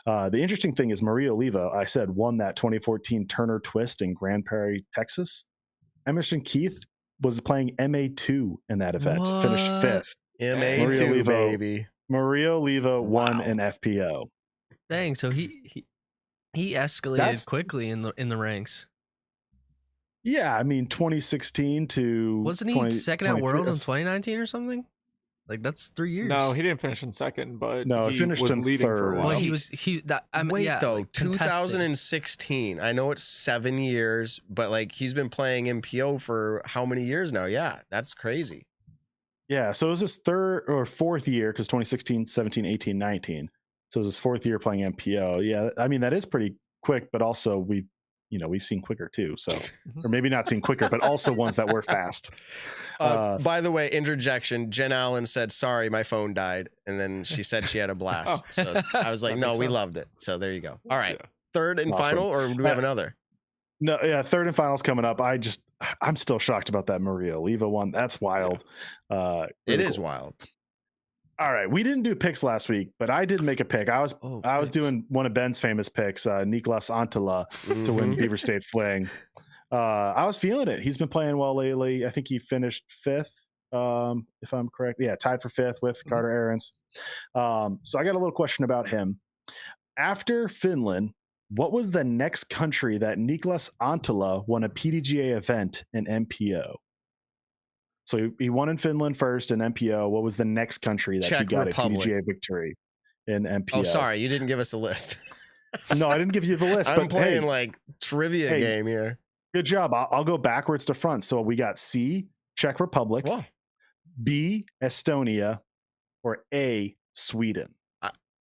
The interesting thing is Maria Oliva, I said, won that 2014 Turner Twist in Grand Prairie, Texas. Emerson Keith was playing MA2 in that event, finished 5th. MA2, baby. Maria Oliva won an FPO. Dang, so he escalated quickly in the ranks. Yeah, I mean, 2016 to wasn't he second at Worlds in 2019 or something? Like that's 3 years. No, he didn't finish in second, but he finished in leading third. for a while. Well, though, 2016. I know it's 7 years, but like he's been playing MPO for how many years now? Yeah, that's crazy. Yeah, so it was his third or fourth year because 2016, 17, 18, 19. So it was his fourth year playing MPO. Yeah, I mean that is pretty quick, but also we've seen quicker too. So, or maybe not seen quicker, but also ones that were fast. By the way, interjection. Jen Allen said, "Sorry, my phone died," and then she said she had a blast. So I was like, "No, we loved it." So there you go. All right, third and final, or do we have another? No, yeah, third and finals coming up. I'm still shocked about that Maria Oliva one. That's wild. It is wild. All right, we didn't do picks last week, but I did make a pick. I was doing one of Ben's famous picks, Niklas Antila to win Beaver State Fling. I was feeling it. He's been playing well lately. I think he finished 5th, if I'm correct. Yeah, tied for 5th with Carter AHRENS. So I got a little question about him. After Finland, what was the next country that Niklas Antila won a PDGA event in MPO? So he won in Finland first in MPO. What was the next country that he got a PDGA victory in MPO? Oh, sorry, you didn't give us a list. No, I didn't give you the list. I'm playing like trivia game here. Good job. I'll go backwards to front. So we got C, Czech Republic, B, Estonia, or A, Sweden.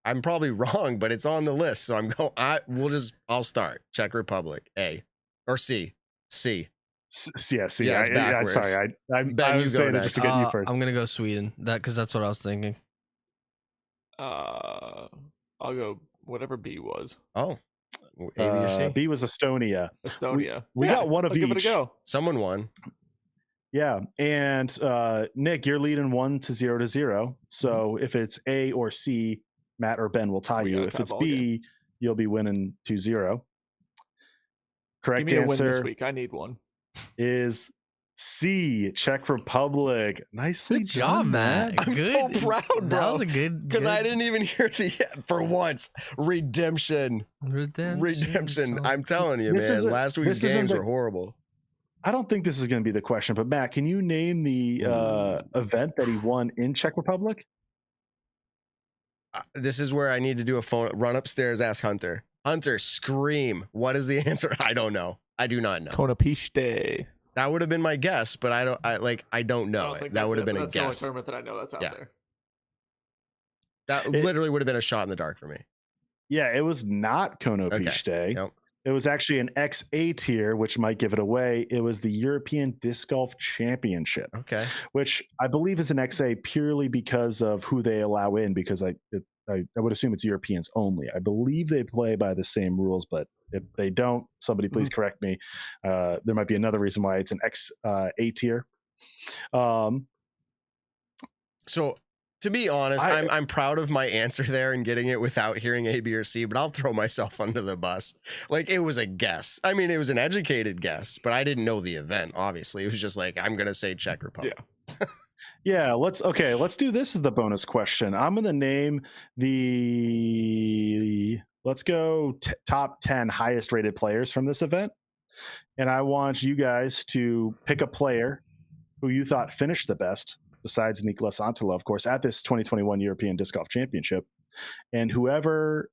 I'm probably wrong, but it's on the list. So I'll start. Czech Republic, A, or C. Yeah, C. Yeah, I'm sorry. I was saying it just to get you first. I'm gonna go Sweden. Because that's what I was thinking. I'll go whatever B was. Oh, A, B, or C? B was Estonia. We got one of each. Give it a go. Someone won. Yeah, and Nick, you're leading 1-0. So if it's A or C, Matt or Ben will tie you. If it's B, you'll be winning 2-0. Correct Give me answer a win this week. I need one. Is C, Czech Republic. Nicely Good job, done, Matt. I'm so proud, bro. That was a good. Because I didn't even hear for once, redemption. I'm telling you, man, last week's games were horrible. I don't think this is going to be the question, but Matt, can you name the event that he won in Czech Republic? This is where I need to do a phone run upstairs, ask Hunter. Hunter, scream. What is the answer? I don't know. I do not know. Konopiste. That would have been my guess, but I don't know it. That would have been a guess. That's the only tournament that I know that's out there. That literally would have been a shot in the dark for me. Yeah, it was not Konopiste. Okay. Nope. It was actually an XA tier, which might give it away. It was the European Disc Golf Championship. Okay. Which I believe is an XA purely because of who they allow in, because I would assume it's Europeans only. I believe they play by the same rules, but if they don't, somebody please correct me. There might be another reason why it's an XA tier. So to be honest, I'm proud of my answer there and getting it without hearing A, B, or C, but I'll throw myself under the bus. Like, it was a guess. I mean, it was an educated guess, but I didn't know the event, obviously. It was just like, I'm going to say Czech Republic. Yeah. Yeah, let's do this as the bonus question. I'm going to name let's go top 10 highest rated players from this event. And I want you guys to pick a player who you thought finished the best, besides Nicolas Antila, of course, at this 2021 European Disc Golf Championship. And whoever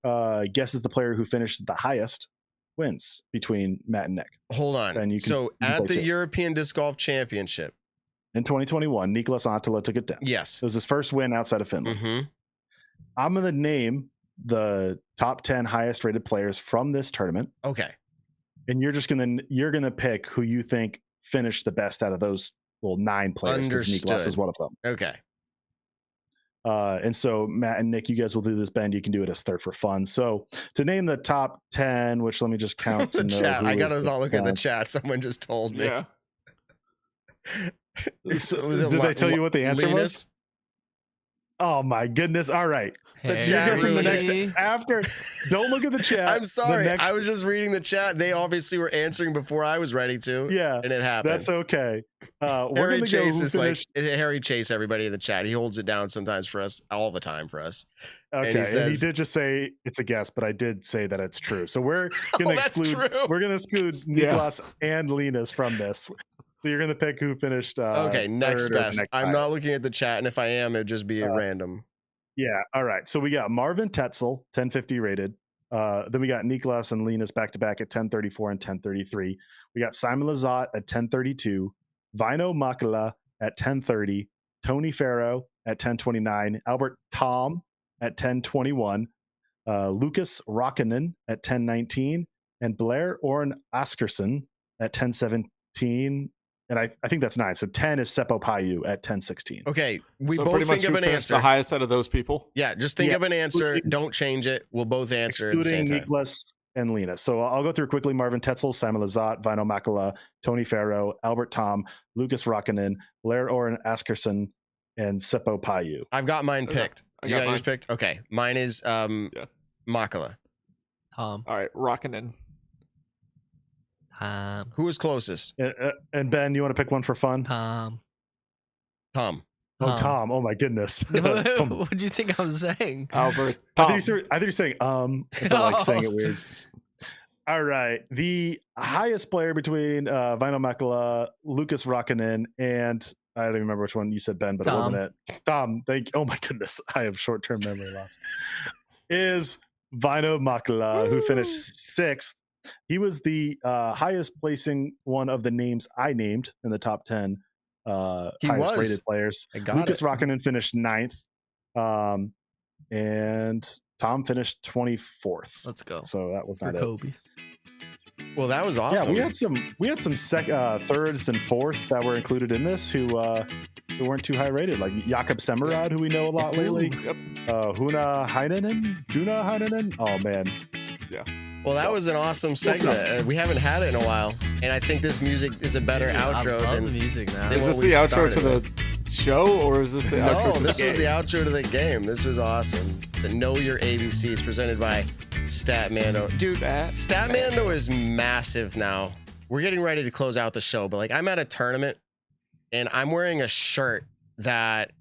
guesses the player who finished the highest wins between Matt and Nick. Hold on. So at the European Disc Golf Championship in 2021, Nicolas Antila took it down. Yes. It was his first win outside of Finland. Mm-hmm. I'm going to name the top 10 highest rated players from this tournament. Okay. And you're going to pick who you think finished the best out of those 9 players, because Nicolas is one of them. Okay. And so Matt and Nick, you guys will do this. Ben, you can do it as third for fun. So to name the top 10, which let me just count. The chat. I got to look at the chat. Someone just told me. Yeah. Did they tell you what the answer was? Oh my goodness. All right. The chat from the next after. Don't look at the chat. I'm sorry. I was just reading the chat. They obviously were answering before I was ready to. Yeah. And it happened. That's okay. Harry Chase is Harry Chase, everybody in the chat. He holds it down sometimes for us, all the time for us. Okay. And he did just say it's a guess, but I did say that it's true. So we're going to exclude Nicolas and Linus from this. So you're going to pick who finished. Okay. Next best. I'm not looking at the chat. And if I am, it'd just be a random. Yeah. All right. So we got Marvin Tetzel, 1050 rated. Then we got Nicolas and Linus back to back at 1034 and 1033. We got Simon Lizotte at 1032, Vino Makala at 1030, Tony Farrow at 1029, Albert Tom at 1021, Lucas Rokkinen at 1019, and Blair Oren Askerson at 1017. And I think that's 9. So 10 is Seppo Payu at 1016. Okay. We both think of an answer. The highest out of those people. Yeah. Just think of an answer. Don't change it. We'll both answer excluding Nicolas and Linus. So I'll go through quickly. Marvin Tetzel, Simon Lizotte, Vino Makala, Tony Farrow, Albert Tom, Lucas Rokkinen, Blair Oren Askerson, and Seppo Payu. I've got mine picked. You got yours picked? Okay. Mine is Makala. All right. Rokkinen. Who was closest? And Ben, you want to pick one for fun? Tom. Oh, Tom. Oh my goodness. What do you think I was saying? Albert. I think you're saying I felt like saying it weird. All right. The highest player between Vino Makala, Lucas Rokkinen, and I don't even remember which one you said, Ben, but Tom. It wasn't it. Tom, thank you. Oh my goodness. I have short-term memory loss. Is Vino Makala, who finished 6th. He was the highest placing one of the names I named in the top 10 highest rated players. Lucas Rokkinen finished 9th. And Tom finished 24th. Let's go. So that was not it. Kobe. Well, that was awesome. Yeah, we had some thirds and fourths that were included in this who weren't too high rated, like Jakob Semmerad, who we know a lot lately. Yep. Juna Heinonen. Oh man. Yeah. Well, that was an awesome segment. We haven't had it in a while, and I think this music is a better outro I love than the music now. than Is what this we the outro started to the with. show, or is this the outro No, to this the was game? the outro to the game. This was awesome. The Know Your ABCs presented by Statmando. Dude, Statmando is massive now. We're getting ready to close out the show, but like I'm at a tournament and I'm wearing a shirt that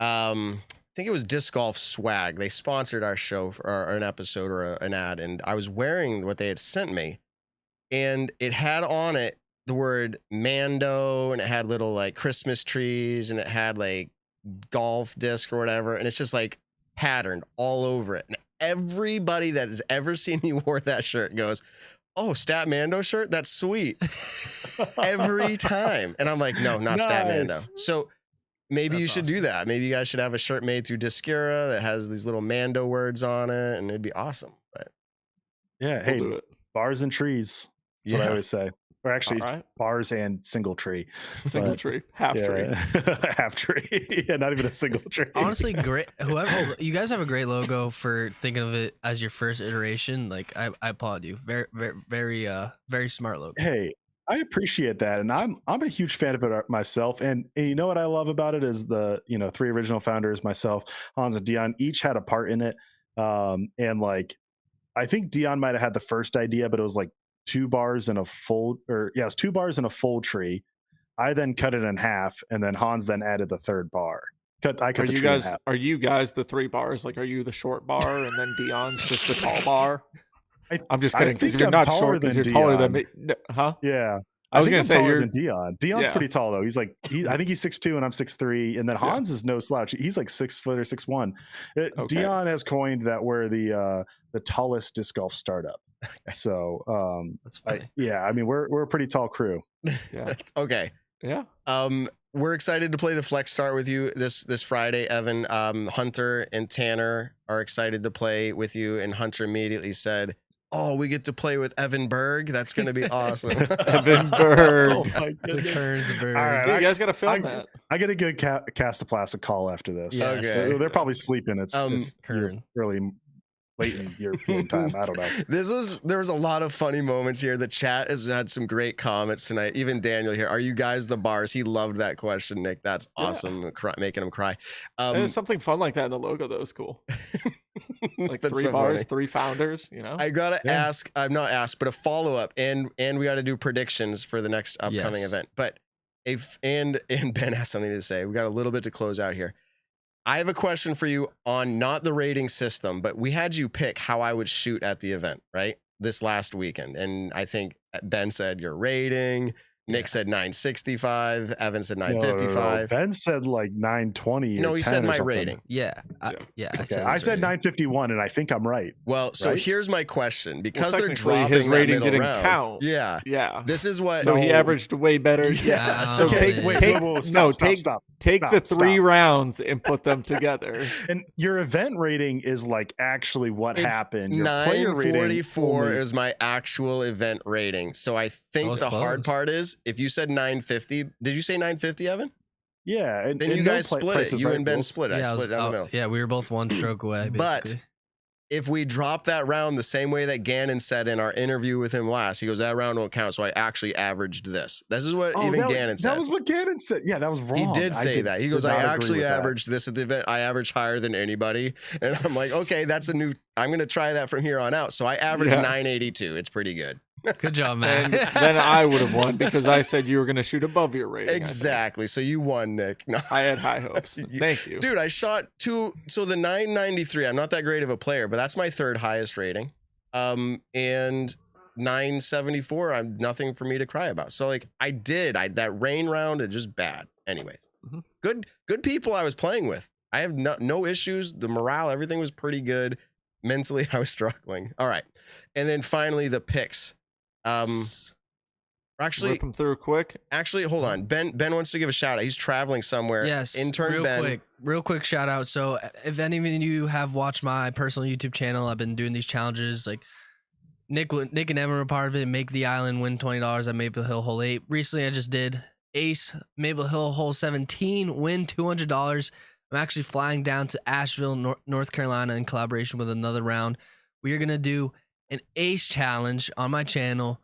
I think it was Disc Golf Swag. They sponsored our show or an episode or an ad, and I was wearing what they had sent me, and it had on it the word Mando, and it had little like Christmas trees, and it had like golf disc or whatever, and it's just like patterned all over it. And everybody that has ever seen me wear that shirt goes, "Oh, Stat Mando shirt? That's sweet." Every time. And I'm like, no, not Stat Mando. So maybe you should do that. Maybe you guys should have a shirt made through Discura that has these little Mando words on it, and it'd be awesome. But yeah, We'll hey, do it. bars and trees. That's what I always say. Or actually, bars and single tree. Single tree, half tree. Half tree. Yeah, not even a single tree. Honestly, great. Whoever you guys have a great logo for thinking of it as your first iteration. Like I applaud you. Very smart logo. Hey, I appreciate that, and I'm a huge fan of it myself. And you know what I love about it is the 3 original founders, myself, Hans, and Dion, each had a part in it. And like, I think Dion might have had the first idea, but it was like 2 bars and a full, it was 2 bars and a full tree. I then cut it in half, and then Hans then added the 3rd bar. I cut the tree in half. Are you guys the 3 bars? Like, are you the short bar, and then Dion's just the tall bar? I'm just kidding, because you're not short, because you're taller than me. Huh? Yeah. I was going to say taller than Dion. Dion's pretty tall though. He's like, I think he's 6'2" and I'm 6'3", and then Hans is no slouch. He's like 6 foot or 6'1". Dion has coined that we're the tallest disc golf startup. So that's funny. I mean we're a pretty tall crew. Yeah. okay. Yeah. We're excited to play the Flex Start with you this Friday, Evan. Hunter and Tanner are excited to play with you, and Hunter immediately said, "Oh, we get to play with Evan Berg. That's going to be awesome." Evan Berg. Oh my goodness. All right, you guys got to film that. I get a good cast a plastic call after this. Yes. Okay. They're probably sleeping. It's Kern. really late in European time. I don't know. There was a lot of funny moments here. The chat has had some great comments tonight. Even Daniel here. Are you guys the bars? He loved that question, Nick. That's awesome. Making him cry. There's something fun like that in the logo. That was cool. Like 3 bars, funny. 3 founders. I gotta ask. I'm not asked, but a follow up, and we got to do predictions for the next upcoming event. But and Ben has something to say. We got a little bit to close out here. I have a question for you on not the rating system, but we had you pick how I would shoot at the event, right? This last weekend. And I think Ben said your rating. Nick said 965. Evan said 955. No. Ben said like 920. No, he said my rating. Yeah. I said 951, and I think I'm right. Well, so here's my question. Because they're dropping his rating that didn't round, count. Yeah. This is what. So he averaged way better. Yeah. So take the 3 rounds and put them together. And your event rating is like actually what happened. Your 944 is my actual event rating. So I think the hard part is, if you said 950, did you say 950, Evan? Yeah. Then you guys split it. You and Ben split it. I split it down the middle. Yeah, we were both 1 stroke away. Basically. But if we drop that round the same way that Gannon said in our interview with him last, he goes, that round won't count. So I actually averaged this. This is what Gannon said. That was what Gannon said. Yeah, that was wrong. He did say that. He goes, I actually averaged this at the event. I average higher than anybody. And I'm like, okay, that's I'm going to try that from here on out. So I averaged 982. It's pretty good. Good job, man. And then I would have won because I said you were going to shoot above your rating. Exactly. So you won, Nick. No. I had high hopes. Thank you. Dude, I shot 2. So the 993, I'm not that great of a player, but that's my 3rd highest rating. And 974, I'm nothing for me to cry about. So like that rain round is just bad. Anyways, good people I was playing with. I have no issues. The morale, everything was pretty good. Mentally, I was struggling. All right. And then finally the picks. Actually, rip them through quick. Actually, hold on. Ben wants to give a shout out. He's traveling somewhere. Yes. Intern Ben. Real quick shout out. So if any of you have watched my personal YouTube channel, I've been doing these challenges. Like Nick and Evan were part of it. Make the island, win $20 at Maple Hill Hole 8. Recently, I just did Ace Maple Hill Hole 17, win $200. I'm actually flying down to Asheville, North Carolina, in collaboration with another round. We are gonna do an Ace challenge on my channel.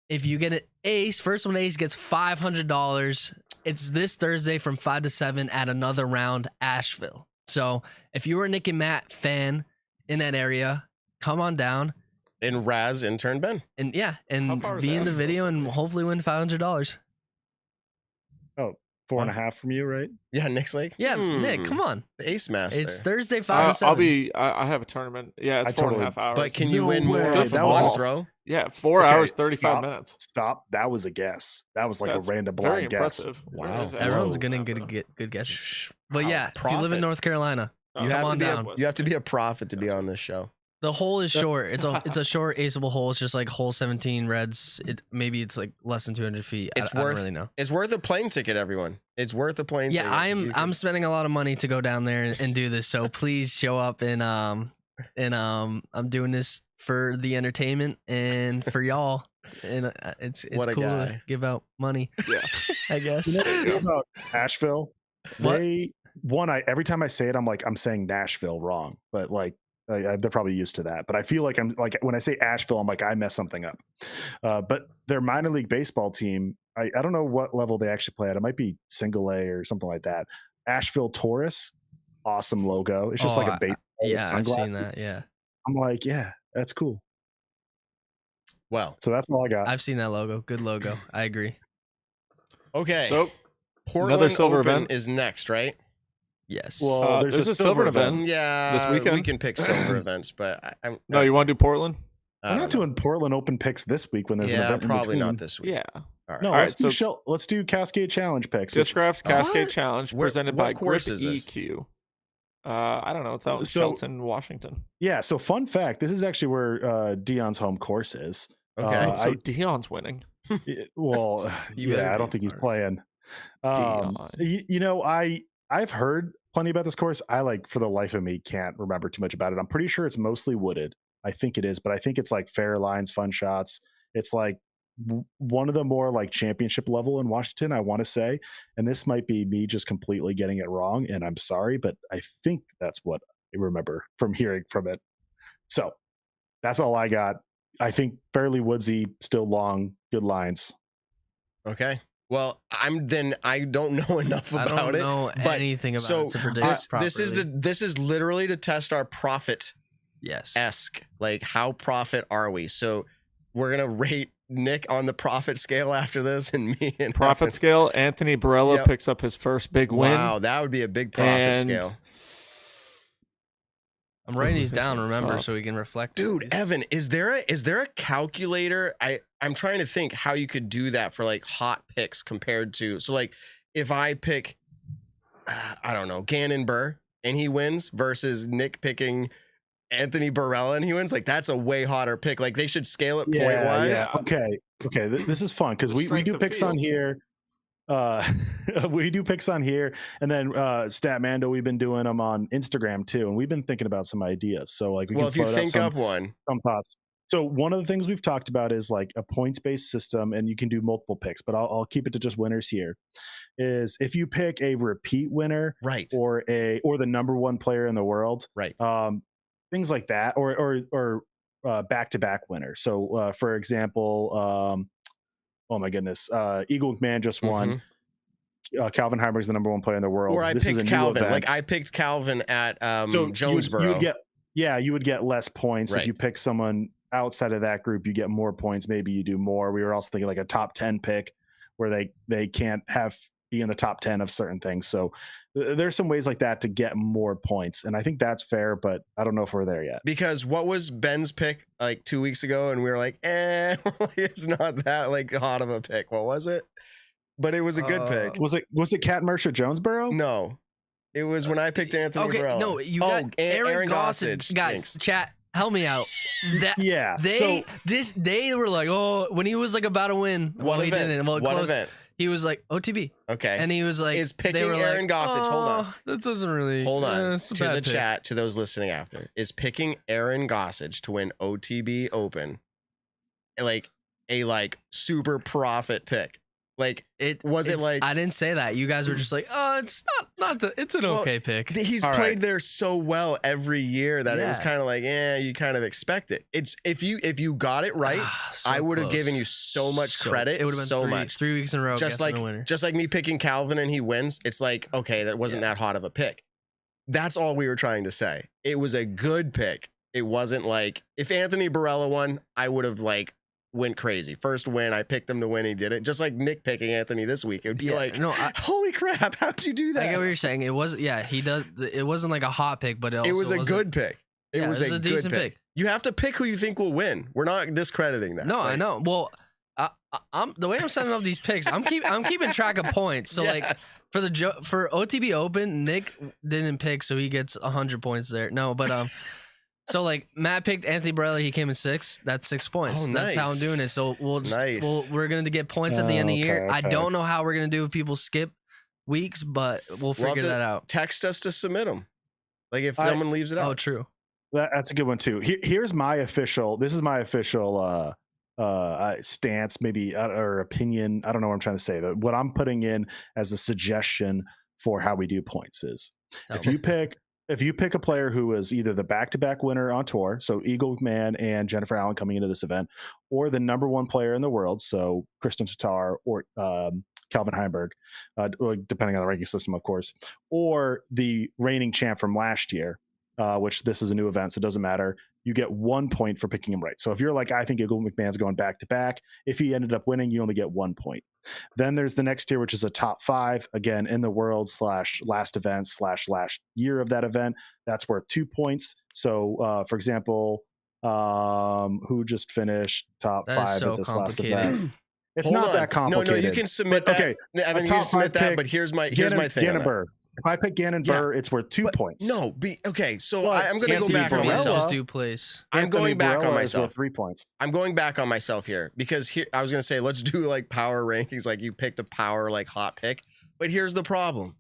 If you get an Ace, first one Ace gets $500. It's this Thursday from 5 to 7 at another round, Asheville. So if you were a Nick and Matt fan in that area, come on down. And Raz intern Ben. And be in the video and hopefully win $500. Oh, 4.5 from you, right? Yeah, Nick's like, Yeah, Nick, come on. the Ace Master. It's Thursday, 5 to 7. I have a tournament. Yeah, it's I 4.5 hours. But can you win No more way. off of That was ball a- throw? Yeah, 4 Okay, hours, 35 stop. minutes. Stop. That was a guess. That was like That's a random very blind guess. impressive. Wow. Everyone's Whoa. gonna get good guesses. But Wow, yeah, if you live in profits. North Carolina, Oh, You come have, on to be down. you have to be a prophet to be on this show. The hole is short. It's a short aceable hole. It's just like hole 17 reds. Maybe it's like less than 200 feet. I don't really know. It's worth a plane ticket, everyone. It's worth a plane ticket. Yeah, I'm spending a lot of money to go down there and do this. So please show up and I'm doing this for the entertainment and for y'all. And it's What a cool guy. to give out money. Yeah. I guess. You know about Asheville? What? Every time I say it, I'm saying Nashville wrong, but like they're probably used to that. But I feel like I'm like when I say Asheville, I'm like I mess something up. But their minor league baseball team, I don't know what level they actually play at. It might be single A or something like that. Asheville Taurus, awesome logo. It's just like a baseball. with Yeah, I've sunglasses. seen that. Yeah, I'm like, yeah, that's cool. Well, So that's all I got. I've seen that logo. Good logo. I agree. okay. So, Portland silver Open event. is next, right? Yes. Well, there's a silver event. Yeah, This weekend? we can pick silver events, but no, you want to do Portland? I We're don't not know. doing Portland Open picks this week when there's an Yeah, event. in probably not between. this week. Yeah. All right. No, All right, let's do Cascade Challenge picks. Discraft's Cascade What? Challenge Where- presented what by course Grip is this? EQ. I don't know. It's out in So- Shelton, Washington. Yeah. So fun fact: this is actually where Dion's home course is. Okay. So Dion's winning. Well, You better yeah, I don't be think he's smart. playing. Dion. You know, I've heard plenty about this course. I like for the life of me can't remember too much about it. I'm pretty sure it's mostly wooded. I think it is, but I think it's like fair lines, fun shots. It's like one of the more like championship level in Washington, I want to say. And this might be me just completely getting it wrong, and I'm sorry, but I think that's what I remember from hearing from it. So that's all I got. I think fairly woodsy, still long, good lines. Okay. Well, I don't know enough I about don't it. know but- anything about So it to predict this is properly. this is literally to test our profit Yes. esque. Like how profit are we? So we're gonna rate Nick on the profit scale after this, and me and Profit scale. Anthony Barella Yep. picks up his first big win. Wow, that would be a big profit And- scale. I'm writing these This down, one's remember, tough. so we can reflect. Dude, These- Evan, is there a calculator? I'm trying to think how you could do that for like hot picks compared to so like if I pick I don't know, Gannon Burr and he wins versus Nick picking Anthony Barella and he wins, like that's a way hotter pick. Like they should scale it point wise. yeah. Okay. This is fun because The we strength do of picks on field. here. We do picks on here, and then Statmando, we've been doing them on Instagram too, and we've been thinking about some ideas. So like, we Well, can if you float out think some, up one, some thoughts. So one of the things we've talked about is like a points-based system, and you can do multiple picks, but I'll keep it to just winners here. Is if you pick a repeat winner, right? or the number one player in the world, Right. Things like that, or back-to-back winner. So for example, oh my goodness, Eagle McMahon just won. Calvin Heimer's the number one player in the world. Or I This is picked a new Calvin. event. Like I picked Calvin at So Jonesboro. you would get less points Right. if you pick someone outside of that group. You get more points. Maybe you do more. We were also thinking like a top 10 pick where they can't be in the top 10 of certain things. So there's some ways like that to get more points, and I think that's fair. But I don't know if we're there yet. Because what was Ben's pick like 2 weeks ago, and we were like, it's not that like hot of a pick. What was it? But it was a good pick. Was it Cat Mercer Jonesboro? No, it was when I picked Anthony Okay, Barella. no, you got Aaron Gossage. Guys, Thanks. chat, help me out. That Yeah. they were like, oh, when he was like about to win, One well, he event. didn't. Well, One close. event. He was like OTB, Okay. and he was like, Is they picking were Aaron like, Gossage. Hold on. "Oh, that doesn't really. Hold on it's a to bad the pick." chat, to those listening after. Is picking Aaron Gossage to win OTB Open like a super profit pick? Like It Was it it's- like- I didn't say that. You guys were just like, oh, it's it's an Well, okay pick. he's All played right. there so well every year that it was Yeah. kind of like, you kind of expect it. It's if you got it right, So I would have close. given you so much credit. It would have been so three, much. 3 weeks in a row. Just guessing like the winner. just like me picking Calvin and he wins. It's like, okay, that wasn't that hot of a pick. That's all we were trying to say. It was a good pick. It wasn't like if Anthony Barella won, I would have like went crazy. First win, I picked him to win. He did it. Just like Nick picking Anthony this week. It would be holy crap, how'd you do that? I get what you're saying. It was, he does. It wasn't like a hot pick, but it was a good pick. It was a decent pick. You have to pick who you think will win. We're not discrediting that. No, I know. Well, I'm the way I'm setting up these picks. I'm keeping track of points. So yes. like for OTB Open, Nick didn't pick, so he gets 100 points there. No, but so like Matt picked Anthony Barella, he came in 6th. That's 6 points. Oh, That's how I'm doing it. So we're gonna get points at the end of the year. Okay. I don't know how we're gonna do if people skip weeks, but we'll figure that out. Text us to submit them. Like if someone leaves it out. Oh, true. That's a good one too. Here's my official. This is my official stance, maybe, or opinion. I don't know what I'm trying to say, but what I'm putting in as a suggestion for how we do points is if you pick a player who was either the back-to-back winner on tour, so Eagle McMahon and Jennifer Allen coming into this event, or the number 1 player in the world, so Kristen Tatar or Calvin Heimberg, depending on the ranking system, of course, or the reigning champ from last year, which this is a new event, so it doesn't matter. You get 1 point for picking him right. So if you're like, I think Eagle McMahon's going back to back, if he ended up winning, you only get 1 point. Then there's the next tier, which is a top 5, again, in the world / last event / last year of that event. That's worth 2 points. So for example, who just finished top 5 at this last event? It's not that complicated. No, you can submit that. Okay, Evan, you can submit that, but here's my thing. If I pick Gannon Burr, it's worth 2 points. No, okay. So I'm going to go back on myself. Just do place. I'm going back on myself. 3 points. I'm going back on myself here because here I was going to say let's do like power rankings, like you picked a power like hot pick. But here's the problem: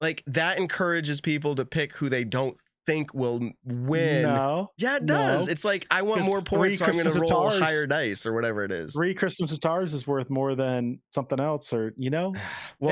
like that encourages people to pick who they don't think will win. No, yeah, it does. It's like I want more points, so I'm going to roll higher dice or whatever it is. 3 Christmas Tatars is worth more than something else, or Well,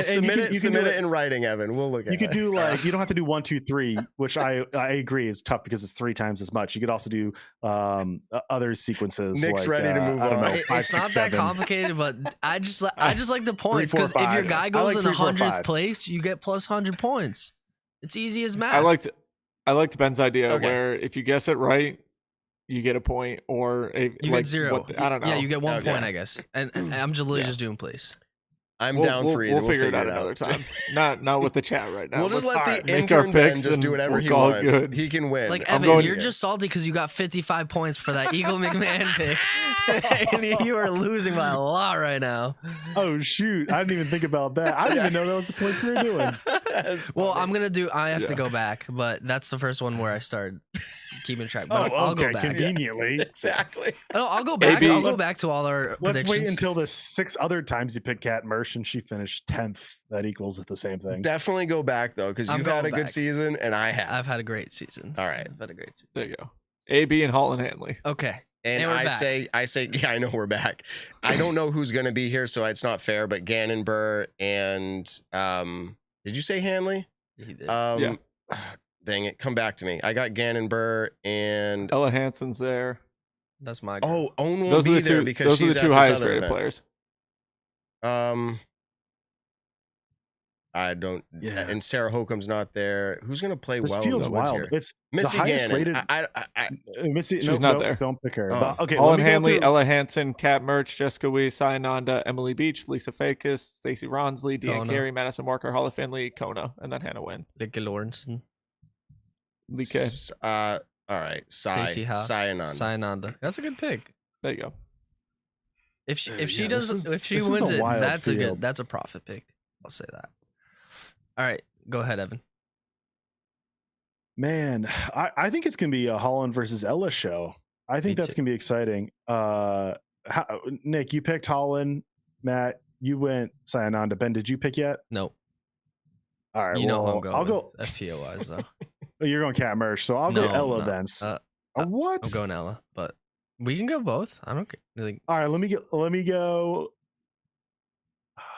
submit it in writing, Evan. We'll look at it. You could do like you don't have to do 1, 2, 3, which I agree is tough because it's 3 times as much. You could also do other sequences. Nick's like, ready to move on. I don't know, 5, it's 6, not 7. that complicated, but I just like the points 3, 4, because if your 5. guy goes like in 3, 4, 100th 5. place, you get plus 100 points. It's easy as math. I liked Ben's idea where if you guess it right, you get a point, or you get 0. I don't know. Yeah, you get 1 point, I guess. And I'm literally just doing place. I'm down for either. We'll figure it out another time. Not with the chat right now. We'll just let the intern Ben just do whatever he wants. Good. He can win. Like Evan, you're just salty because you got 55 points for that Eagle McMahon pick. And you are losing by a lot right now. Oh shoot! I didn't even think about that. I didn't even know that was the points we were doing. Well, I have to go back, but that's the first one where I started keeping track. But I'll go back. Conveniently. Exactly. No, I'll go back. I'll go back to all our Let's predictions. wait until the 6 other times you picked Kat Mersch and she finished 10th. That equals the same thing. Definitely go back though, because you've had a good season and I have. I've had a great season. All right. I've had a great season. There you go. AB and Holland Hanley. Okay. And I say, yeah, I know we're back. I don't know who's going to be here, so it's not fair. But Gannon Burr and did you say Hanley? He did. Yeah. Dang it! Come back to me. I got Gannon Burr and Ella Hansen's there. That's my. Girl. Owen won't be there because she's those are the 2 highest rated players. I don't. Yeah. And Sarah Holcomb's not there. Who's going to play This well? feels in the woods wild. here? It's Missy the highest Gannon. rated. Missy, She's not there. Don't pick her. Oh. But, okay, Holland Hanley, Ella Hansen, Kat Merch, Jessica Wee, Sayananda, Emily Beach, Lisa Fakis, Stacey Ronsley, Deanne Carey, Madison Walker, Holly Finley, Kona, and then Hannah Wynn. Ricky Lawrenson. Lee All right. Stacey House. Sayananda. That's a good pick. There you go. If she wins it, that's a profit pick. I'll say that. All right, go ahead, Evan. Man, I think it's gonna be a Holland versus Ella show. I think that's gonna be exciting. Nick, you picked Holland. Matt, you went Sayananda. Ben, did you pick yet? Nope. All right, you know who I'm going. I'll go FPO wise though. You're going Kat Mersch, so I'll go Ella then. What? I'm going Ella, but we can go both. I don't care. All right, let me go.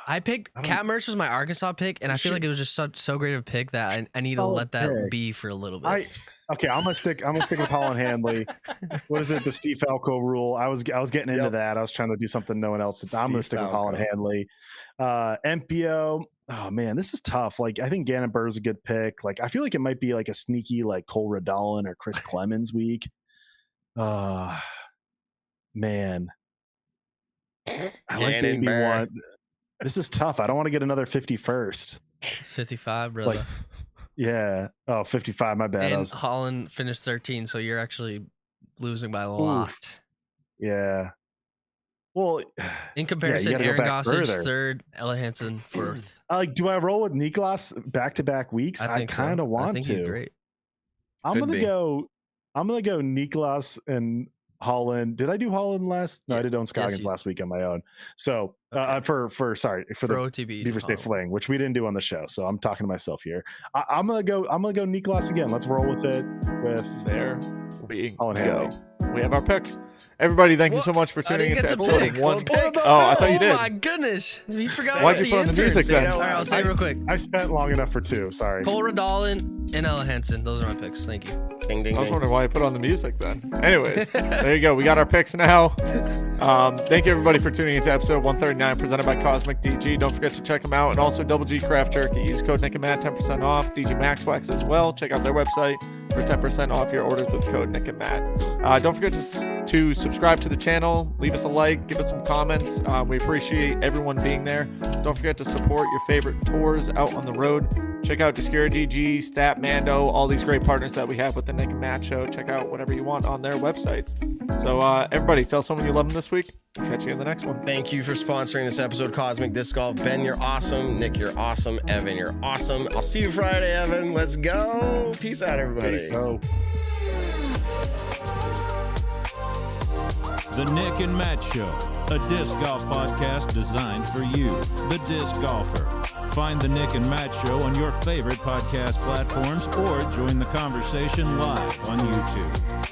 I picked Kat Mersch was my Arkansas pick, and I feel like it was just so great of a pick that I need to let that be for a little bit. I'm gonna stick with Holland Hanley. What is it? The Steve Falco rule. I was getting into that. I was trying to do something no one else did. I'm gonna stick with Holland Hanley. MPO. Oh man, this is tough. Like I think Gannon Burr is a good pick. Like I feel like it might be like a sneaky like Cole Radallen or Chris Clemens week. Man. I like the Gannon Bear. 81. This is tough. I don't want to get another 51st. 55, brother. Like, yeah. Oh, 55. My bad. And Holland finished 13, so you're actually losing by a lot. Yeah. Well, In comparison, gotta go Aaron back Gossage further. third, Ella Hansen fourth. do I roll with Niklas back-to-back weeks? I kind of want I think to. he's great. I'm gonna go Niklas and Holland. Did I do Holland last? No, I did Owen Scoggins last week on my own. So for the OTB Beaver State Fling, which we didn't do on the show. So I'm talking to myself here. I'm gonna go Niklas again. Let's roll with it. With There we Holland go. Hanley. We have our picks. Everybody, thank you so much for tuning into episode 1. Oh, I thought you did. Oh my goodness. We forgot Why'd about you put on the interns. music then? All right, I'll say it real quick. I spent long enough for 2. Sorry. Cole Radalin and Ella Hansen. Those are my picks. Thank you. Ding, ding, I was ding. wondering why I put on the music then. Anyways, there you go. We got our picks now. Thank you everybody for tuning into episode 139 presented by Cosmic DG. Don't forget to check them out. And also Double G Craft Jerky. Use code Nick and Matt, 10% off. DG Max Wax as well. Check out their website for 10% off your orders with code Nick and Matt. Don't forget to subscribe to the channel. Leave us a like. Give us some comments. We appreciate everyone being there. Don't forget to support your favorite tours out on the road. Check out Discura DG, Stat Mando, all these great partners that we have with the Nick and Matt Show. Check out whatever you want on their websites. So everybody, tell someone you love them this week. We'll catch you in the next one. Thank you for sponsoring this episode, Cosmic Disc Golf. Ben, you're awesome. Nick, you're awesome. Evan, you're awesome. I'll see you Friday, Evan. Let's go. Peace out, everybody. The Nick and Matt Show, a disc golf podcast designed for you, the disc golfer. Find the Nick and Matt Show on your favorite podcast platforms or join the conversation live on YouTube.